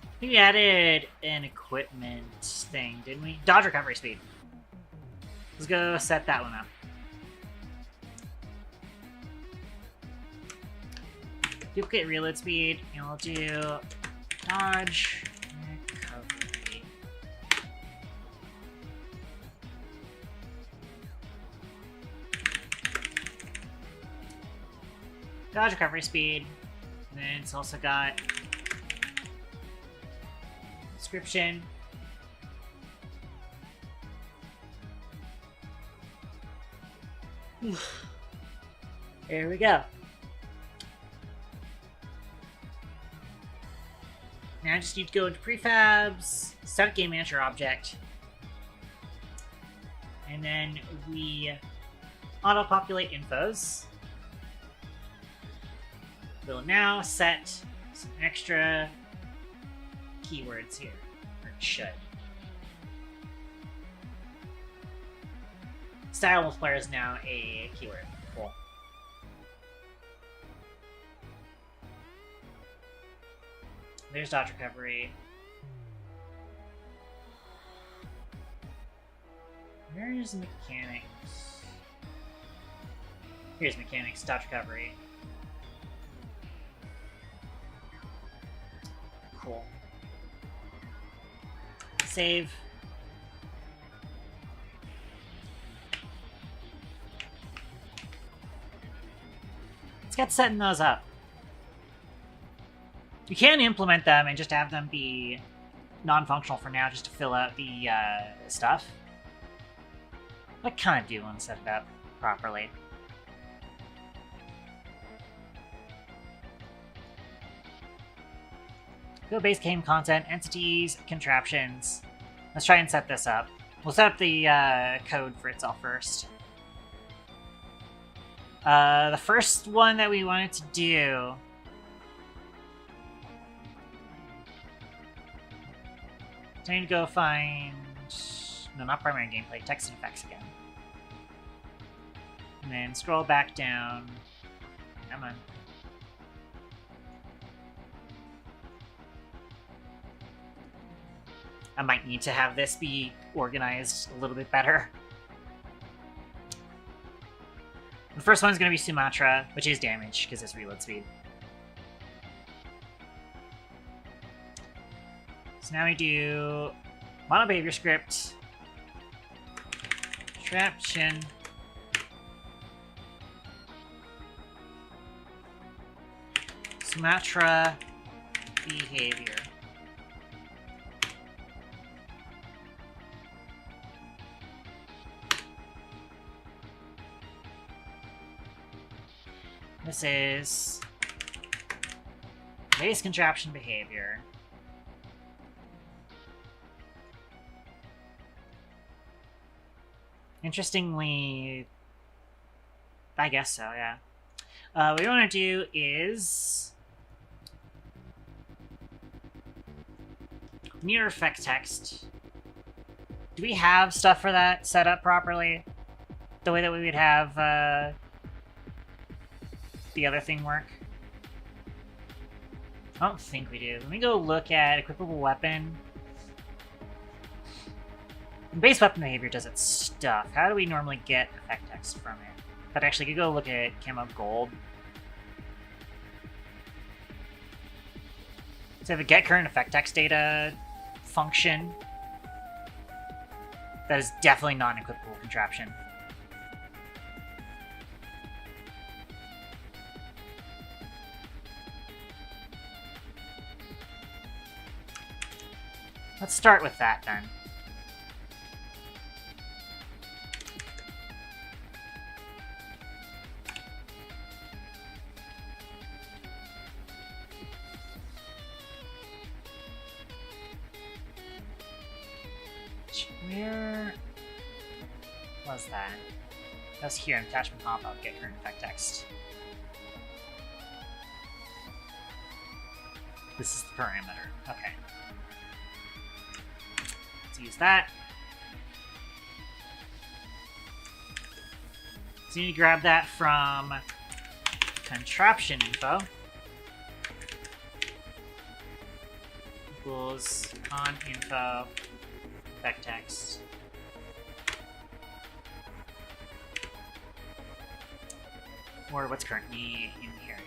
I think we added an equipment thing, didn't we? Dodge recovery speed. Let's go set that one up. Duplicate reload speed, and we'll do dodge recovery. Dodge recovery speed, and then it's also got description. There we go. Now I just need to go into prefabs, set a game manager object, and then we auto-populate infos. We'll now set some extra keywords here, or it should. Style multiplier is now a keyword. Cool. There's dodge recovery. Where is mechanics? Here's mechanics, dodge recovery. Cool. Save. Let's get setting those up. You can implement them and just have them be non-functional for now, just to fill out the stuff. I kind of do want to set it up properly. Go base game content, entities, contraptions. Let's try and set this up. We'll set up the code for itself first. The first one that we wanted to do... So I need to go find... No, not primary gameplay, text and effects again. And then scroll back down. Come on. I might need to have this be organized a little bit better. The first one's going to be Sumatra, which is damage, because it's reload speed. So now we do mono behavior script, contraption, Sumatra behavior. This is base contraption behavior. Interestingly, I guess so, yeah. What we want to do is Near effect text. Do we have stuff for that set up properly? The way that we would have the other thing work? I don't think we do. Let me go look at equipable weapon. Base weapon behavior does its stuff. How do we normally get effect text from it? But actually, you could go look at camo gold. So the get current effect text data function. That is definitely not an equipable contraption. Let's start with that then. Where was that? That was here in attachment pop-up, get current effect text. This is the parameter. Okay. Let's use that. So you need to grab that from contraption info. Equals on info effect text. Or what's currently inherited.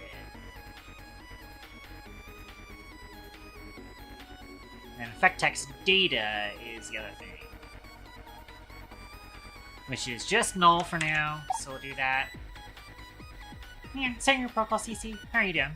And effect text data is the other thing. Which is just null for now, so we'll do that. Yeah, setting your protocol CC. How are you doing?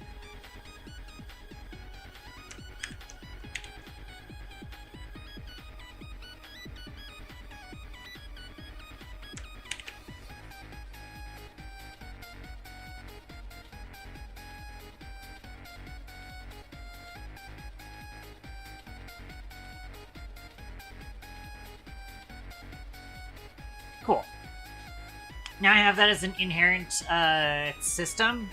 Cool. Now I have that as an inherent system.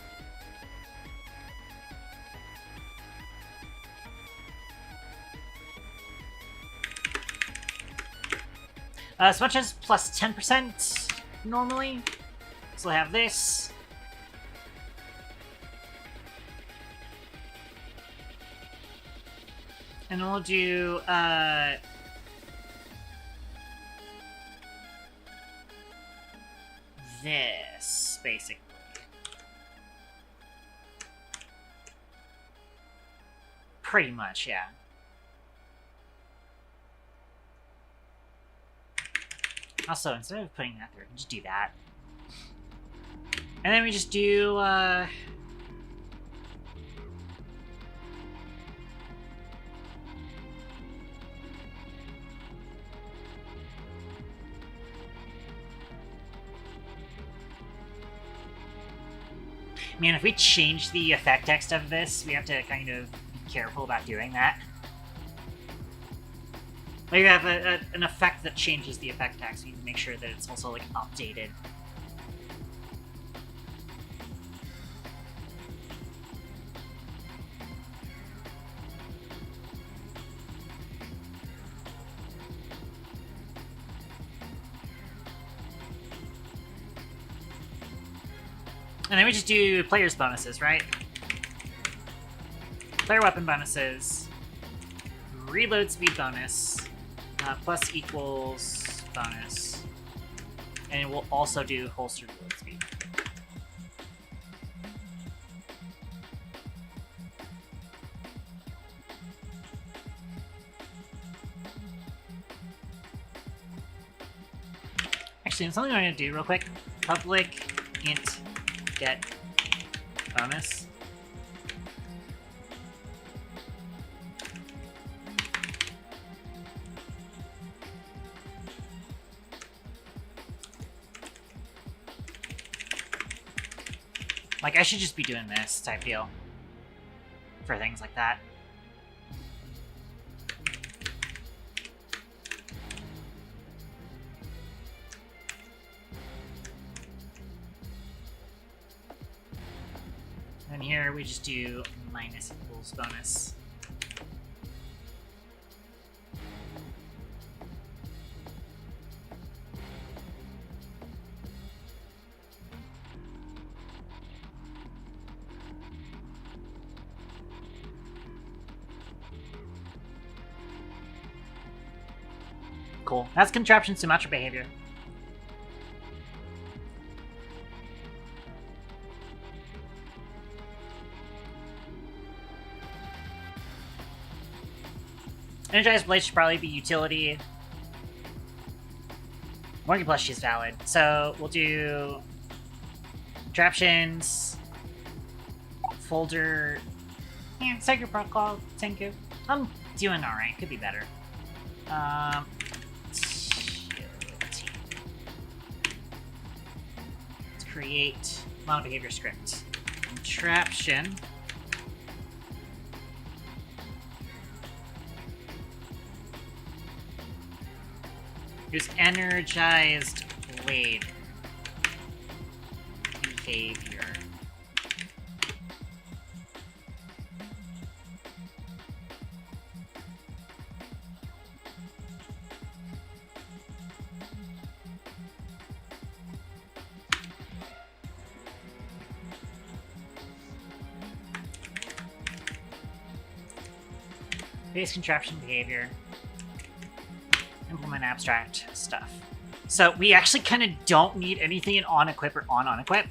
So much as plus 10% normally. So I have this. And we'll do this, basically. Pretty much, yeah. Also, instead of putting that there, just do that. And then we just do, man, if we change the effect text of this, we have to kind of be careful about doing that. Like, you have an effect that changes the effect text. We need to make sure that it's also, like, updated. And then we just do player's bonuses, right? Player weapon bonuses. Reload speed bonus. Plus equals bonus. And we'll also do holster reload speed. Actually, something I'm going to do real quick. Public int get bonus. Like, I should just be doing this type deal for things like that. And here we just do minus equals bonus. Cool. That's contraption symmetric behavior. Energized Blade should probably be utility. Morgan Plushie is valid. So we'll do Contraptions, Folder, and Sacred Protocol, thank you. I'm doing alright, could be better. Utility. Let's create model behavior script. Contraption. Use energized blade behavior. Base contraption behavior. Implement abstract stuff. So we actually kind of don't need anything in on-equip or on-equip.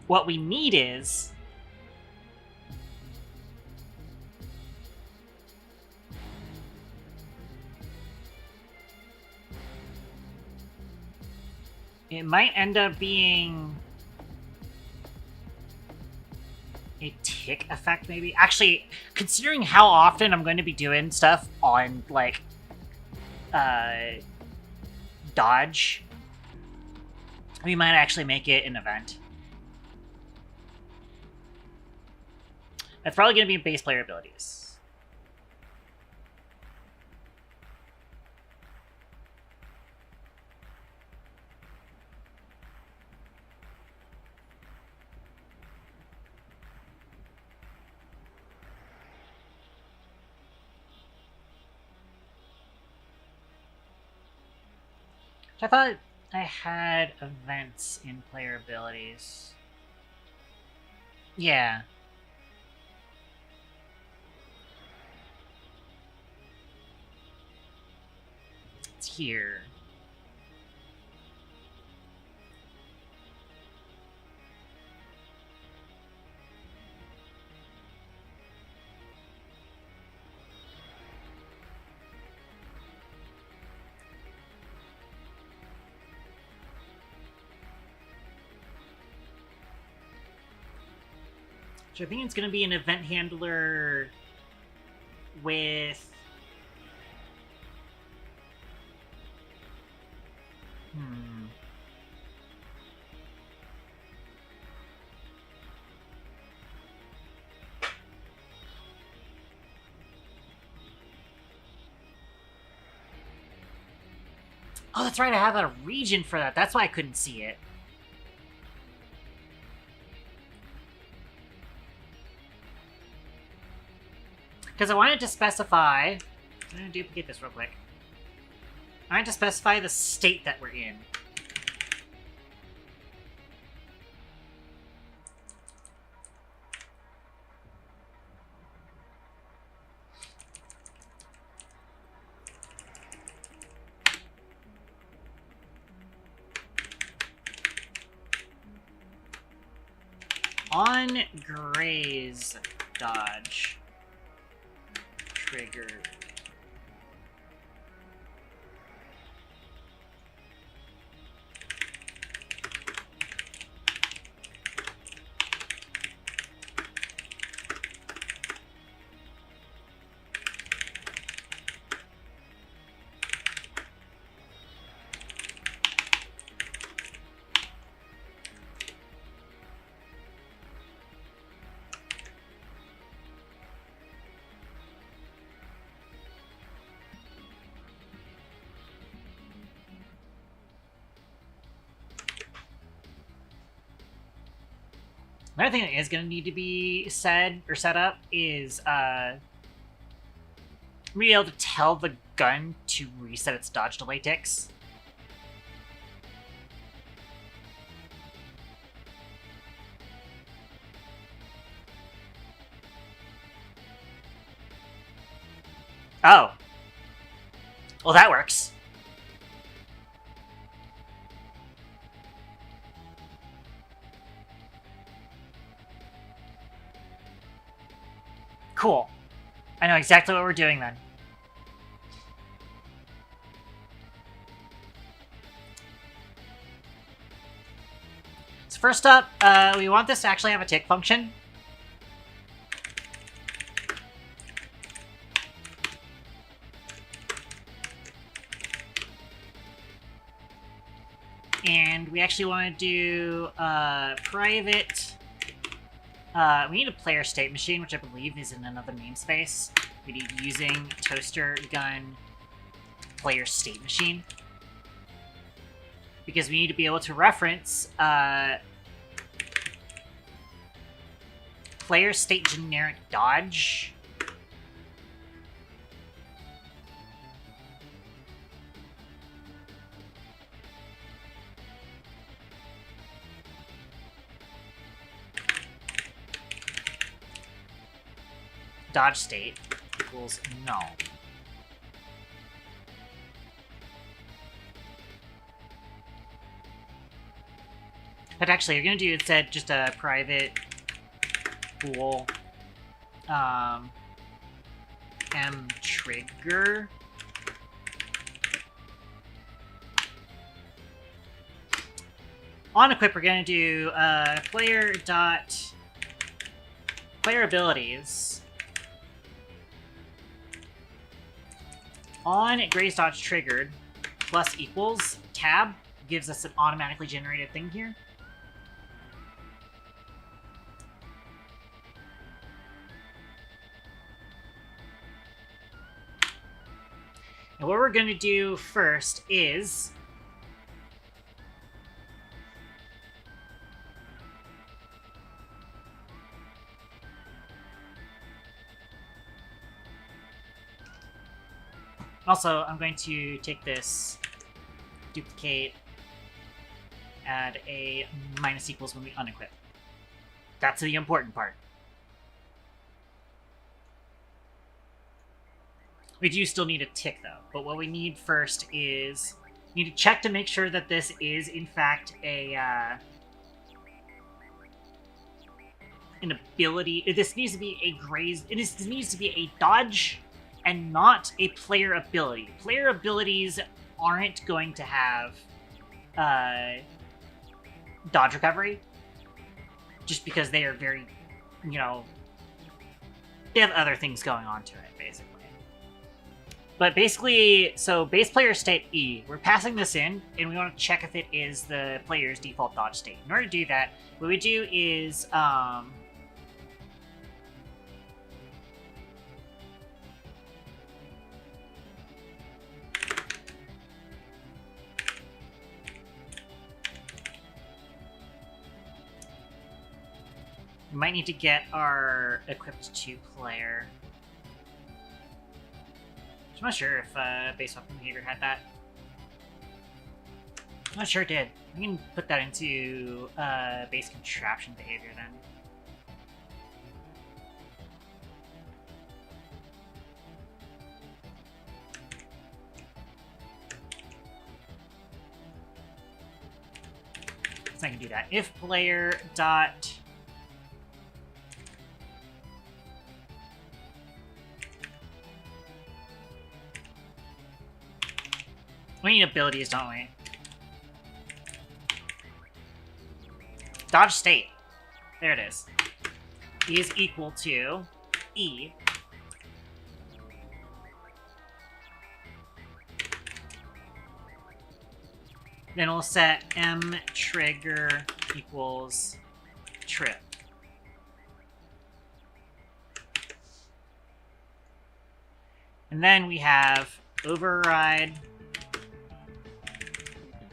What we need is it might end up being a tick effect, maybe. Actually, considering how often I'm going to be doing stuff on, like, dodge, we might actually make it an event. That's probably going to be base player abilities. I thought I had events in player abilities. Yeah. It's here. So I think it's going to be an event handler with... Oh, that's right, I have a region for that. That's why I couldn't see it. Because I wanted to specify... I'm going to duplicate this real quick. I wanted to specify the state that we're in. On Gray's dodge trigger. Another thing that is going to need to be said or set up is be able to tell the gun to reset its dodge delay ticks. Oh. Well, that works. Cool. I know exactly what we're doing then. So first up, we want this to actually have a tick function. And we actually want to do private. We need a player state machine, which I believe is in another namespace. We need using toaster gun player state machine. Because we need to be able to reference player state generic dodge. Dodge state equals null. But actually, you're going to do instead just a private bool m trigger. On equip, we're going to do player abilities. On Gray's dodge triggered plus equals tab gives us an automatically generated thing here. And what we're going to do first is also, I'm going to take this, duplicate, add a minus equals when we unequip. That's the important part. We do still need a tick, though. But what we need first is... we need to check to make sure that this is, in fact, an ability... This needs to be a graze... This needs to be a dodge and not a player ability. Player abilities aren't going to have dodge recovery, just because they are very, you know, they have other things going on to it, basically. But basically, so base player state E, we're passing this in, and we want to check if it is the player's default dodge state. In order to do that, what we do is, we might need to get our equipped to player. I'm not sure if base weapon behavior had that. I'm not sure it did. We can put that into base contraption behavior then. So I can do that. If player dot we need abilities, don't we? Dodge state. There it is. Is equal to E. Then we'll set M trigger equals trip. And then we have override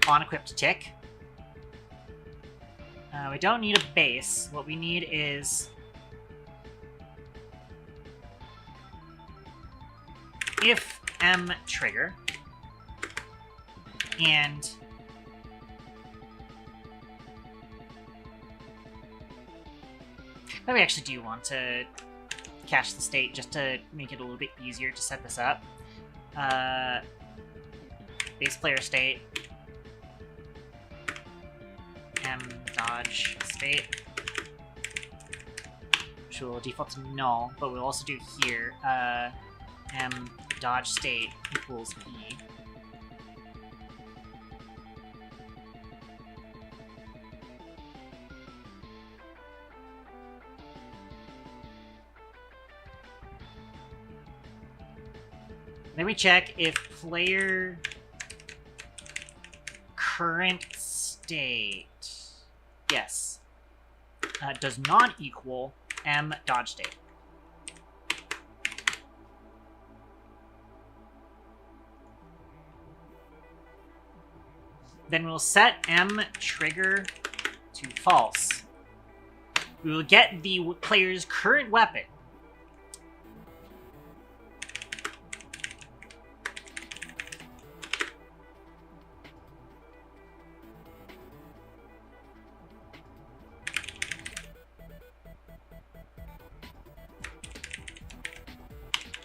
on equipped tick. We don't need a base. What we need is if M trigger and we actually do want to cache the state just to make it a little bit easier to set this up. Base player state. M dodge state. Which will default to null, but we'll also do here. M dodge state equals E. Then we check if player current state, yes, does not equal M dodge state. Then we'll set M trigger to false. We will get the player's current weapon.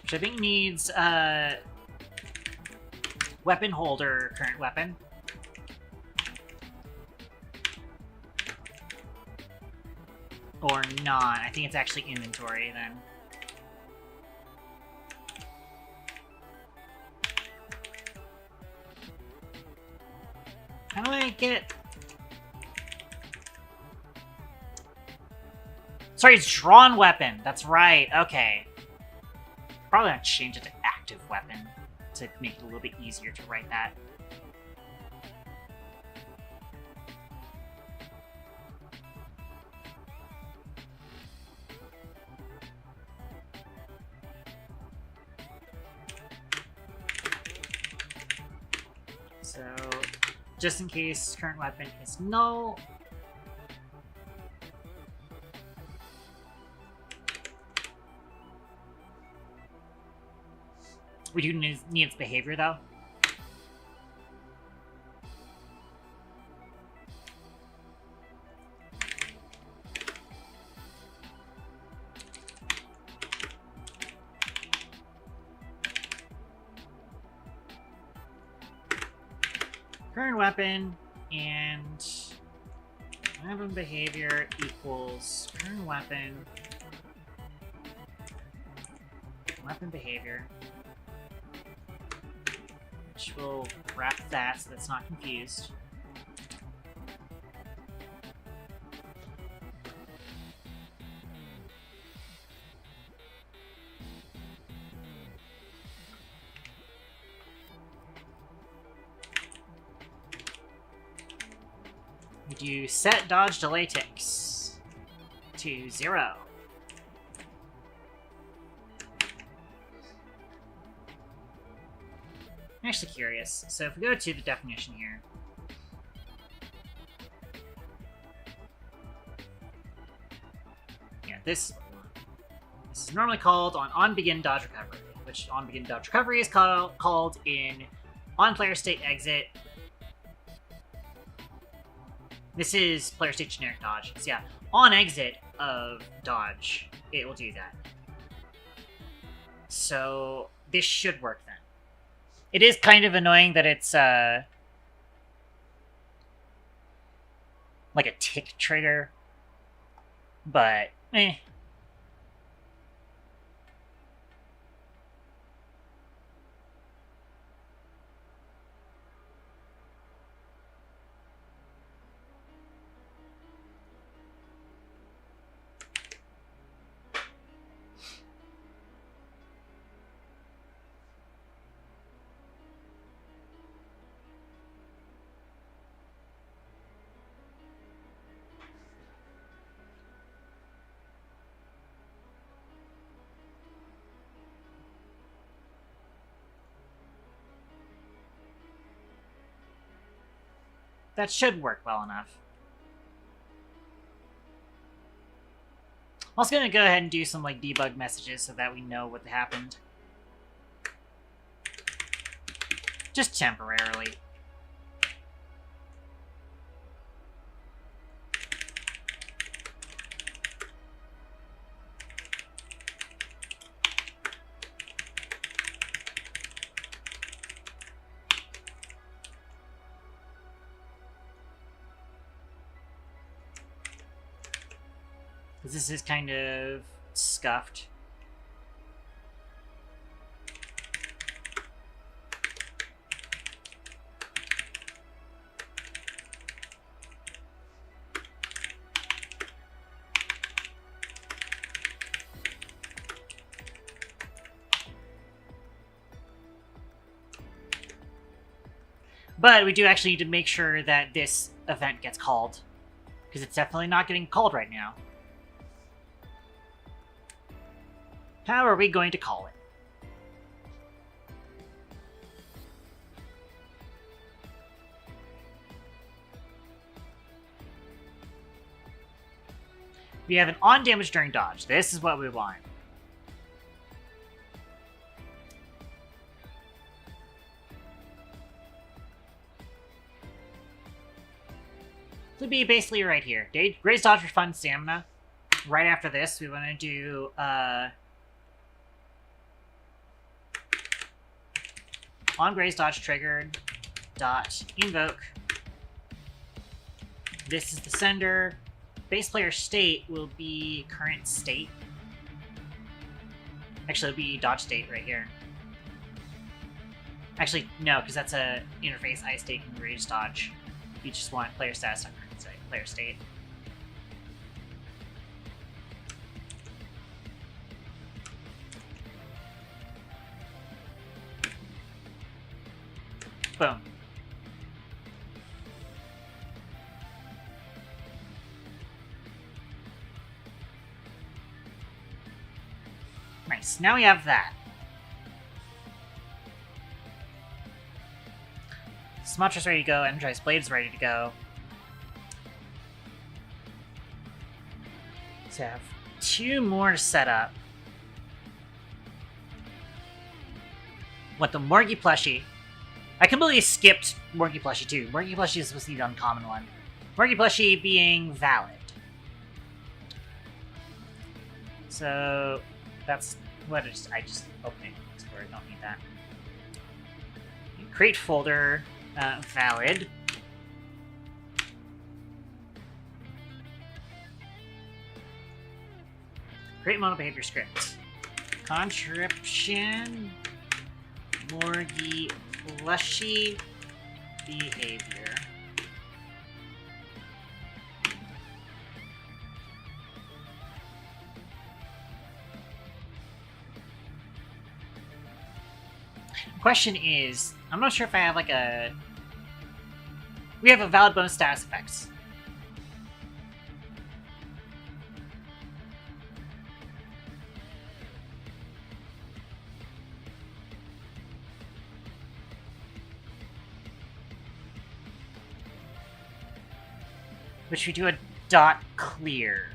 Which I think needs weapon holder current weapon. Or not. I think it's actually inventory then. How do I get... Sorry, it's drawn weapon. That's right. Okay. Probably have to change it to active weapon to make it a little bit easier to write that. So, just in case current weapon is null, we do need its behavior, though. Current weapon and weapon behavior equals current weapon behavior. Which will wrap that so that's not confused. We do set dodge delay ticks to 0. I'm actually curious. So if we go to the definition here, yeah, this is normally called on begin dodge recovery, which on begin dodge recovery is called in on player state exit. This is player state generic dodge. So yeah, on exit of dodge, it will do that. So this should work then. It is kind of annoying that it's like a tick trigger, but eh. That should work well enough. I'm also going to go ahead and do some like debug messages so that we know what happened. Just temporarily. This is kind of scuffed. But we do actually need to make sure that this event gets called, because it's definitely not getting called right now. How are we going to call it? We have an on damage during dodge. This is what we want. To be basically right here. Graze dodge for fun stamina. Right after this, we want to do on graze dodge triggered dot invoke. This is the sender. Base player state will be current state. Actually, it'll be dodge state right here. Actually, no, because that's a interface I state and graze dodge. You just want player status on current state, player state. Boom. Nice. Now we have that. Smutra's ready to go. Energized Blade's ready to go. So I have 2 more to set up. What, the Morgie plushie? I completely skipped Morgie plushie too. Morgie plushie is supposed to be the uncommon one. Morgie plushie being valid. So that's what I just opened Explorer. Don't need that. Create folder. Valid. Create model behavior script. Contraption. Morgie plushie behavior. Question is, I'm not sure if I have like a... We have a valid bonus status effects. Which we do a dot clear.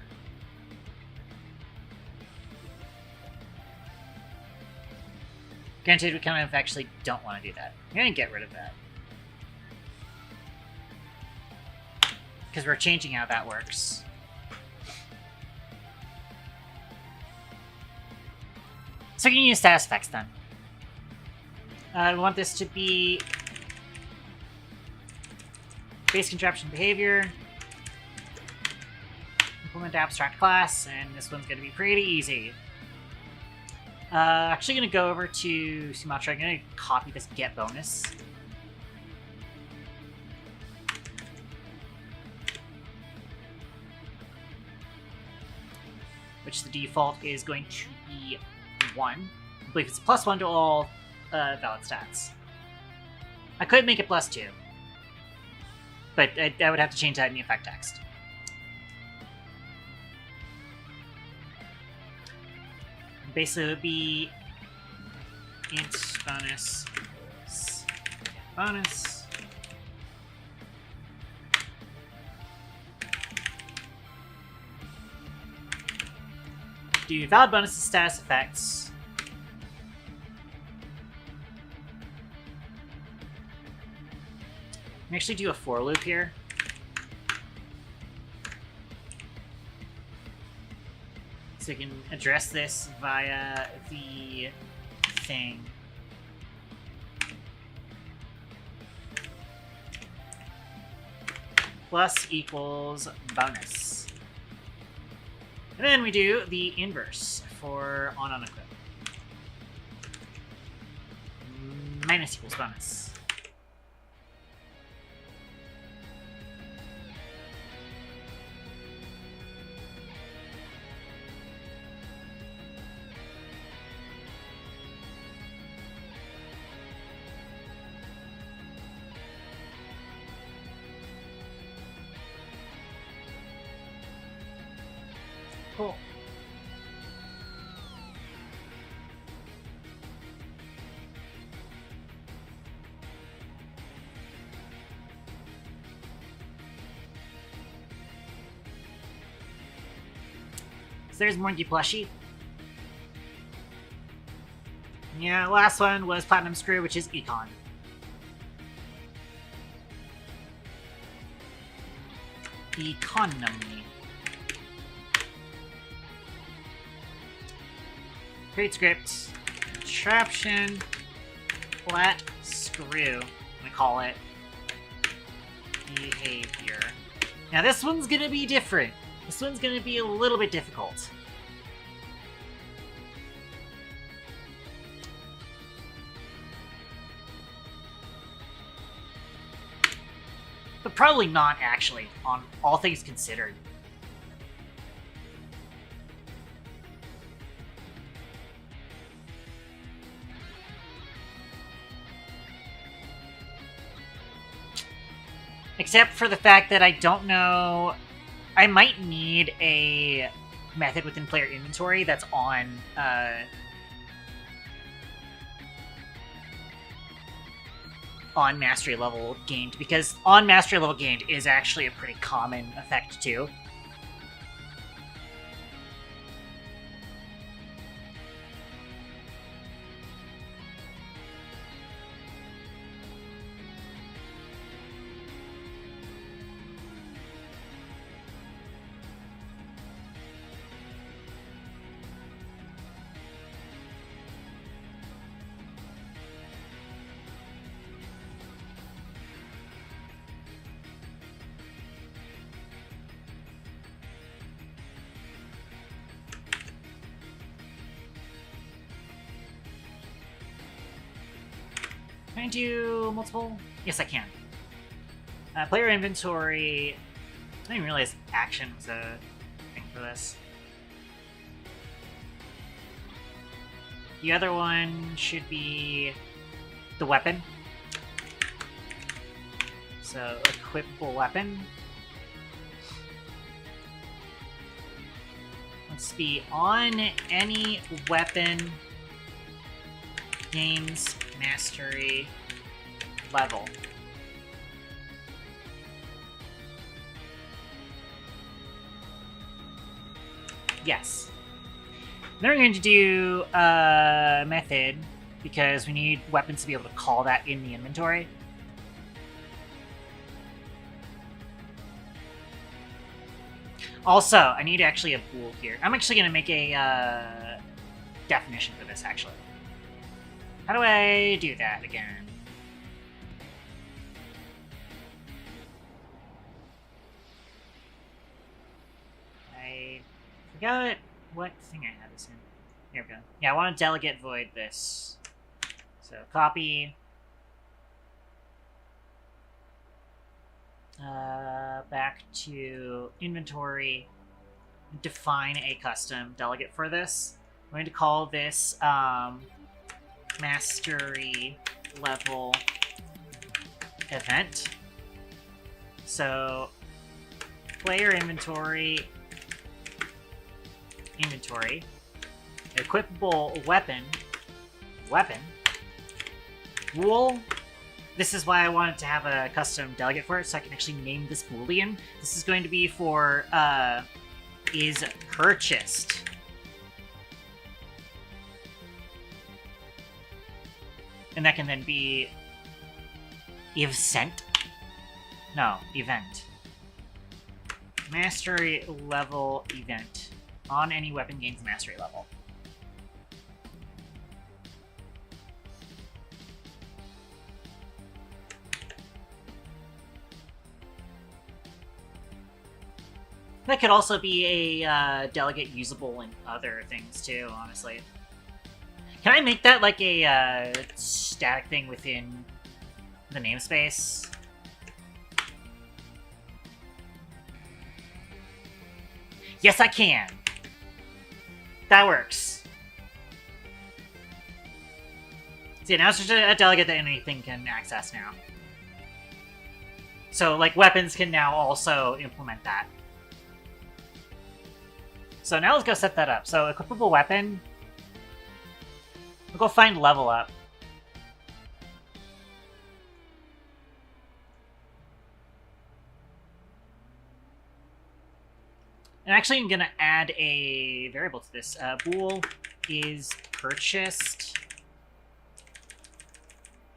Granted, we kind of actually don't want to do that. I'm going to get rid of that. Because we're changing how that works. So we can use status effects then. We want this to be base contraption behavior. Implement abstract class, and this one's going to be pretty easy. Actually going to go over to Sumatra. I'm going to copy this get bonus. Which the default is going to be 1. I believe it's +1 to all valid stats. I could make it +2. But I would have to change that in the effect text. Basically, it would be int bonus bonus. Do valid bonuses status effects. Let me actually do a for loop here. So we can address this via the thing. Plus equals bonus. And then we do the inverse for on equip. Minus equals bonus. Cool. So there's Monkey Plushie. Yeah, last one was Platinum Screw, which is Econ. Economy. Create script. Contraption. Flat screw. I'm gonna call it behavior. Now this one's gonna be different. This one's gonna be a little bit difficult. But probably not, actually, on all things considered. Except for the fact that I don't know... I might need a method within player inventory that's on mastery level gained, because on mastery level gained is actually a pretty common effect too. Can I do multiple? Yes, I can. Player inventory. I didn't even realize action was a thing for this. The other one should be the weapon. So, equipable weapon. Let's be on any weapon gains mastery level. Yes. Then we're going to do a method, because we need weapons to be able to call that in the inventory. Also, I need actually a bool here. I'm actually going to make a definition for this, actually. How do I do that again? I forgot what thing I had this in. Here we go. Yeah, I want to delegate void this. So copy. Back to inventory. Define a custom delegate for this. I'm going to call this mastery level event. So player inventory, equipable weapon, bool. This is why I wanted to have a custom delegate for it, so I can actually name this boolean. This is going to be for is purchased. And that can then be event. No, event. Mastery level event. On any weapon gains mastery level. That could also be a delegate usable in other things too, honestly. Can I make that like a static thing within the namespace? Yes, I can. That works. See, now it's just a delegate that anything can access now. So, like, weapons can now also implement that. So now let's go set that up. So, equipable weapon. We'll go find level up. And actually, I'm going to add a variable to this. Bool is purchased.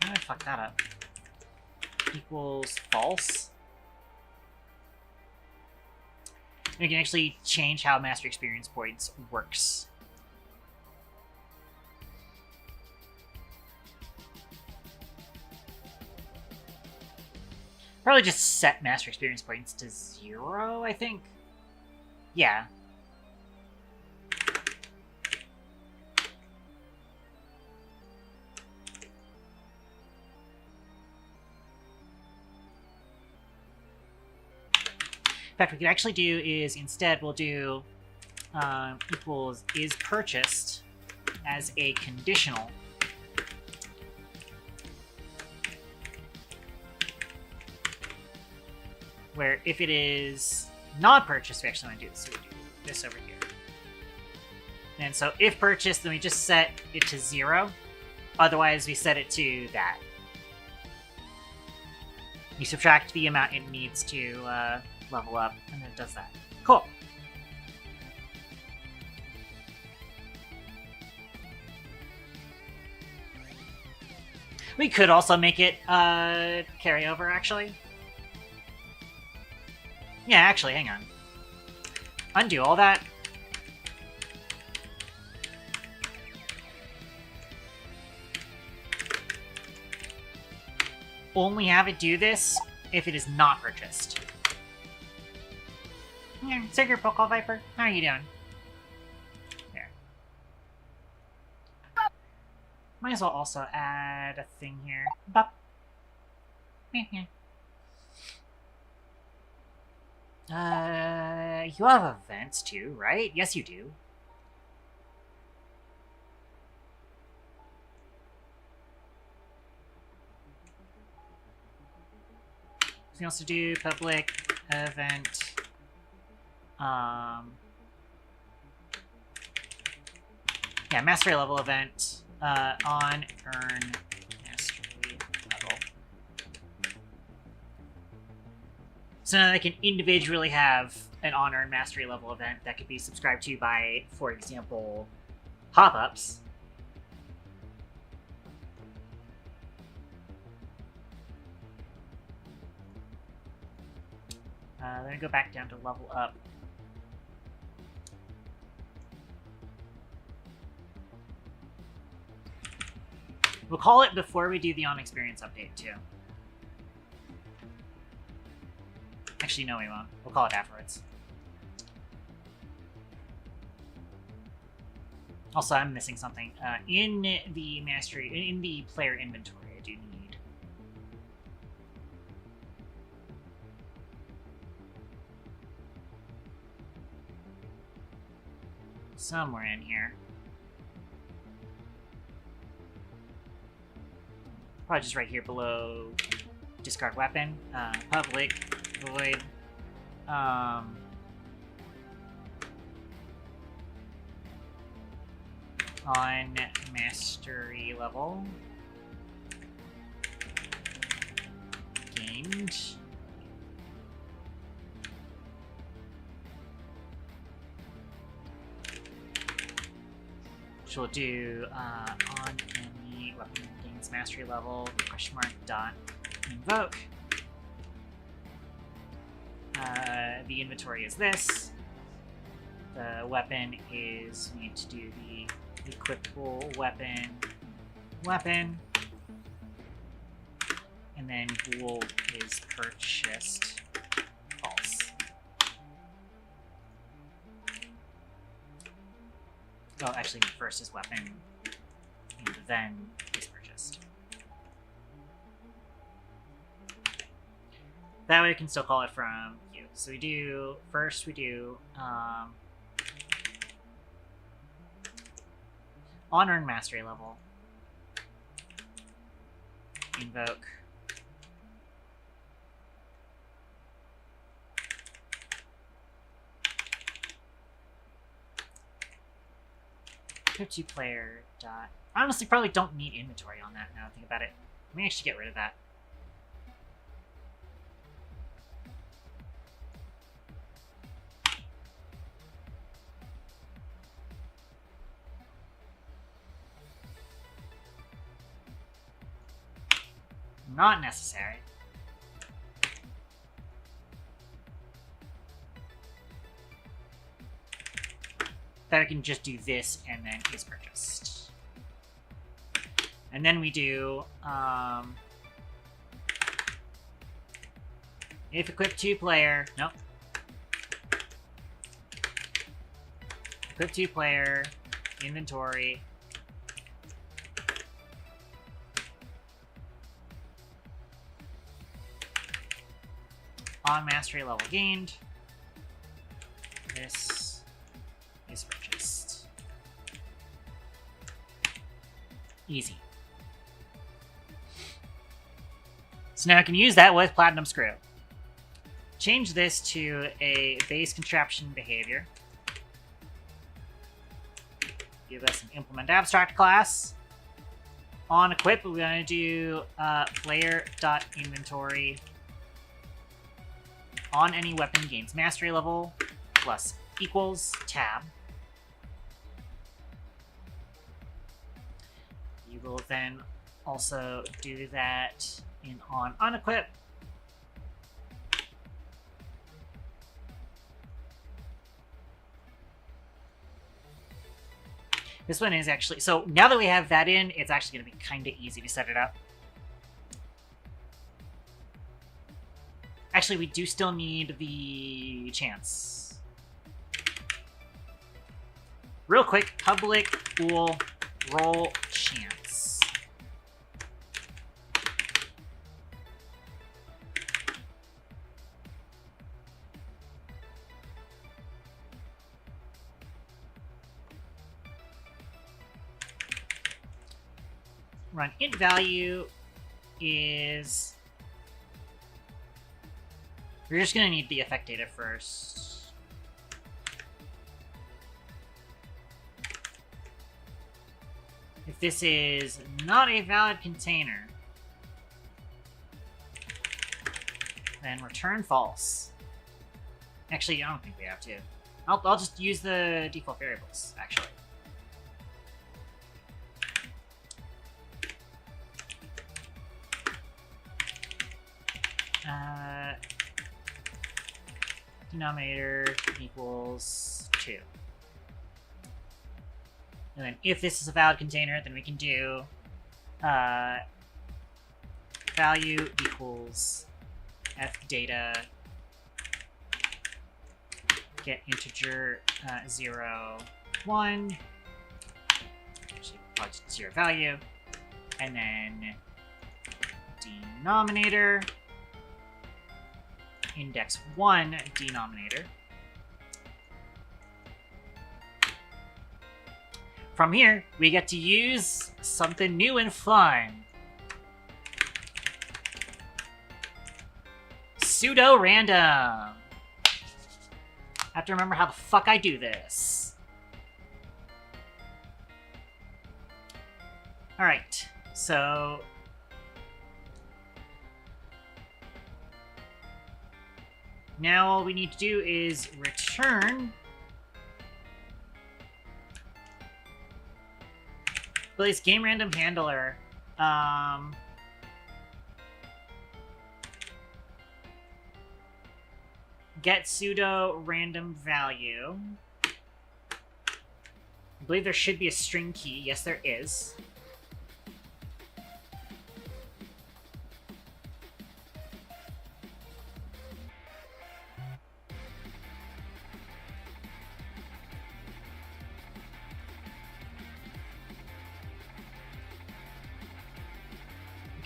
How did I fuck that up? Equals false. And we can actually change how master experience points works. Probably just set master experience points to 0, I think. Yeah. In fact, what we could actually do is instead we'll do equals is purchased as a conditional. Where if it is not purchased, we actually want to do this. So we do this over here. And so if purchased, then we just set it to 0. Otherwise, we set it to that. You subtract the amount it needs to level up, and then it does that. Cool. We could also make it carry over, actually. Yeah, actually, hang on. Undo all that. Only have it do this if it is not purchased. Yeah, Sigurd Pokal Viper, how are you doing? There. Might as well also add a thing here. Bop. You have events too, right? Yes, you do. We can also do public event. Yeah, mastery level event on earn mastery level. So now they can individually have an on-earn mastery level event that could be subscribed to by, for example, hop-ups. Then I go back down to level up. We'll call it before we do the on-experience update, too. Actually, no, we won't. We'll call it afterwards. Also, I'm missing something. In the mastery, in the player inventory, I do need somewhere in here. Probably just right here below discard weapon. Public void. On mastery level. Gained. Which we'll do on any weapon gains mastery level, question mark dot invoke. The inventory is this. The weapon is, we need to do the equipable weapon, and then bool is purchased false. Oh, actually, first is weapon, and then is purchased. That way we can still call it from queue. So we do, first we do unearned mastery level. Invoke. Two player dot. I honestly probably don't need inventory on that now I think about it. Let me actually get rid of that. Not necessary. That I can just do this and then is purchased. And then we do if equip 2 player, nope. Equip 2 player, inventory. On mastery level gained. This is purchased. Easy. So now I can use that with Platinum Screw. Change this to a base contraption behavior. Give us an implement abstract class. On equip, we're going to do player.inventory on any weapon gains mastery level plus equals tab. You will then also do that in on unequip. This one is actually, so now that we have that in, it's actually going to be kind of easy to set it up. Actually, we do still need the chance. Real quick, public bool roll chance. Run int value is... We're just going to need the effect data first. If this is not a valid container, then return false. Actually, I don't think we have to. I'll just use the default variables, actually. Denominator equals 2. And then if this is a valid container, then we can do value equals fdata get integer 0, 1, actually probably just 0 value, and then denominator index 1 denominator. From here, we get to use something new and fun. Pseudo-random. I have to remember how the fuck I do this. Alright, so... now all we need to do is return place game random handler. Get pseudo random value. I believe there should be a string key. Yes, there is.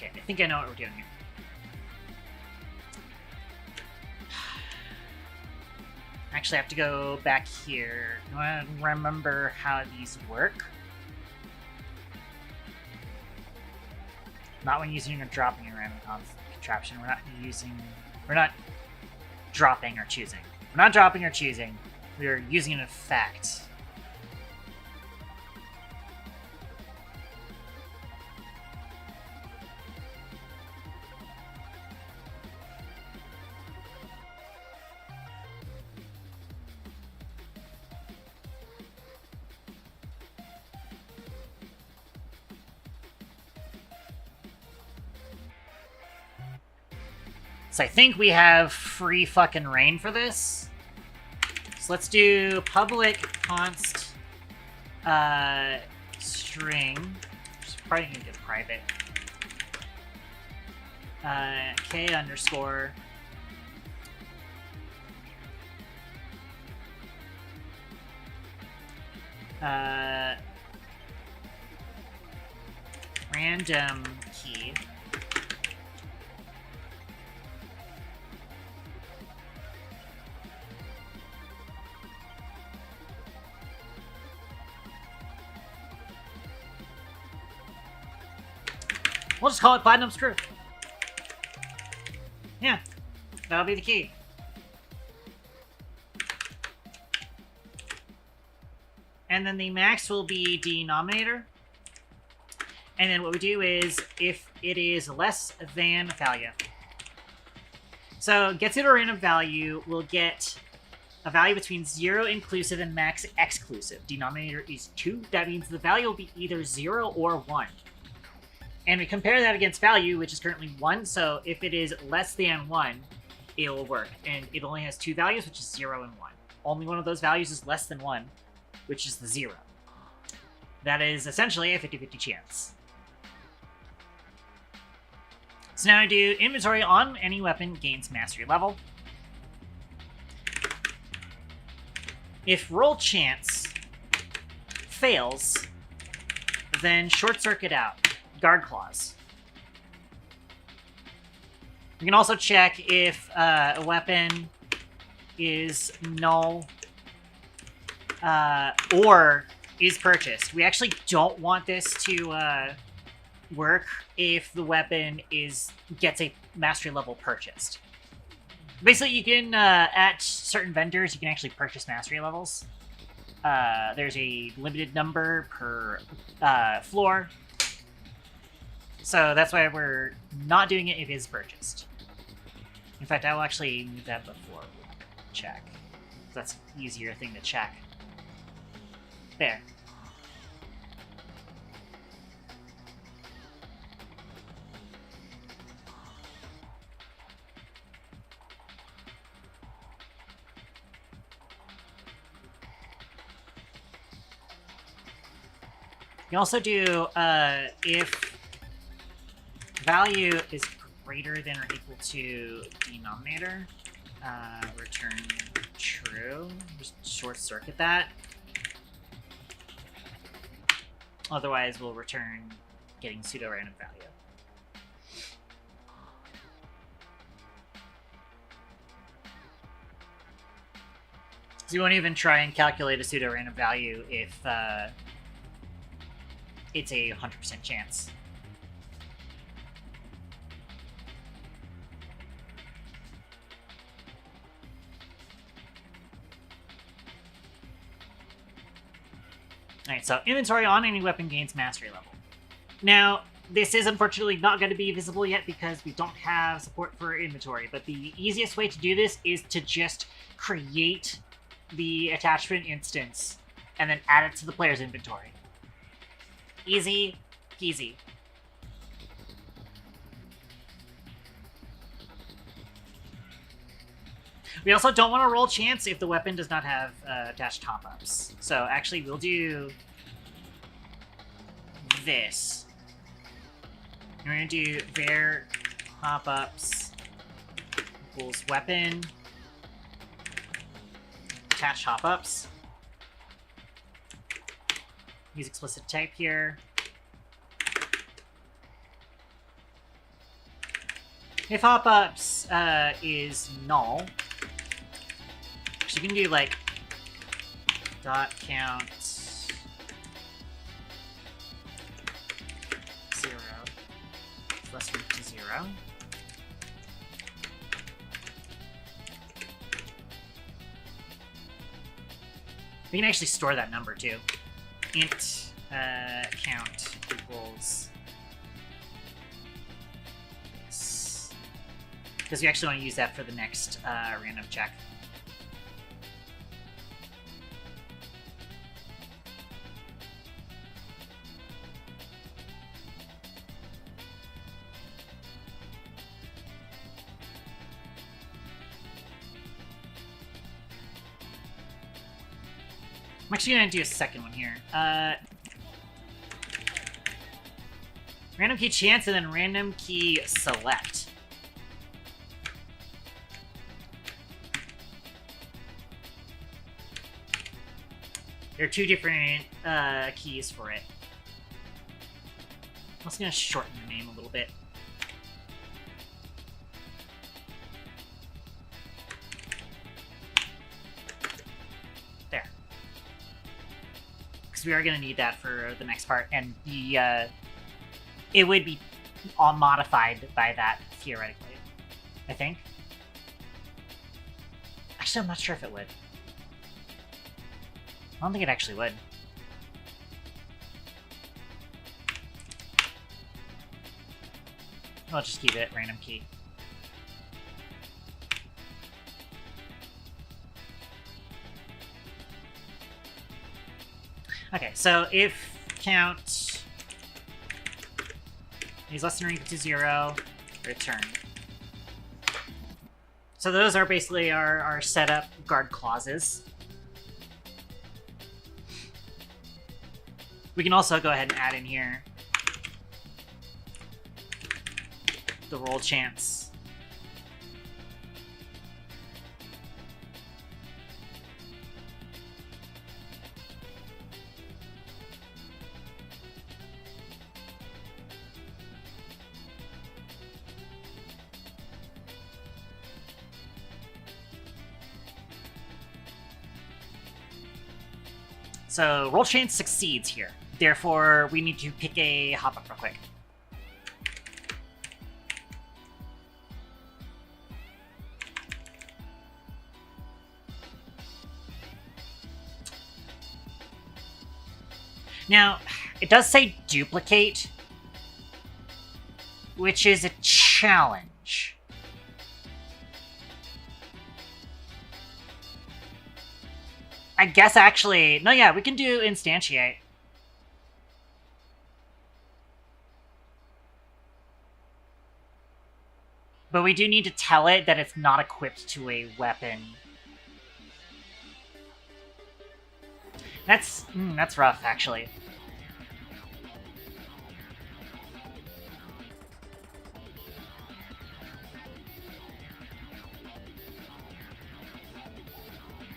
Okay, I think I know what we're doing here. Actually, I have to go back here. I want to remember how these work. Not when using or dropping a random contraption. We're not dropping or choosing. We're not dropping or choosing. We are using an effect. So I think we have free fucking reign for this. So let's do public const string. Just probably gonna get private. K underscore random key. We'll just call it Platinum Screw. Yeah, that'll be the key. And then the max will be denominator. And then what we do is, if it is less than value. So gets it a random value, we'll get a value between 0 inclusive and max exclusive. Denominator is 2. That means the value will be either 0 or 1. And we compare that against value, which is currently 1. So if it is less than 1, it will work. And it only has 2 values, which is 0 and 1. Only one of those values is less than 1, which is the 0. That is essentially a 50-50 chance. So now I do inventory on any weapon gains mastery level. If roll chance fails, then short circuit out. Guard clause. We can also check if a weapon is null or is purchased. We actually don't want this to work if the weapon gets a mastery level purchased. Basically, you can at certain vendors you can actually purchase mastery levels. There's a limited number per floor. So that's why we're not doing it if it is purchased. In fact, I will actually move that before we check. That's an easier thing to check. There. You can also do if value is greater than or equal to denominator, return true. Just short circuit that. Otherwise, we'll return getting pseudo-random value. So you won't even try and calculate a pseudo-random value if it's a 100% chance. Alright, so inventory on any weapon gains mastery level. Now, this is unfortunately not going to be visible yet because we don't have support for inventory, but the easiest way to do this is to just create the attachment instance and then add it to the player's inventory. Easy peasy. We also don't want to roll chance if the weapon does not have attached top-ups. So actually we'll do this. We're going to do var top-ups equals weapon attach top-ups. Use explicit type here. If hop-ups is null, so you can do like dot count 0 less than to 0. We can actually store that number too. Int count equals this. Because we actually want to use that for the next random check. I'm actually going to do a second one here. Random key chance and then random key select. There are two different keys for it. I'm also going to shorten the name a little bit. There. Because we are going to need that for the next part, and the it would be all modified by that, theoretically. I think. Actually, I'm not sure if it would. I don't think it actually would. I'll just keep it random key. Okay, so if count is less than or equal to 0, return. So those are basically our setup guard clauses. We can also go ahead and add in here the roll chance. So roll chance succeeds here. Therefore, we need to pick a hop-up real quick. Now, it does say duplicate, which is a challenge. I guess actually... No, yeah, we can do instantiate. But we do need to tell it that it's not equipped to a weapon. That's rough, actually.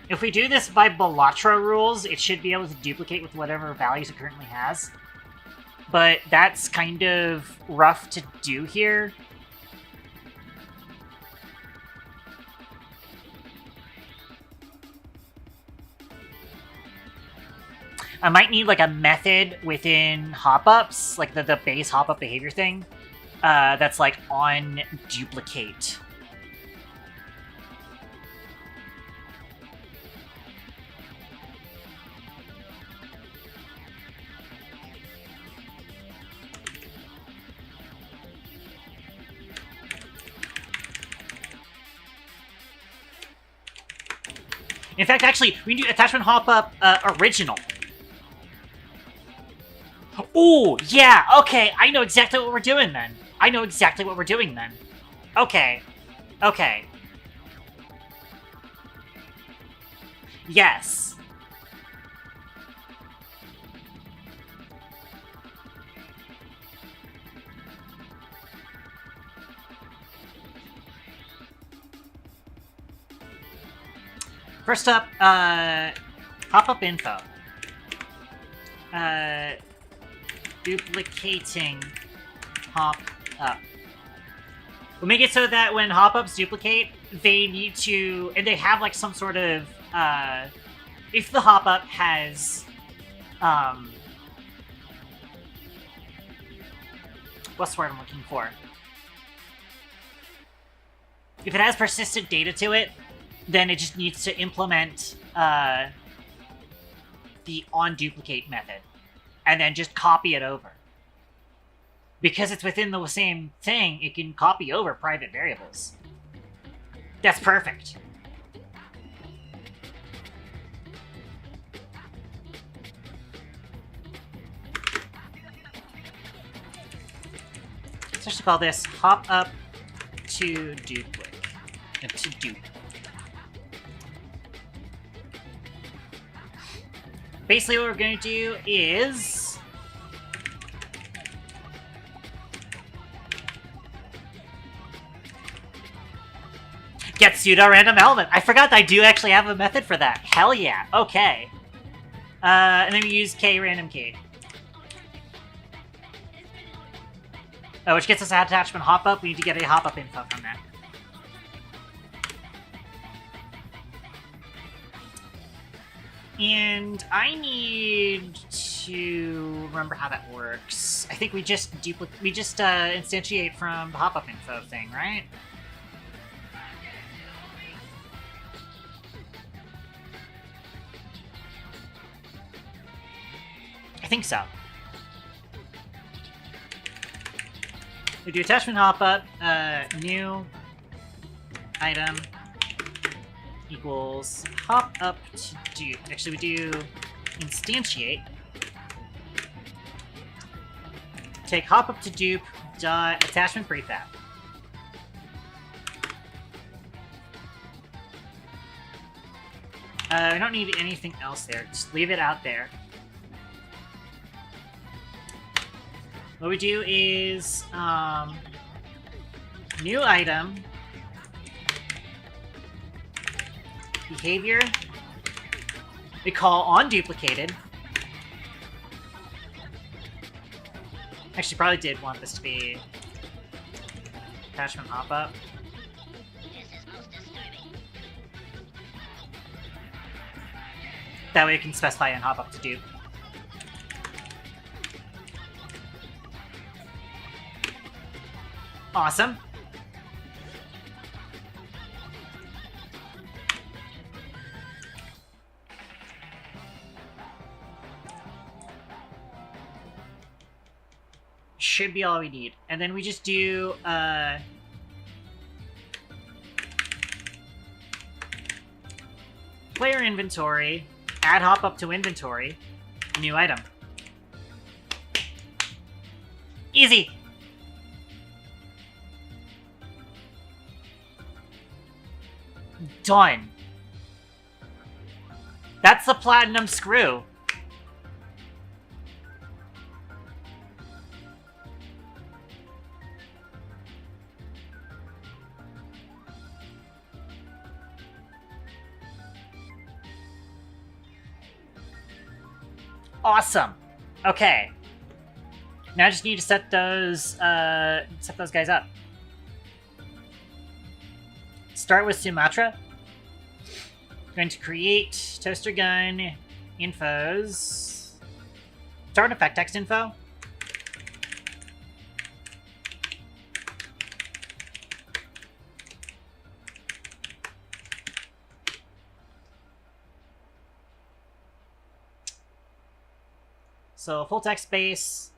If we do this by Balatro rules, it should be able to duplicate with whatever values it currently has. But that's kind of rough to do here. I might need like a method within hop-ups, like the base hop-up behavior thing, that's like on duplicate. In fact, actually, we can do attachment hop-up original. Ooh, yeah, okay, I know exactly what we're doing then. Okay. Okay. Yes. First up, pop-up info. Duplicating pop-up. We'll make it so that when hop-ups duplicate, they need to, and they have like some sort of, if the hop-up has, what's the word I'm looking for? If it has persistent data to it, then it just needs to implement the onDuplicate method, and then just copy it over. Because it's within the same thing, it can copy over private variables. That's perfect. Let's actually call this hop up to duplicate. To dupe. Basically what we're going to do is get pseudo-random element. I forgot that I do actually have a method for that. Hell yeah. Okay. And then we use k-random key. Which gets us an attachment hop-up. We need to get a hop-up info from that. And I need to remember how that works. I think we just instantiate from the hop-up info thing, right? I think so. We do attachment hop-up, new item equals hop up to dupe. Actually, we do instantiate. Take hop up to dupe dot attachment prefab. We don't need anything else there. Just leave it out there. What we do is new item behavior. We call onDuplicated. Actually, probably did want this to be attachment hop up. That way, we can specify and hop up to dupe. Awesome. Should be all we need. And then we just do player inventory, add hop up to inventory, new item. Easy. Done. That's the platinum screw. Awesome. Okay. Now I just need to set those guys up. Start with Sumatra. Going to create toaster gun infos. Start effect text info. So full text space.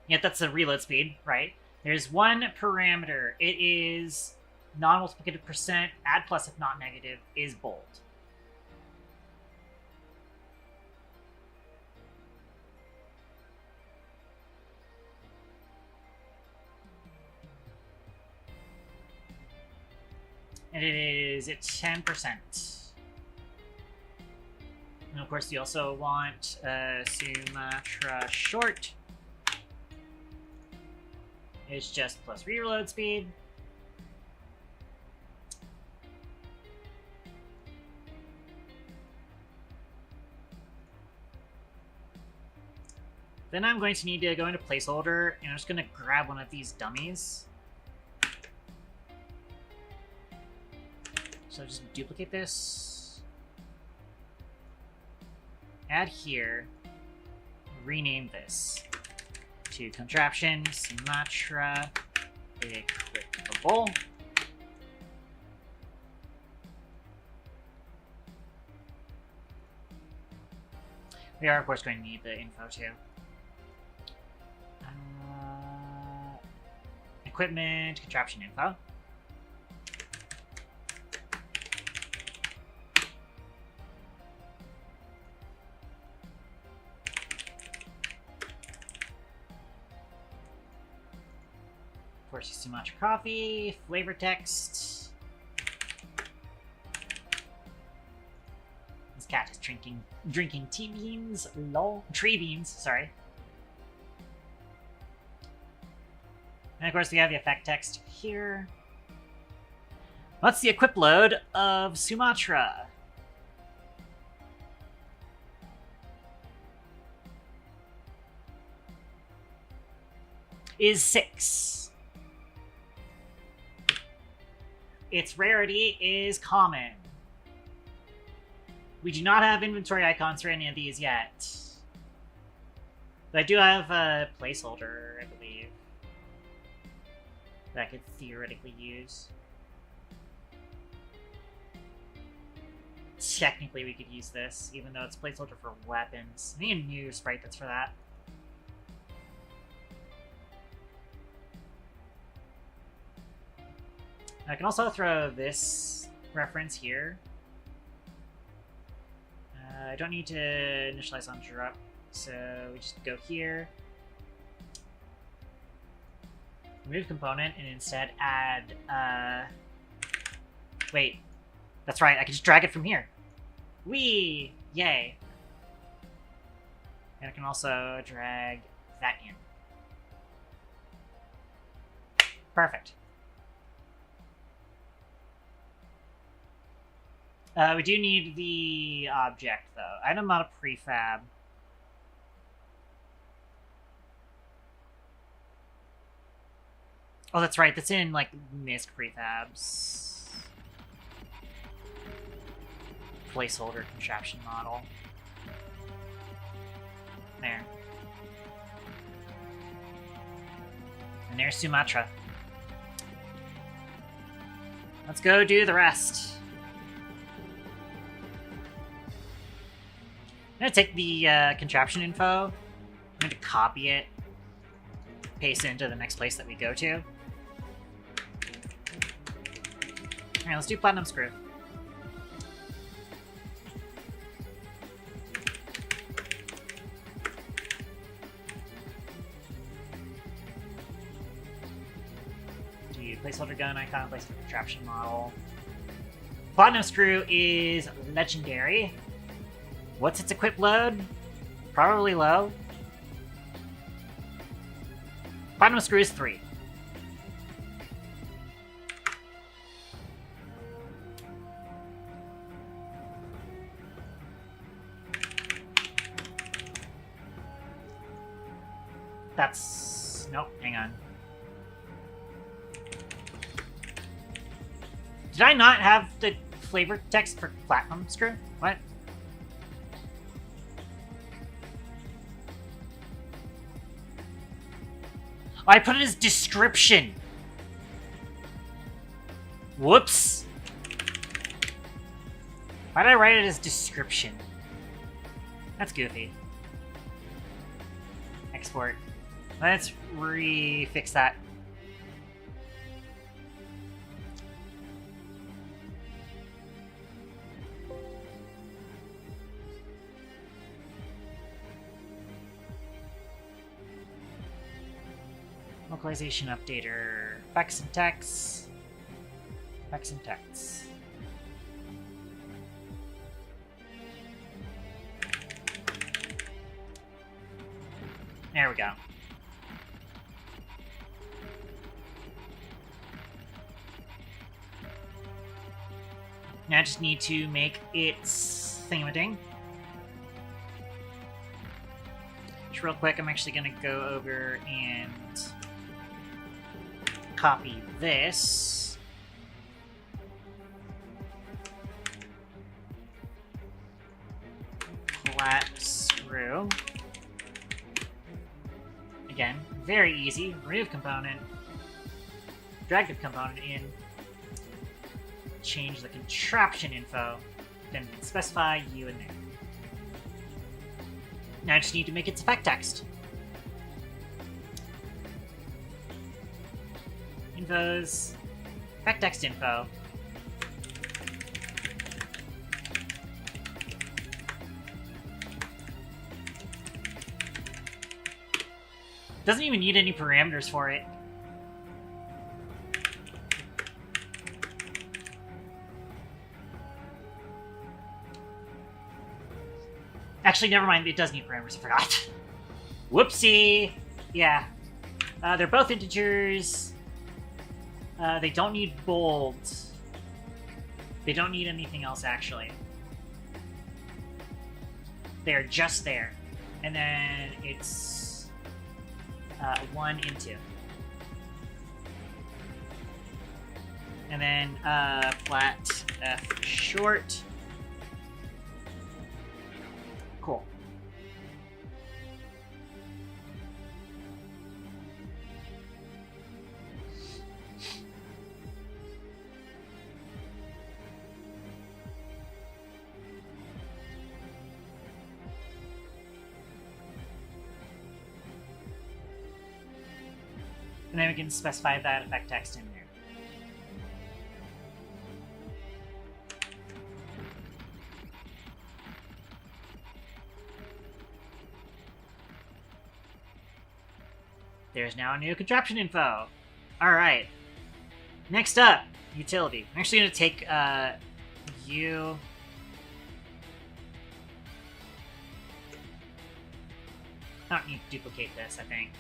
Yeah, that's the reload speed, right? There's one parameter. It is non-multiplicative %, add plus if not negative, is bold. And it is at 10%. And of course, you also want Sumatra short. It's just plus reload speed. Then I'm going to need to go into placeholder, and I'm just going to grab one of these dummies. So just duplicate this. Add here. Rename this to Contraptions, Sumatra, Equipable. We are, of course, going to need the info too. Equipment, contraption info. Of course, Sumatra coffee, flavor text. This cat is drinking tea beans, lol. Tree beans, sorry. And of course, we have the effect text here. What's the equip load of Sumatra? Is 6. Its rarity is common. We do not have inventory icons for any of these yet. But I do have a placeholder, I believe, that I could theoretically use. Technically, we could use this, even though it's placeholder for weapons. I need a new sprite that's for that. I can also throw this reference here. I don't need to initialize on drop, so we just go here. Remove component and instead add, wait, that's right, I can just drag it from here. Whee! Yay! And I can also drag that in. Perfect. We do need the object, though. Item out of prefab. Oh, that's right. That's in, like, MISC prefabs. Placeholder contraption model. There. And there's Sumatra. Let's go do the rest. I'm going to take the contraption info. I'm going to copy it. Paste it into the next place that we go to. Alright, let's do platinum screw. Do placeholder gun icon, placeholder contraption model. Platinum screw is legendary. What's its equip load? Probably low. Platinum screw is 3. That's... nope, hang on. Did I not have the flavor text for platinum screw? What? Oh, I put it as description. Whoops. Why did I write it as description? That's goofy. Export. Let's refix that. Localization updater. Facts and text. Facts and text. There we go. Now I just need to make its thingamading. Just real quick. I'm actually going to go over and copy this. Flat screw. Again, very easy. Remove component. Drag the component in. Change the contraption info. Then specify you in there. Now I just need to make its effect text. Infos. Effect text info. Doesn't even need any parameters for it. Actually, never mind. It does need parameters. I forgot. Whoopsie. Yeah. They're both integers. They don't need bold. They don't need anything else, actually. They're just there. And then it's 1 and 2. And then flat F short. Cool. And then we can specify that effect text in there. There's now a new contraption info. Alright. Next up, utility. I'm actually going to take you. I don't need to duplicate this, I think.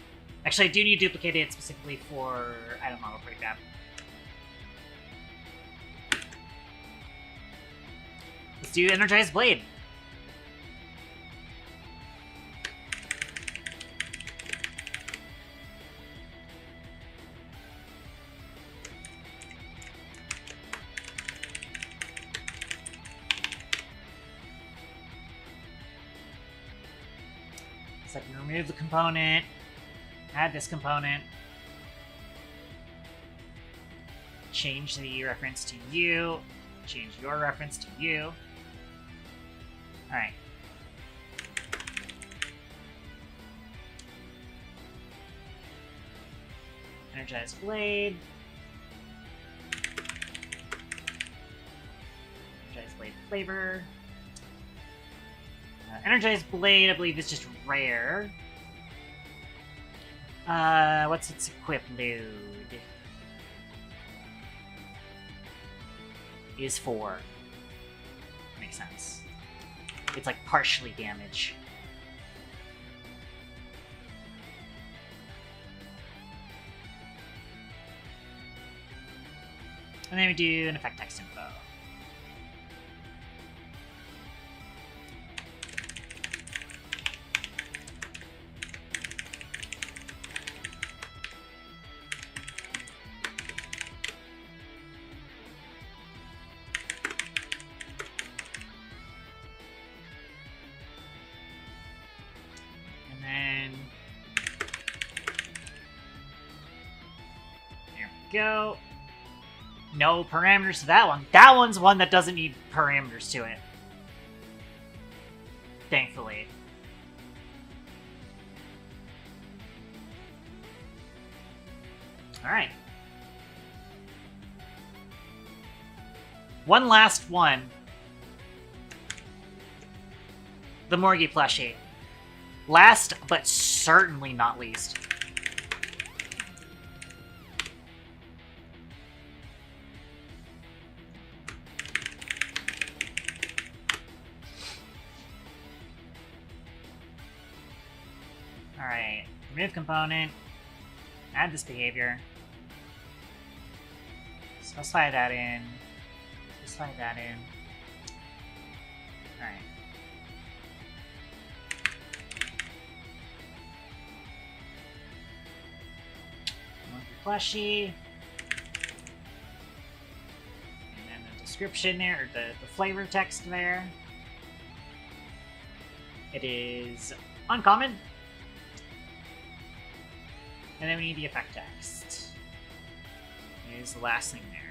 Actually, I do need to duplicate it specifically for item model prefab. Let's do Energized Blade. So I can remove the component. Add this component. Change the reference to you. Change your reference to you. Alright. Energized Blade. Energized Blade flavor. Energized Blade, I believe, is just rare. What's its equip load? Is 4. Makes sense. It's like partially damage. And then we do an effect text info. Go. No parameters to that one. That one's one that doesn't need parameters to it. Thankfully. Alright. One last one. The Morgie plushie. Last, but certainly not least. Alright, remove component, add this behavior, specify that in, specify that in. Alright. monkey plushie. And then the description there, or the flavor text there. It is uncommon. And then we need the effect text. It is the last thing there.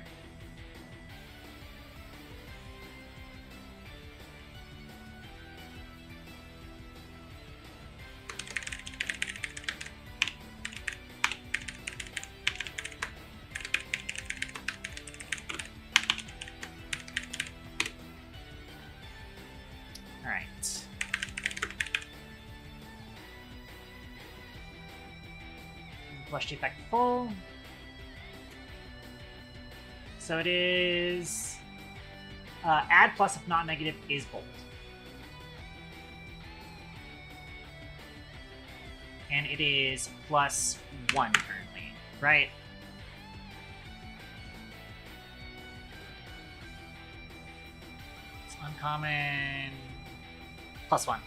Alright. Flush effect full. So it is add plus if not negative is bold. And it is +1 currently, right? It's uncommon +1.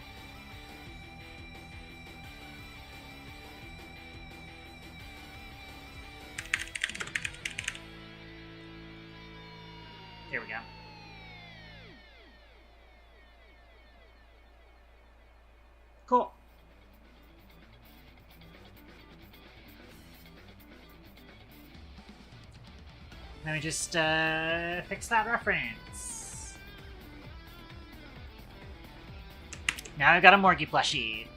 There we go. Cool. Let me just fix that reference. Now I've got a Morgie plushie.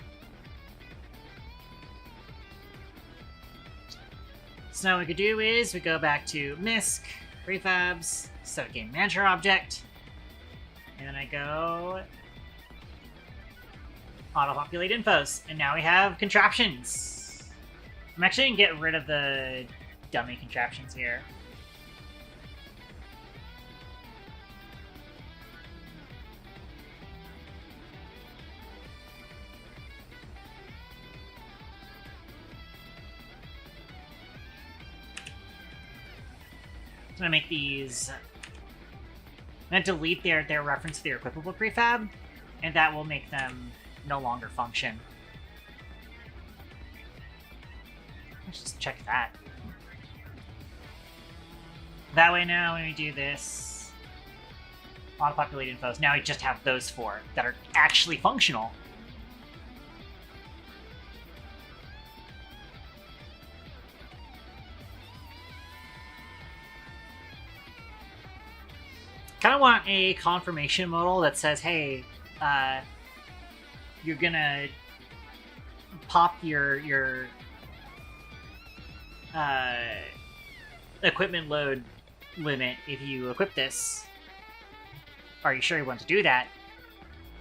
So now what we could do is we go back to MISC, prefabs, set a game manager object, and then I go auto-populate infos, and now we have contraptions. I'm actually gonna get rid of the dummy contraptions here. I'm gonna make these. I'm gonna delete their reference to their equipable prefab, and that will make them no longer function. Let's just check that. That way now when we do this auto-populate infos, now we just have those four that are actually functional. Kind of want a confirmation modal that says, hey, you're gonna pop your equipment load limit if you equip this. Are you sure you want to do that?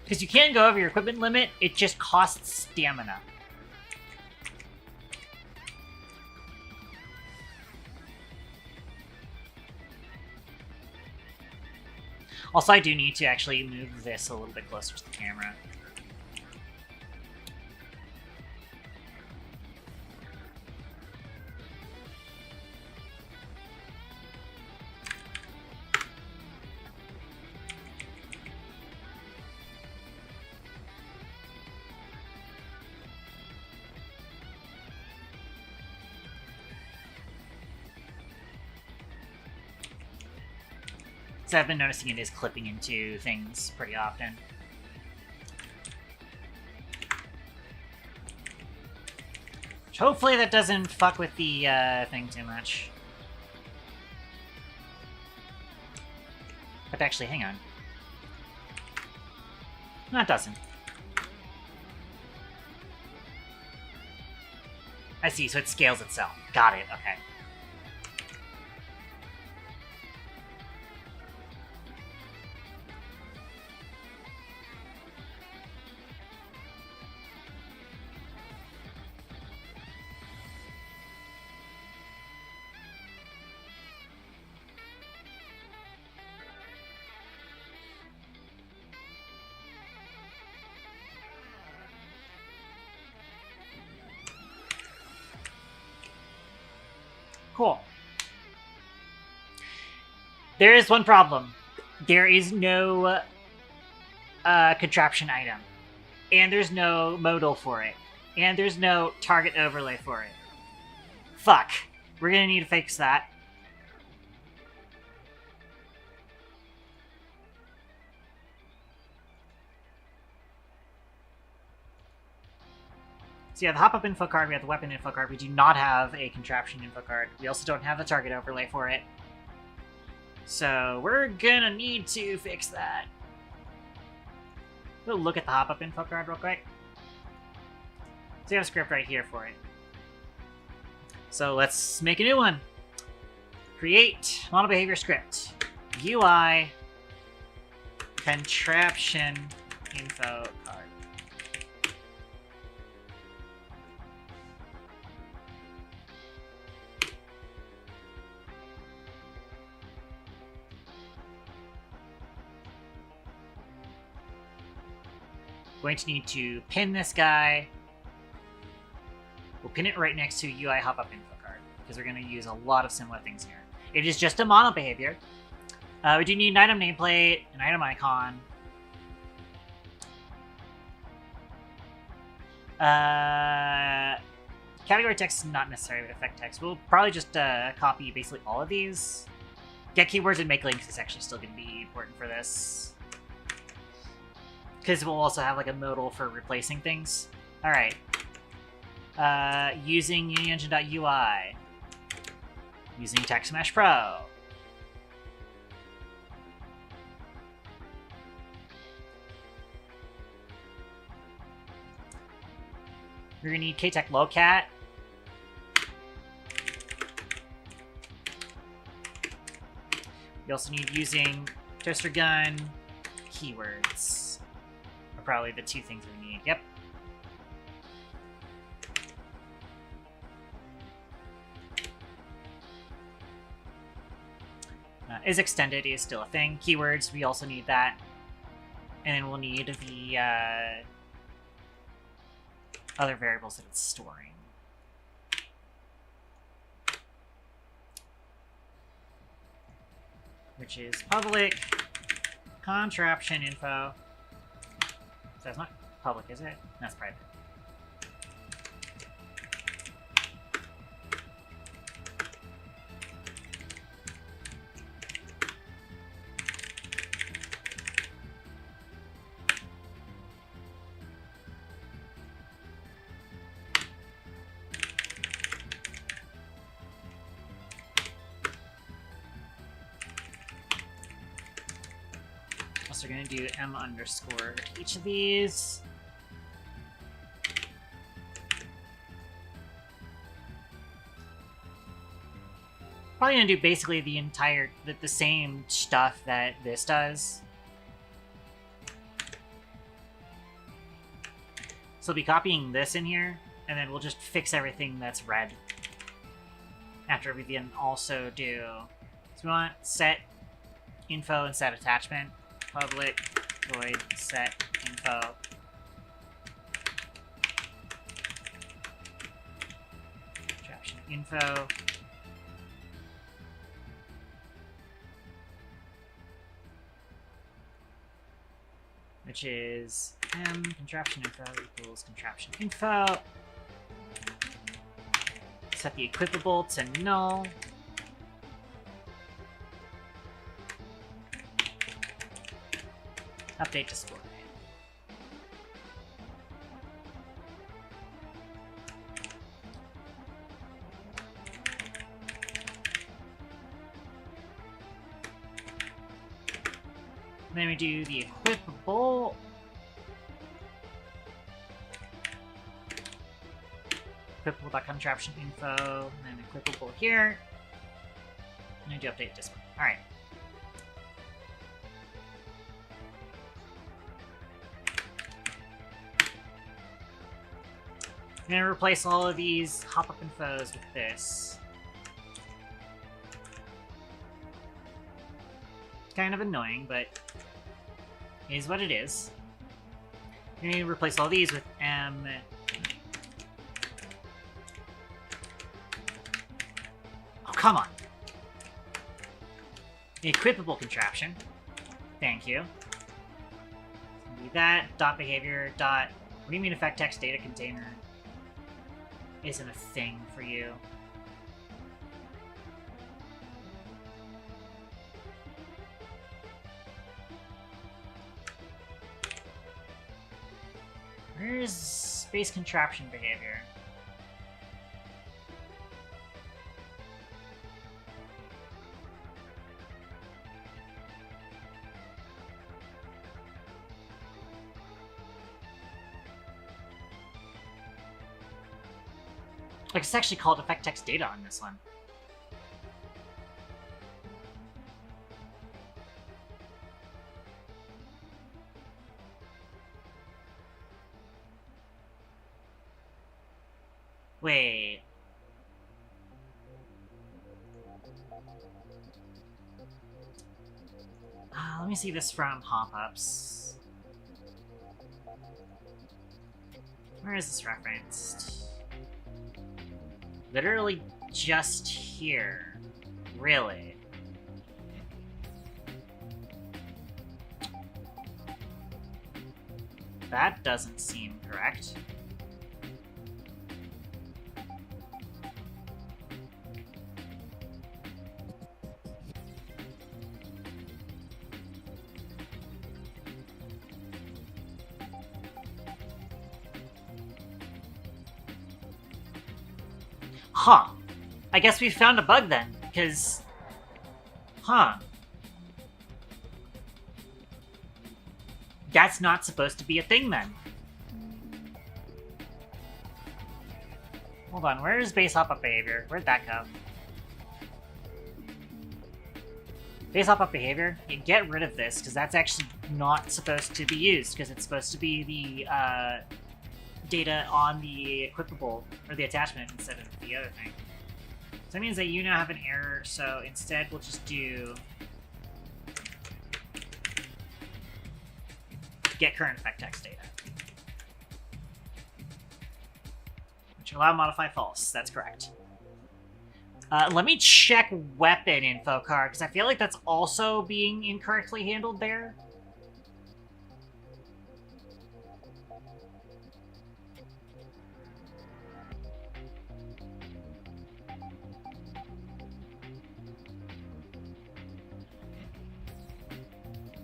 Because you can go over your equipment limit, it just costs stamina. Also, I do need to actually move this a little bit closer to the camera. So I've been noticing it is clipping into things pretty often. Which hopefully that doesn't fuck with the thing too much. But actually, hang on. No, it doesn't. I see, so it scales itself. Got it, okay. Cool. There is one problem. There is no contraption item. And there's no modal for it. And there's no target overlay for it. Fuck. we're gonna need to fix that. So yeah, the hop-up info card, we have the weapon info card. We do not have a contraption info card. We also don't have a target overlay for it. So we're gonna need to fix that. We'll look at the hop-up info card real quick. So we have a script right here for it. So let's make a new one. Create model behavior script. UI contraption info card. Going to need to pin this guy. We'll pin it right next to UI hop-up info card, because we're going to use a lot of similar things here. It is just a mono behavior. We do need an item nameplate, an item icon. Category text is not necessary with effect text. We'll probably just copy basically all of these. Get keywords and make links is actually still going to be important for this, because we'll also have like a modal for replacing things. All right. Using UniEngine.ui. Using TextMesh Pro. We're gonna need KTech Lowcat. We also need using Toaster Gun keywords. Are probably the two things we need. Yep. Is extended is still a thing. Keywords, we also need that. And then we'll need the other variables that it's storing. Which is public contraption info. So that's not public, is it? That's private. So we're going to do m underscore to each of these. Probably going to do basically the entire, the same stuff that this does. So we'll be copying this in here, and then we'll just fix everything that's red. After we then also do, so we want set info and set attachment. Public void set info. Contraption info. Which is m contraption info equals contraption info. Set the equipable to null. Update display. Then we do the equipable. Equipable.contraption info, and then equipable here. And then do update display. Alright. I'm going to replace all of these hop-up infos with this. Kind of annoying, but it is what it is. I'm going to replace all these with M. Oh, come on. The equipable contraption. Thank you. Do that. Dot behavior. Dot. What do you mean effect text data container? Isn't a thing for you. Where's space contraption behavior? Like, it's actually called effect text data on this one. Wait. Let me see this from hop-ups. Where is this referenced? Literally just here. Really? That doesn't seem correct. Huh. I guess we found a bug then, because... Huh. That's not supposed to be a thing then. Hold on, where is base hop-up behavior? Where'd that go? Base hop-up behavior? You get rid of this, because that's actually not supposed to be used, because it's supposed to be the, data on the equipable, or the attachment, instead of the other thing. So that means that you now have an error, so instead we'll just do get current effect text data. Which allow modify false, that's correct. Let me check weapon info card, because I feel like that's also being incorrectly handled there.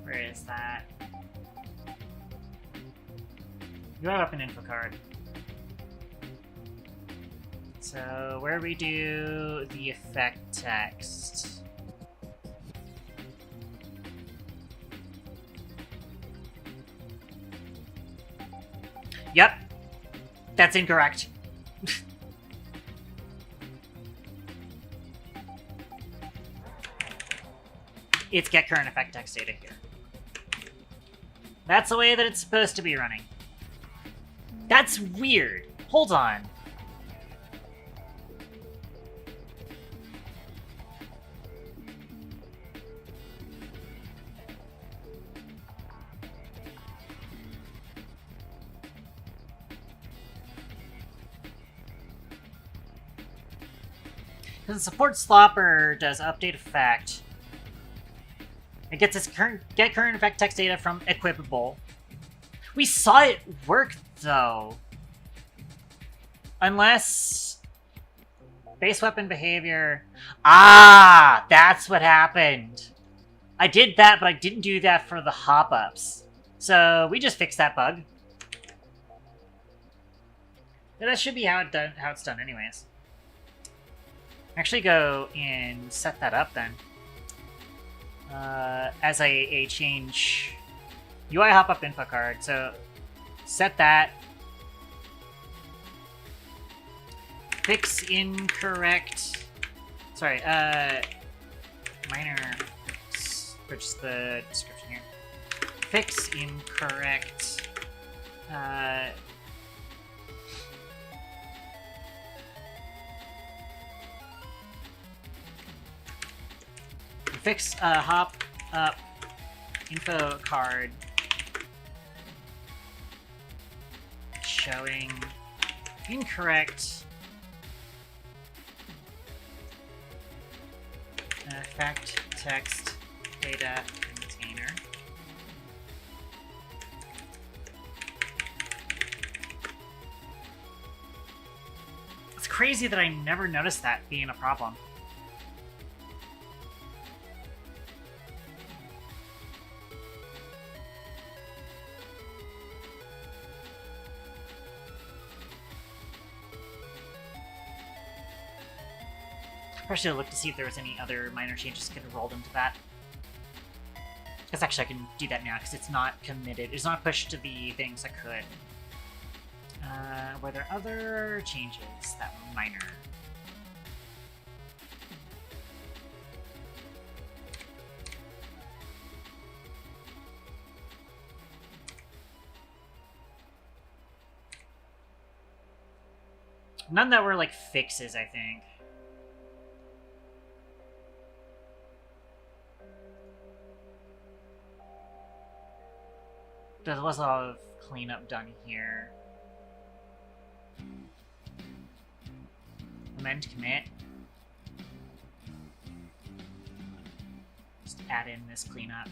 Where is that? You have weapon info card. So, where we do the effect text. Yep. That's incorrect. It's get current effect text data here. That's the way that it's supposed to be running. That's weird. Hold on. Because the support slopper does update effect. It gets its get current effect text data from equipable. We saw it work though. Unless base weapon behavior. Ah, that's what happened. I did that, but I didn't do that for the hop-ups. So we just fixed that bug. And that should be how it's done anyways. Actually go and set that up then. As a change UI hop-up info card. So set that. Fix incorrect. Sorry, minor. Or just the description here. Fix incorrect. Fix hop up info card showing incorrect effect text data container. It's crazy that I never noticed that being a problem. First, should look to see if there was any other minor changes that could have rolled into that. Guess actually I can do that now because it's not committed. It's not pushed to the things I could. Were there other changes that were minor? None that were like fixes, I think. There was a lot of cleanup done here. Amend commit. Just add in this cleanup.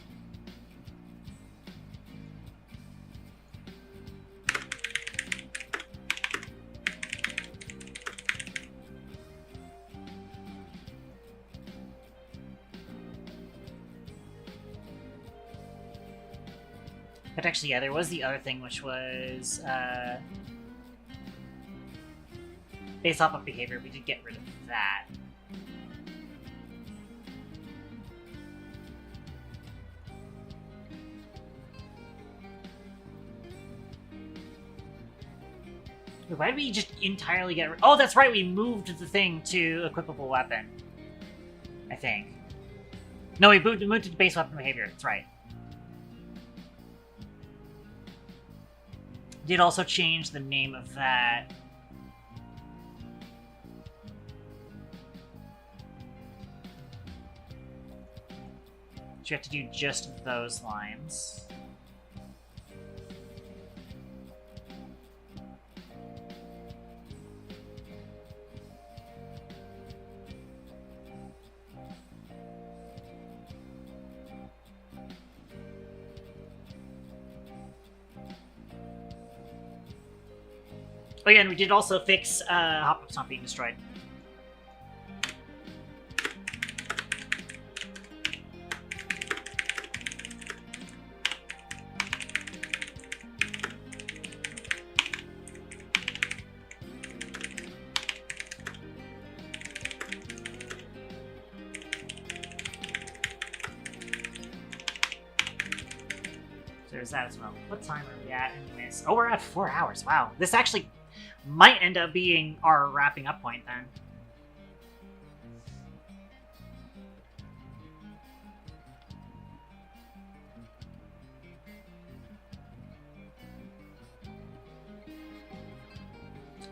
But actually, yeah, there was the other thing, which was based off of behavior. We did get rid of that. Wait, why did we just entirely get rid? Oh, that's right, we moved the thing to equipable weapon. I think. No, we moved it to base weapon behavior. That's right. Did also change the name of that. So you have to do just those lines. Oh yeah, and we did also fix hop-ups not being destroyed. There's that as well. What time are we at in this? Oh, we're at 4 hours. Wow. This actually might end up being our wrapping up point then.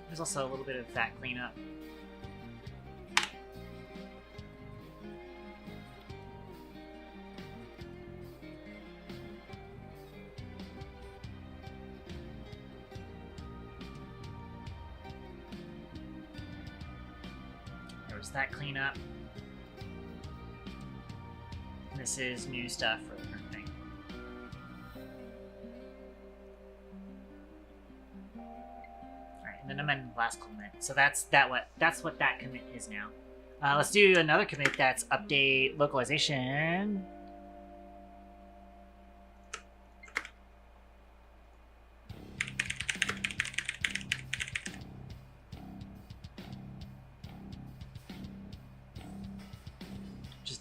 There's also a little bit of that cleanup. That cleanup. This is new stuff for the current thing. Alright, and then amend the last commit. So that's what that commit is now. Let's do another commit that's update localization.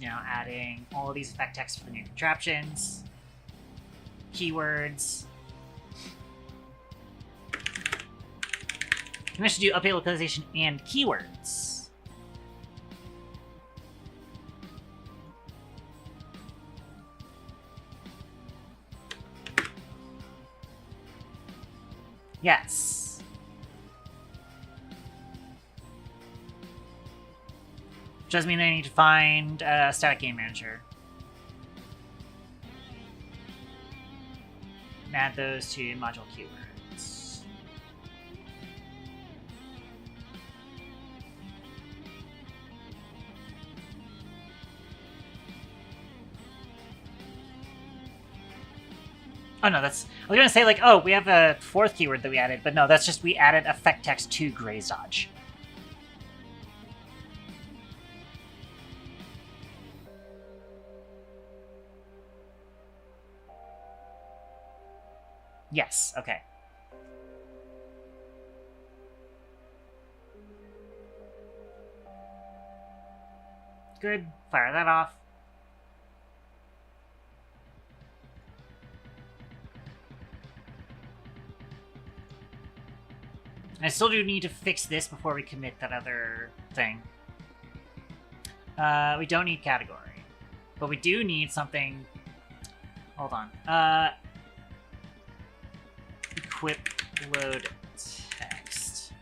Now adding all of these effect text for the new contraptions, keywords. And I should do update localization and keywords. Yes. Which does mean I need to find a static game manager. And add those to module keywords. Oh no, that's... I was gonna say like, oh, we have a fourth keyword that we added, but no, that's just we added effect text to Graze Dodge. Yes, okay. Good. Fire that off. I still do need to fix this before we commit that other thing. We don't need category. But we do need something... Hold on. Equip load text.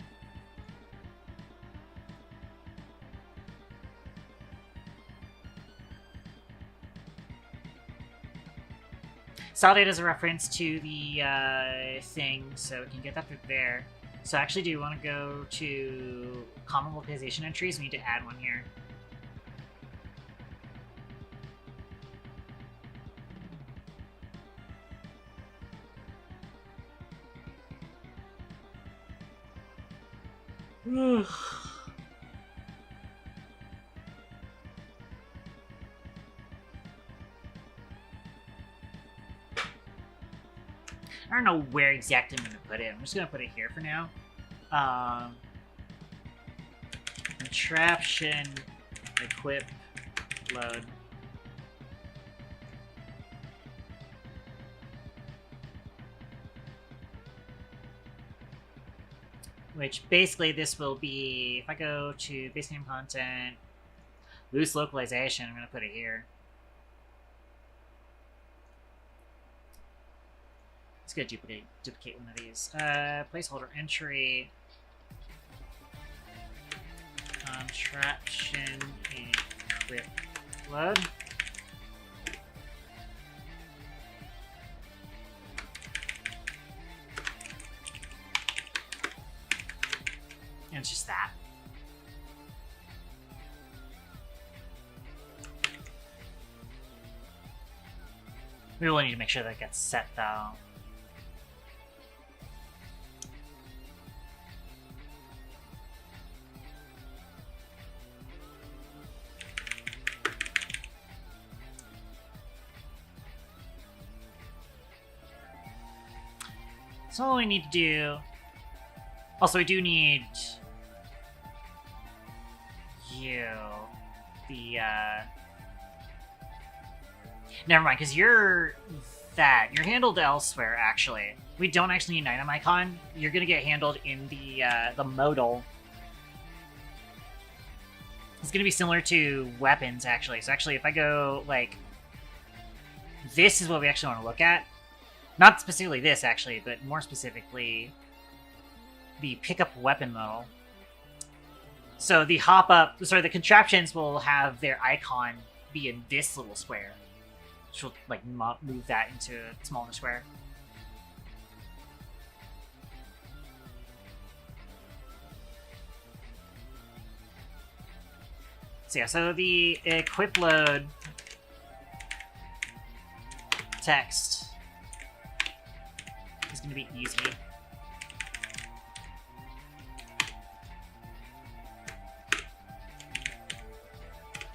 Style data is a reference to the thing, so we can get that through there. So actually, do you want to go to common localization entries? We need to add one here. I don't know where exactly I'm going to put it. I'm just going to put it here for now. Contraption, equip, load. Which basically this will be, if I go to base game content, loose localization, I'm going to put it here. Let's go duplicate one of these. Placeholder entry. Contraption equip load. And it's just that. We really need to make sure that gets set though. So all we need to do... Also, we do need... Never mind, because you're that. You're handled elsewhere, actually. We don't actually need an item icon. You're going to get handled in the modal. It's going to be similar to weapons, actually. So actually, if I go, like... This is what we actually want to look at. Not specifically this, actually, but more specifically the pickup weapon modal. So the the contraptions will have their icon be in this little square. Which will, like, move that into a smaller square. So yeah, so the equip load text is going to be easy.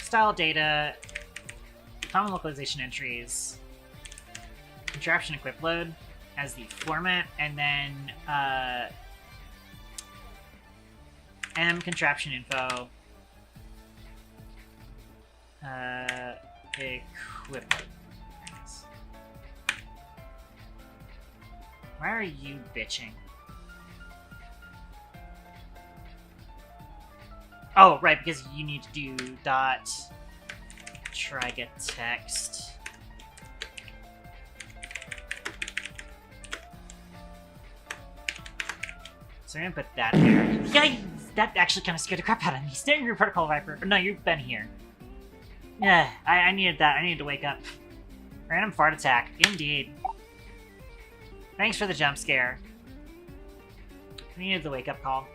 Style data, common localization entries, contraption equip load as the format, and then M contraption info, equip load. Why are you bitching? Oh, right, because you need to do dot try get text. So I'm gonna put that there. Yeah, that actually kind of scared the crap out of me. Stay in your protocol, Viper. Or no, you've been here. Yeah, I needed that. I needed to wake up. Random fart attack. Indeed. Thanks for the jump scare. I needed the wake-up call.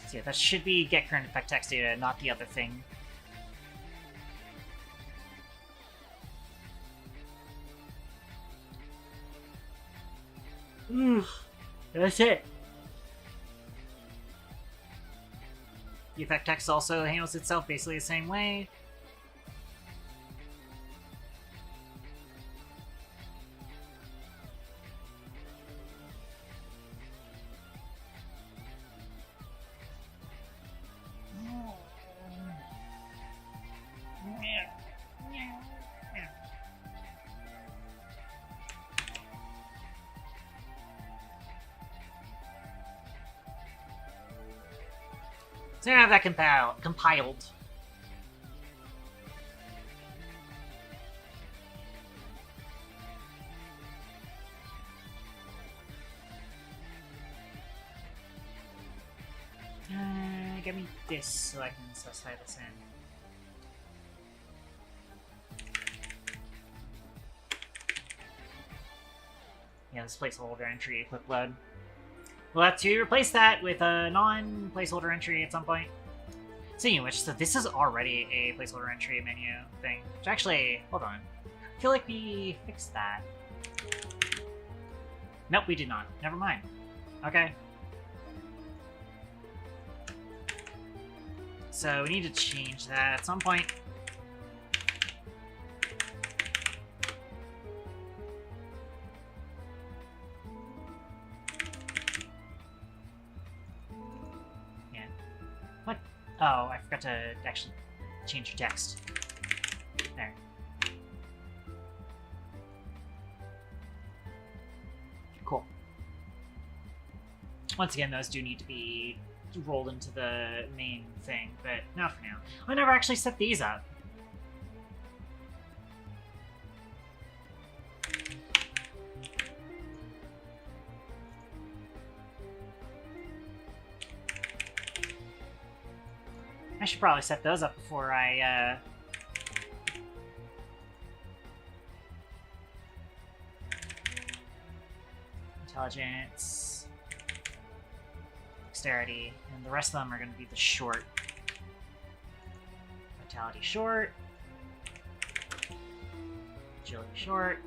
So yeah, that should be get current effect text data, not the other thing. That's it. The effect text also handles itself basically the same way. So I have that compiled. Give me this so I can specify this in. Yeah, this placeholder entry equip load. We'll have to replace that with a non-placeholder entry at some point. Speaking of which, so this is already a placeholder entry menu thing. Which actually, hold on. I feel like we fixed that. Nope, we did not. Never mind. Okay. So we need to change that at some point. Yeah. What? Oh, I forgot to actually change your text. There. Cool. Once again, those do need to be rolled into the main thing, but not for now. I never actually set these up. I should probably set those up before I, Intelligence, Dexterity, and the rest of them are going to be the short. Vitality short. Agility short.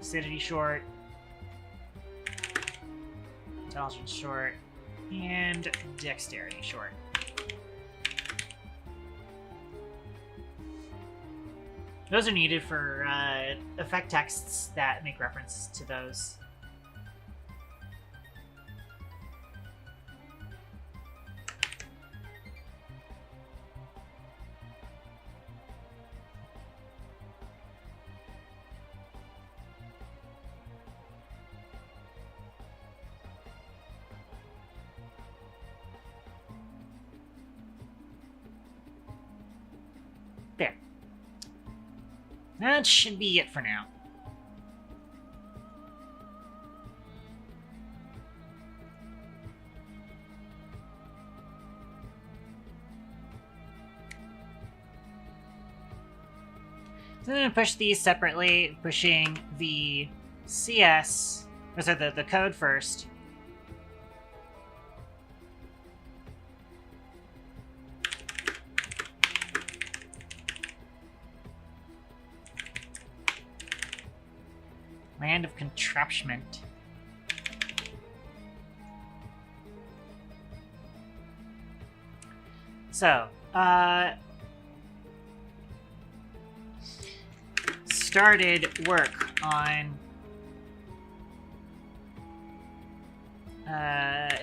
Acidity short. Intelligence short. And Dexterity short. Those are needed for effect texts that make reference to those. There. That should be it for now. So I'm going to push these separately, pushing the CS, or sorry, the code first. Land of Contraption. So, started work on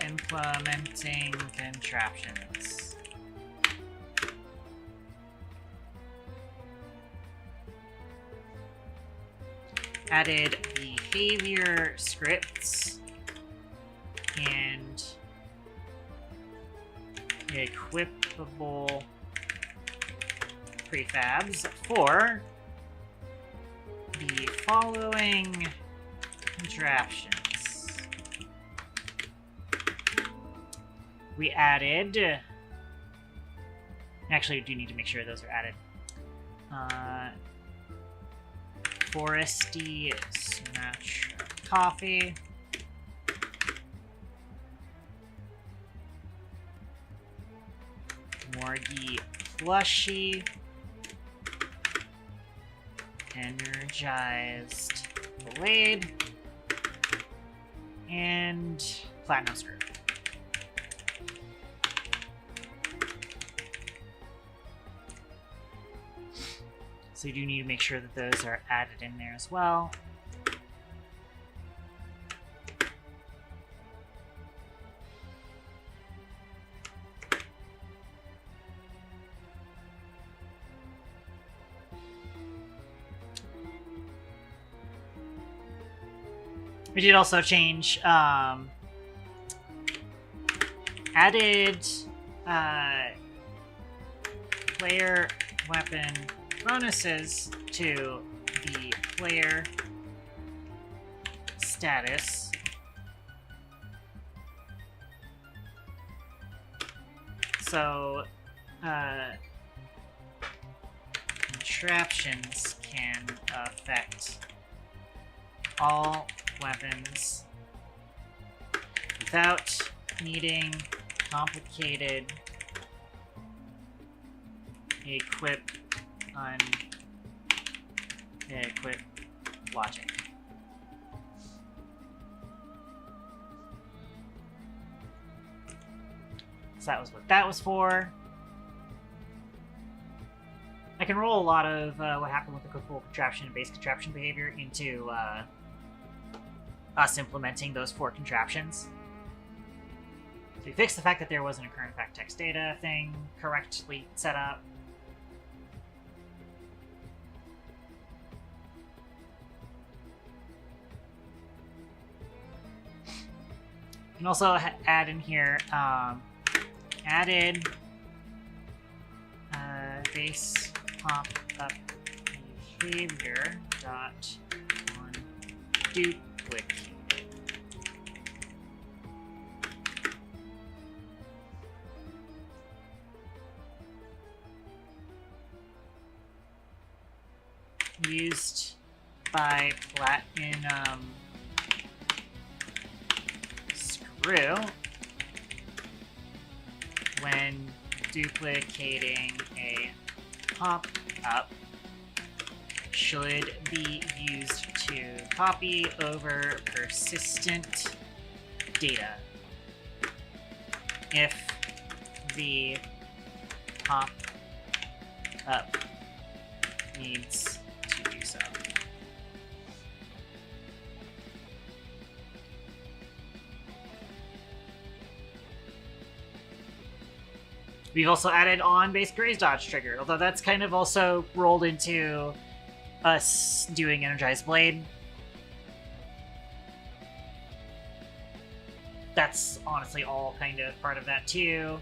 implementing contraptions. Added behavior scripts and equipable prefabs for the following contraptions. We added... Actually, we do need to make sure those are added. Foresty Sumatra coffee. Morgie plushie. Energized blade. And platinum screw. So you do need to make sure that those are added in there as well. We did also change added player weapon bonuses to the player status. So, contraptions can affect all weapons without needing complicated equip logic. So that was what that was for. I can roll a lot of what happened with the full contraption and base contraption behavior into us implementing those 4 contraptions. So we fixed the fact that there wasn't a current effect text data thing correctly set up. You can also add in here added base pop up behavior dot on duplicate. Used by Platinum Screw when duplicating a pop-up should be used to copy over persistent data if the pop-up needs to do so. We've also added on base graze dodge trigger, although that's kind of also rolled into us doing Energized Blade. That's honestly all kind of part of that too.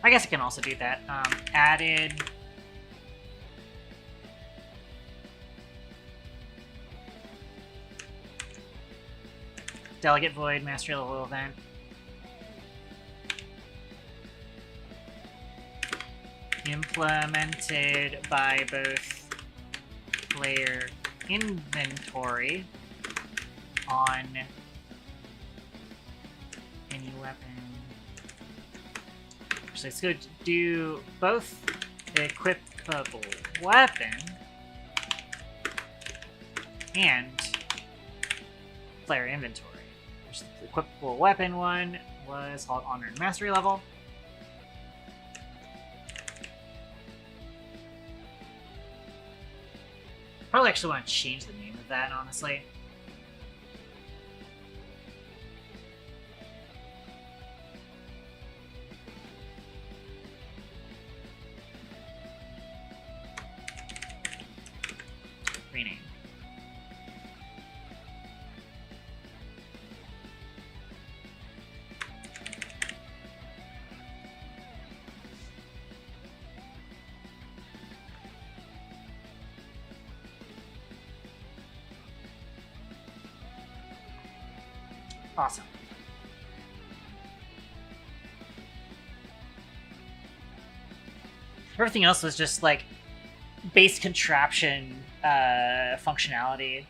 I guess I can also do that. Added Delegate Void Mastery Level event. Implemented by both player inventory on any weapon. So it's good to do both equipable weapon and player inventory. The equipable weapon one was called Honor and Mastery level. Probably actually want to change the name of that, honestly. Rename. Awesome. Everything else was just like base contraption functionality.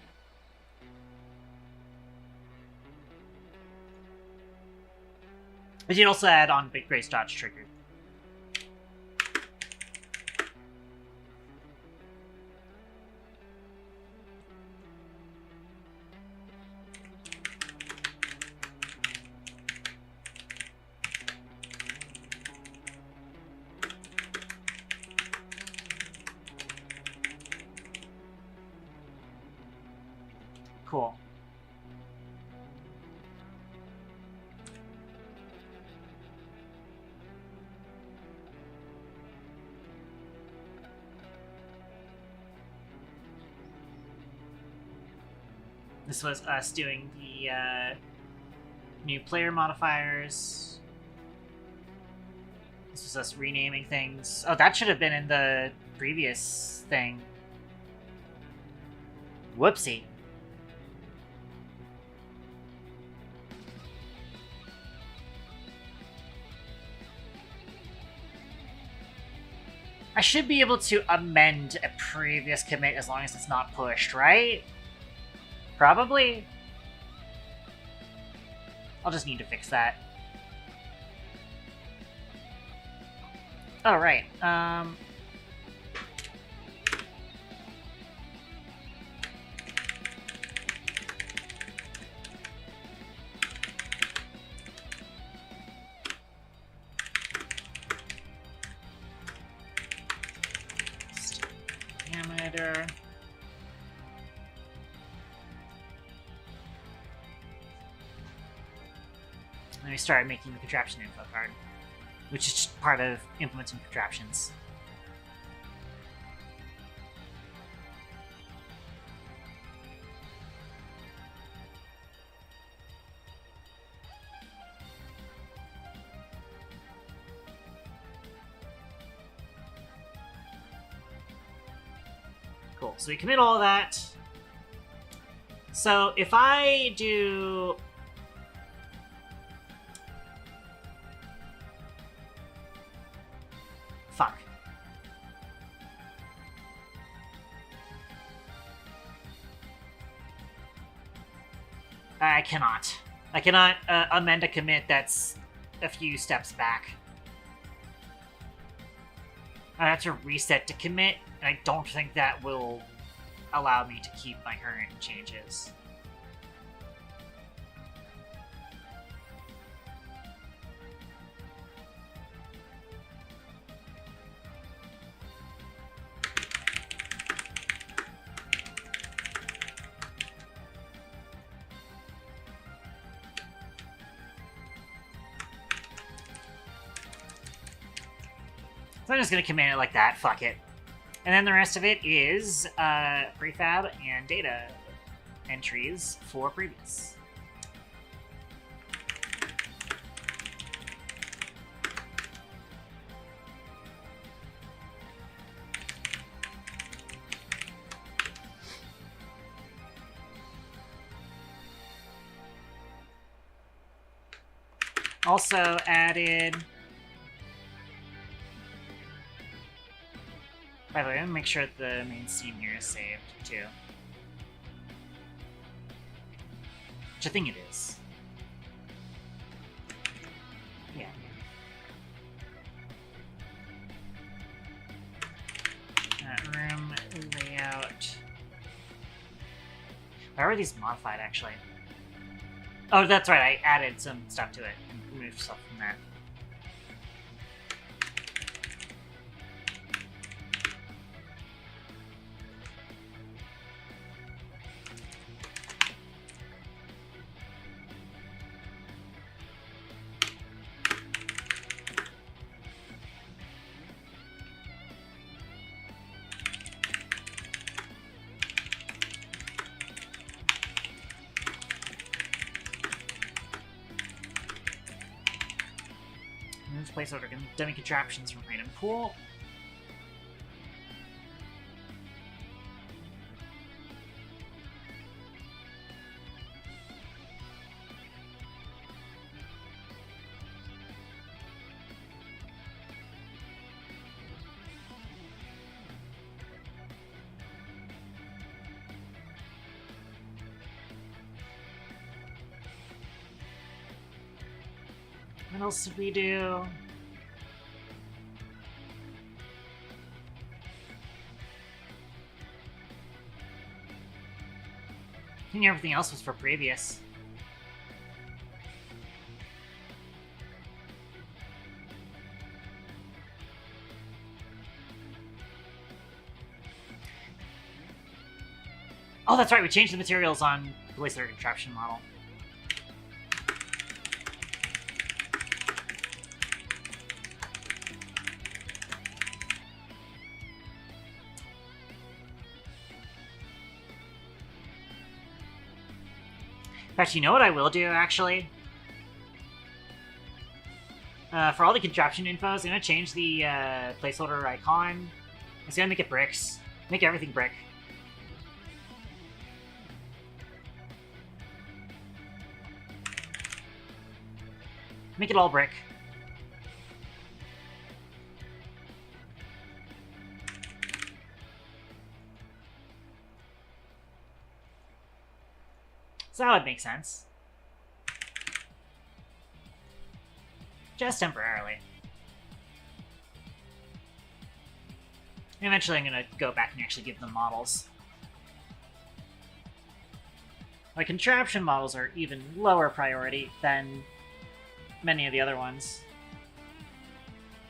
We did also add on Big Grace Dodge trigger. Cool. This was us doing the new player modifiers. This was us renaming things. Oh, that should have been in the previous thing. Whoopsie. I should be able to amend a previous commit as long as it's not pushed, right? Probably. I'll just need to fix that. Alright, diameter. Then we started making the contraption info card, which is just part of implementing contraptions. Cool, so we commit all of that. So if I do... Fuck. I cannot. I cannot amend a commit that's a few steps back. I have to reset to commit, and I don't think that will allow me to keep my current changes. So I'm just going to command it like that, fuck it. And then the rest of it is prefab and data entries for previous. Also added... By the way, I'm gonna make sure that the main scene here is saved, too. Which I think it is. Yeah. Room layout. Why were these modified, actually? Oh, that's right, I added some stuff to it and removed stuff from that. Placeholder dummy contraptions from random pool. What else did we do? I think everything else was for previous. Oh, that's right, we changed the materials on the Laser Contraption model. fact, you know what I will do, actually? For all the contraption infos, I'm gonna change the placeholder icon. I'm gonna make it bricks. Make everything brick. Make it all brick. So that would make sense. Just temporarily. Eventually I'm gonna go back and actually give them models. My contraption models are even lower priority than many of the other ones.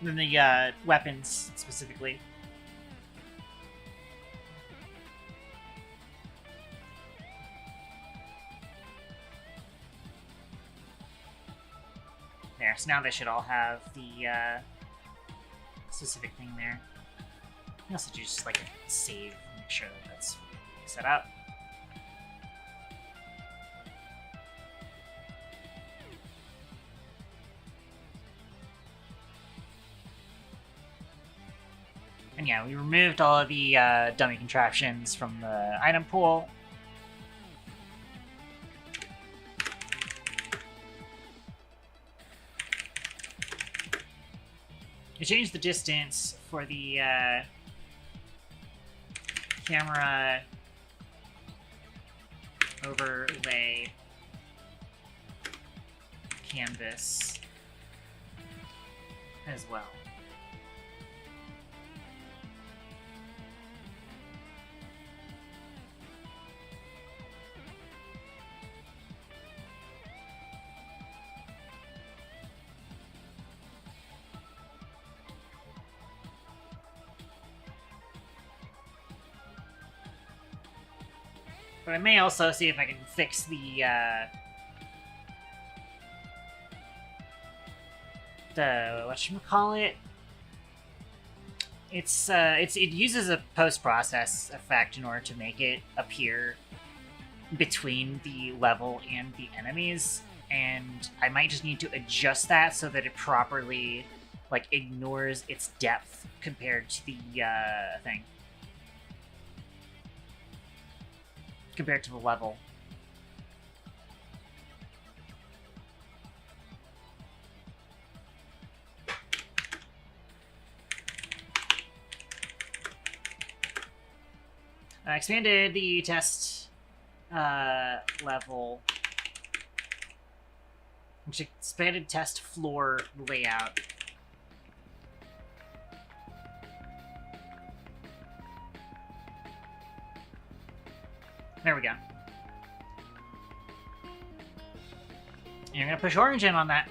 Than the weapons, specifically. There, so now they should all have the specific thing there. I also do just like a save, make sure that that's set up. And yeah, we removed all of the dummy contraptions from the item pool. I changed the distance for the camera overlay canvas as well. But I may also see if I can fix the whatchamacallit? It uses a post-process effect in order to make it appear between the level and the enemies, and I might just need to adjust that so that it properly like ignores its depth compared to the thing. Compared to the level. I expanded the test level, which expanded test floor layout. There we go. And I'm gonna push orange in on that.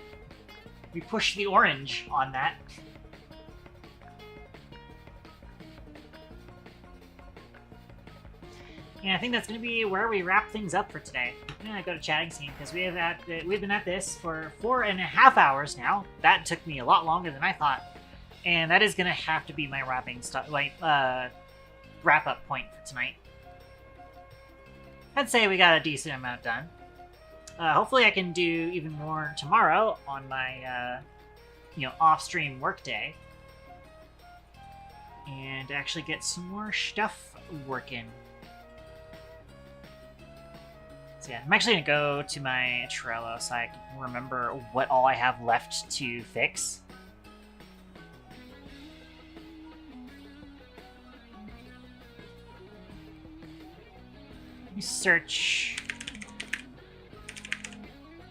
We push the orange on that. And I think that's gonna be where we wrap things up for today. I'm gonna go to chatting scene because we've been at this for 4.5 hours now. That took me a lot longer than I thought, and that is gonna have to be my wrap up point for tonight. I'd say we got a decent amount done. Hopefully I can do even more tomorrow on my, off-stream workday. And actually get some more stuff working. So yeah, I'm actually gonna go to my Trello so I can remember what all I have left to fix. Let me search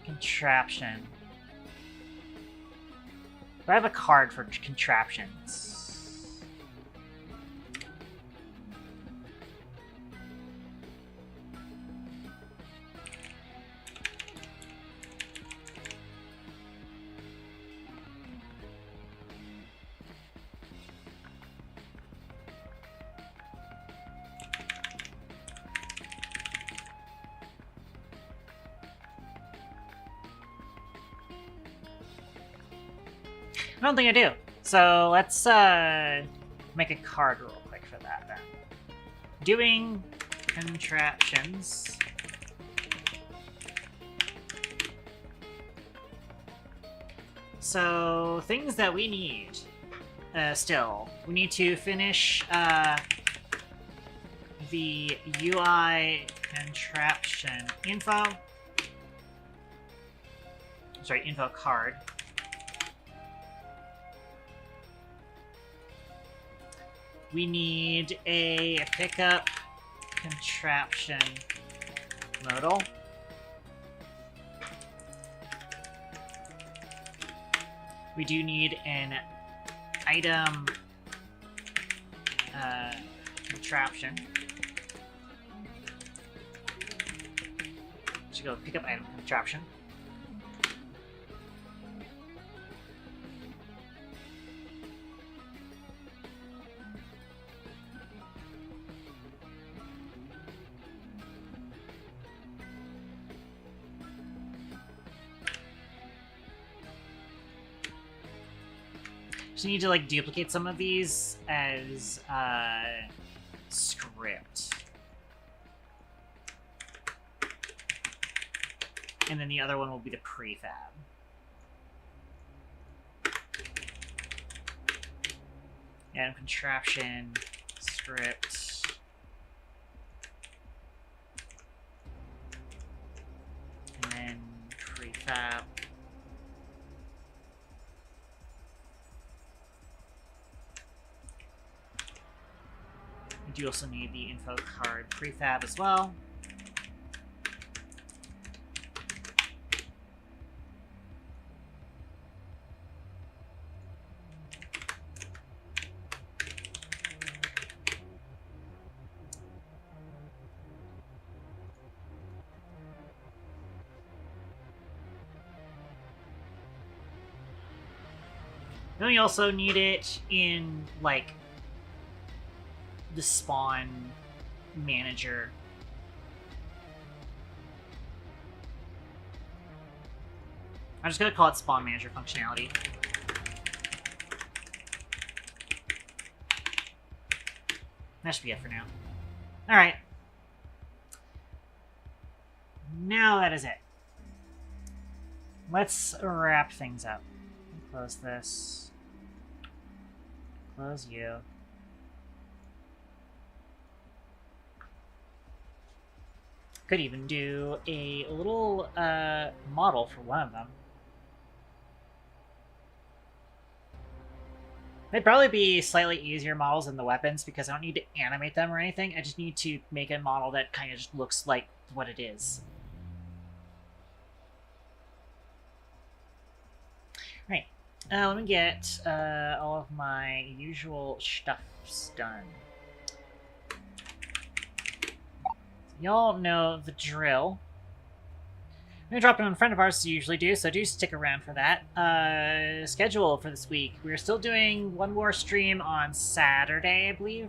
contraption. Do I have a card for contraptions? I don't think I do. So let's make a card real quick for that then. Doing contraptions. so things that we need still. We need to finish the UI contraption info. Sorry, info card. We need a pickup contraption modal. We do need an item contraption. Should go pick up item contraption. Just need to like duplicate some of these as script. And then the other one will be the prefab. And contraption, script. And then prefab. We do also need the info card prefab as well. Then we also need it in, like, the spawn manager. I'm just gonna call it spawn manager functionality. That should be it for now. Alright. Now that is it. Let's wrap things up. Close this. Close you. Could even do a little model for one of them. They'd probably be slightly easier models than the weapons because I don't need to animate them or anything. I just need to make a model that kind of just looks like what it is. Right. Let me get all of my usual stuffs done. Y'all know the drill. I'm going to drop in on a friend of ours as you usually do, so do stick around for that. Schedule for this week. We're still doing one more stream on Saturday, I believe.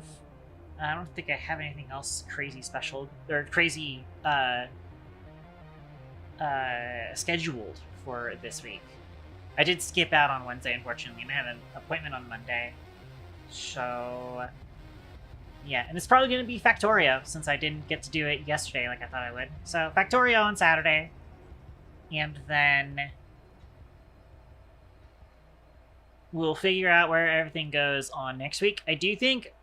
I don't think I have anything else crazy special, or crazy scheduled for this week. I did skip out on Wednesday, unfortunately, and I had an appointment on Monday. So, yeah, and it's probably going to be Factorio, since I didn't get to do it yesterday like I thought I would. So, Factorio on Saturday, and then we'll figure out where everything goes on next week. I do think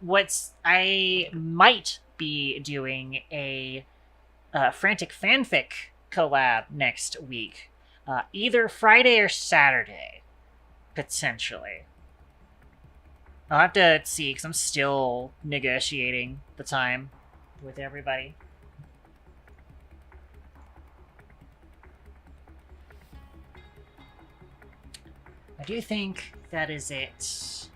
I might be doing a Frantic Fanfic collab next week. Either Friday or Saturday, potentially. I'll have to see, because I'm still negotiating the time with everybody. I do think that is it.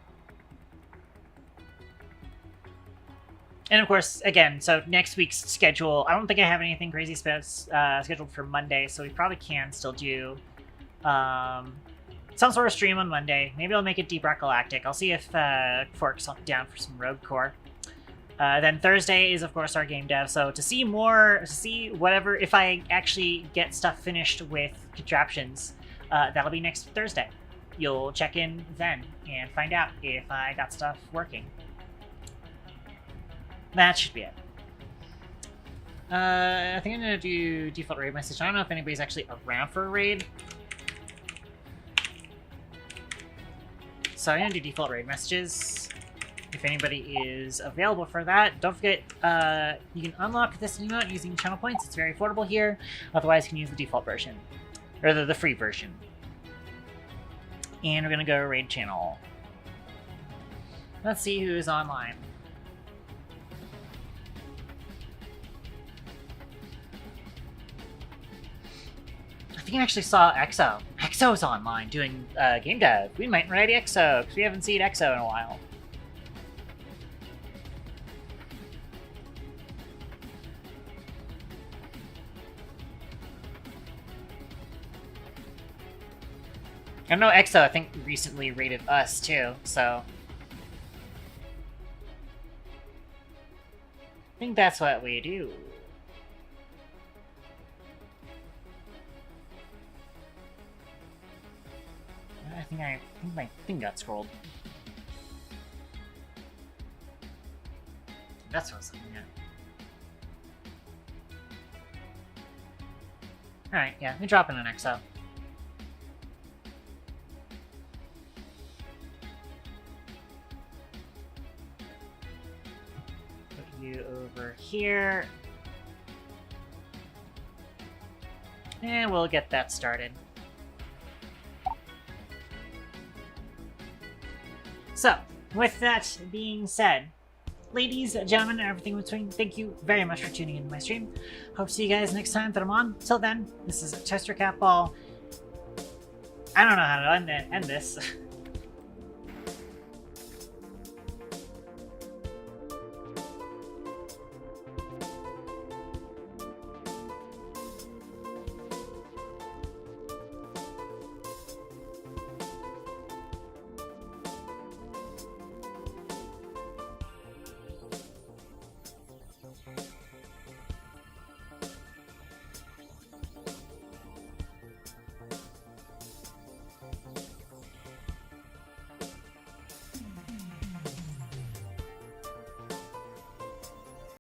And of course, again, so next week's schedule, I don't think I have anything crazy scheduled for Monday, so we probably can still do some sort of stream on Monday. Maybe I'll make it Deep Rock Galactic. I'll see if Fork's down for some Rogue Core. Then Thursday is, of course, our game dev, so to see whatever, if I actually get stuff finished with Contraptions, that'll be next Thursday. You'll check in then and find out if I got stuff working. That should be it. I think I'm going to do default raid message. I don't know if anybody's actually around for a raid. So I'm gonna do default raid messages. If anybody is available for that, don't forget you can unlock this emote using channel points. It's very affordable here. Otherwise, you can use the default version, or the free version. And we're gonna go raid channel. Let's see who's online. I think I actually saw EXO. EXO's online doing game dev. We might raid EXO because we haven't seen EXO in a while. I know EXO, I think, recently rated us, too, so... I think that's what we do. I think my thing got scrolled. That's what I was looking at. Alright, yeah, let me drop in an EXO. You over here. And we'll get that started. So, with that being said, ladies, gentlemen, and everything in between, thank you very much for tuning into my stream. Hope to see you guys next time that I'm on. Till then, this is Toaster Catball. I don't know how to end this.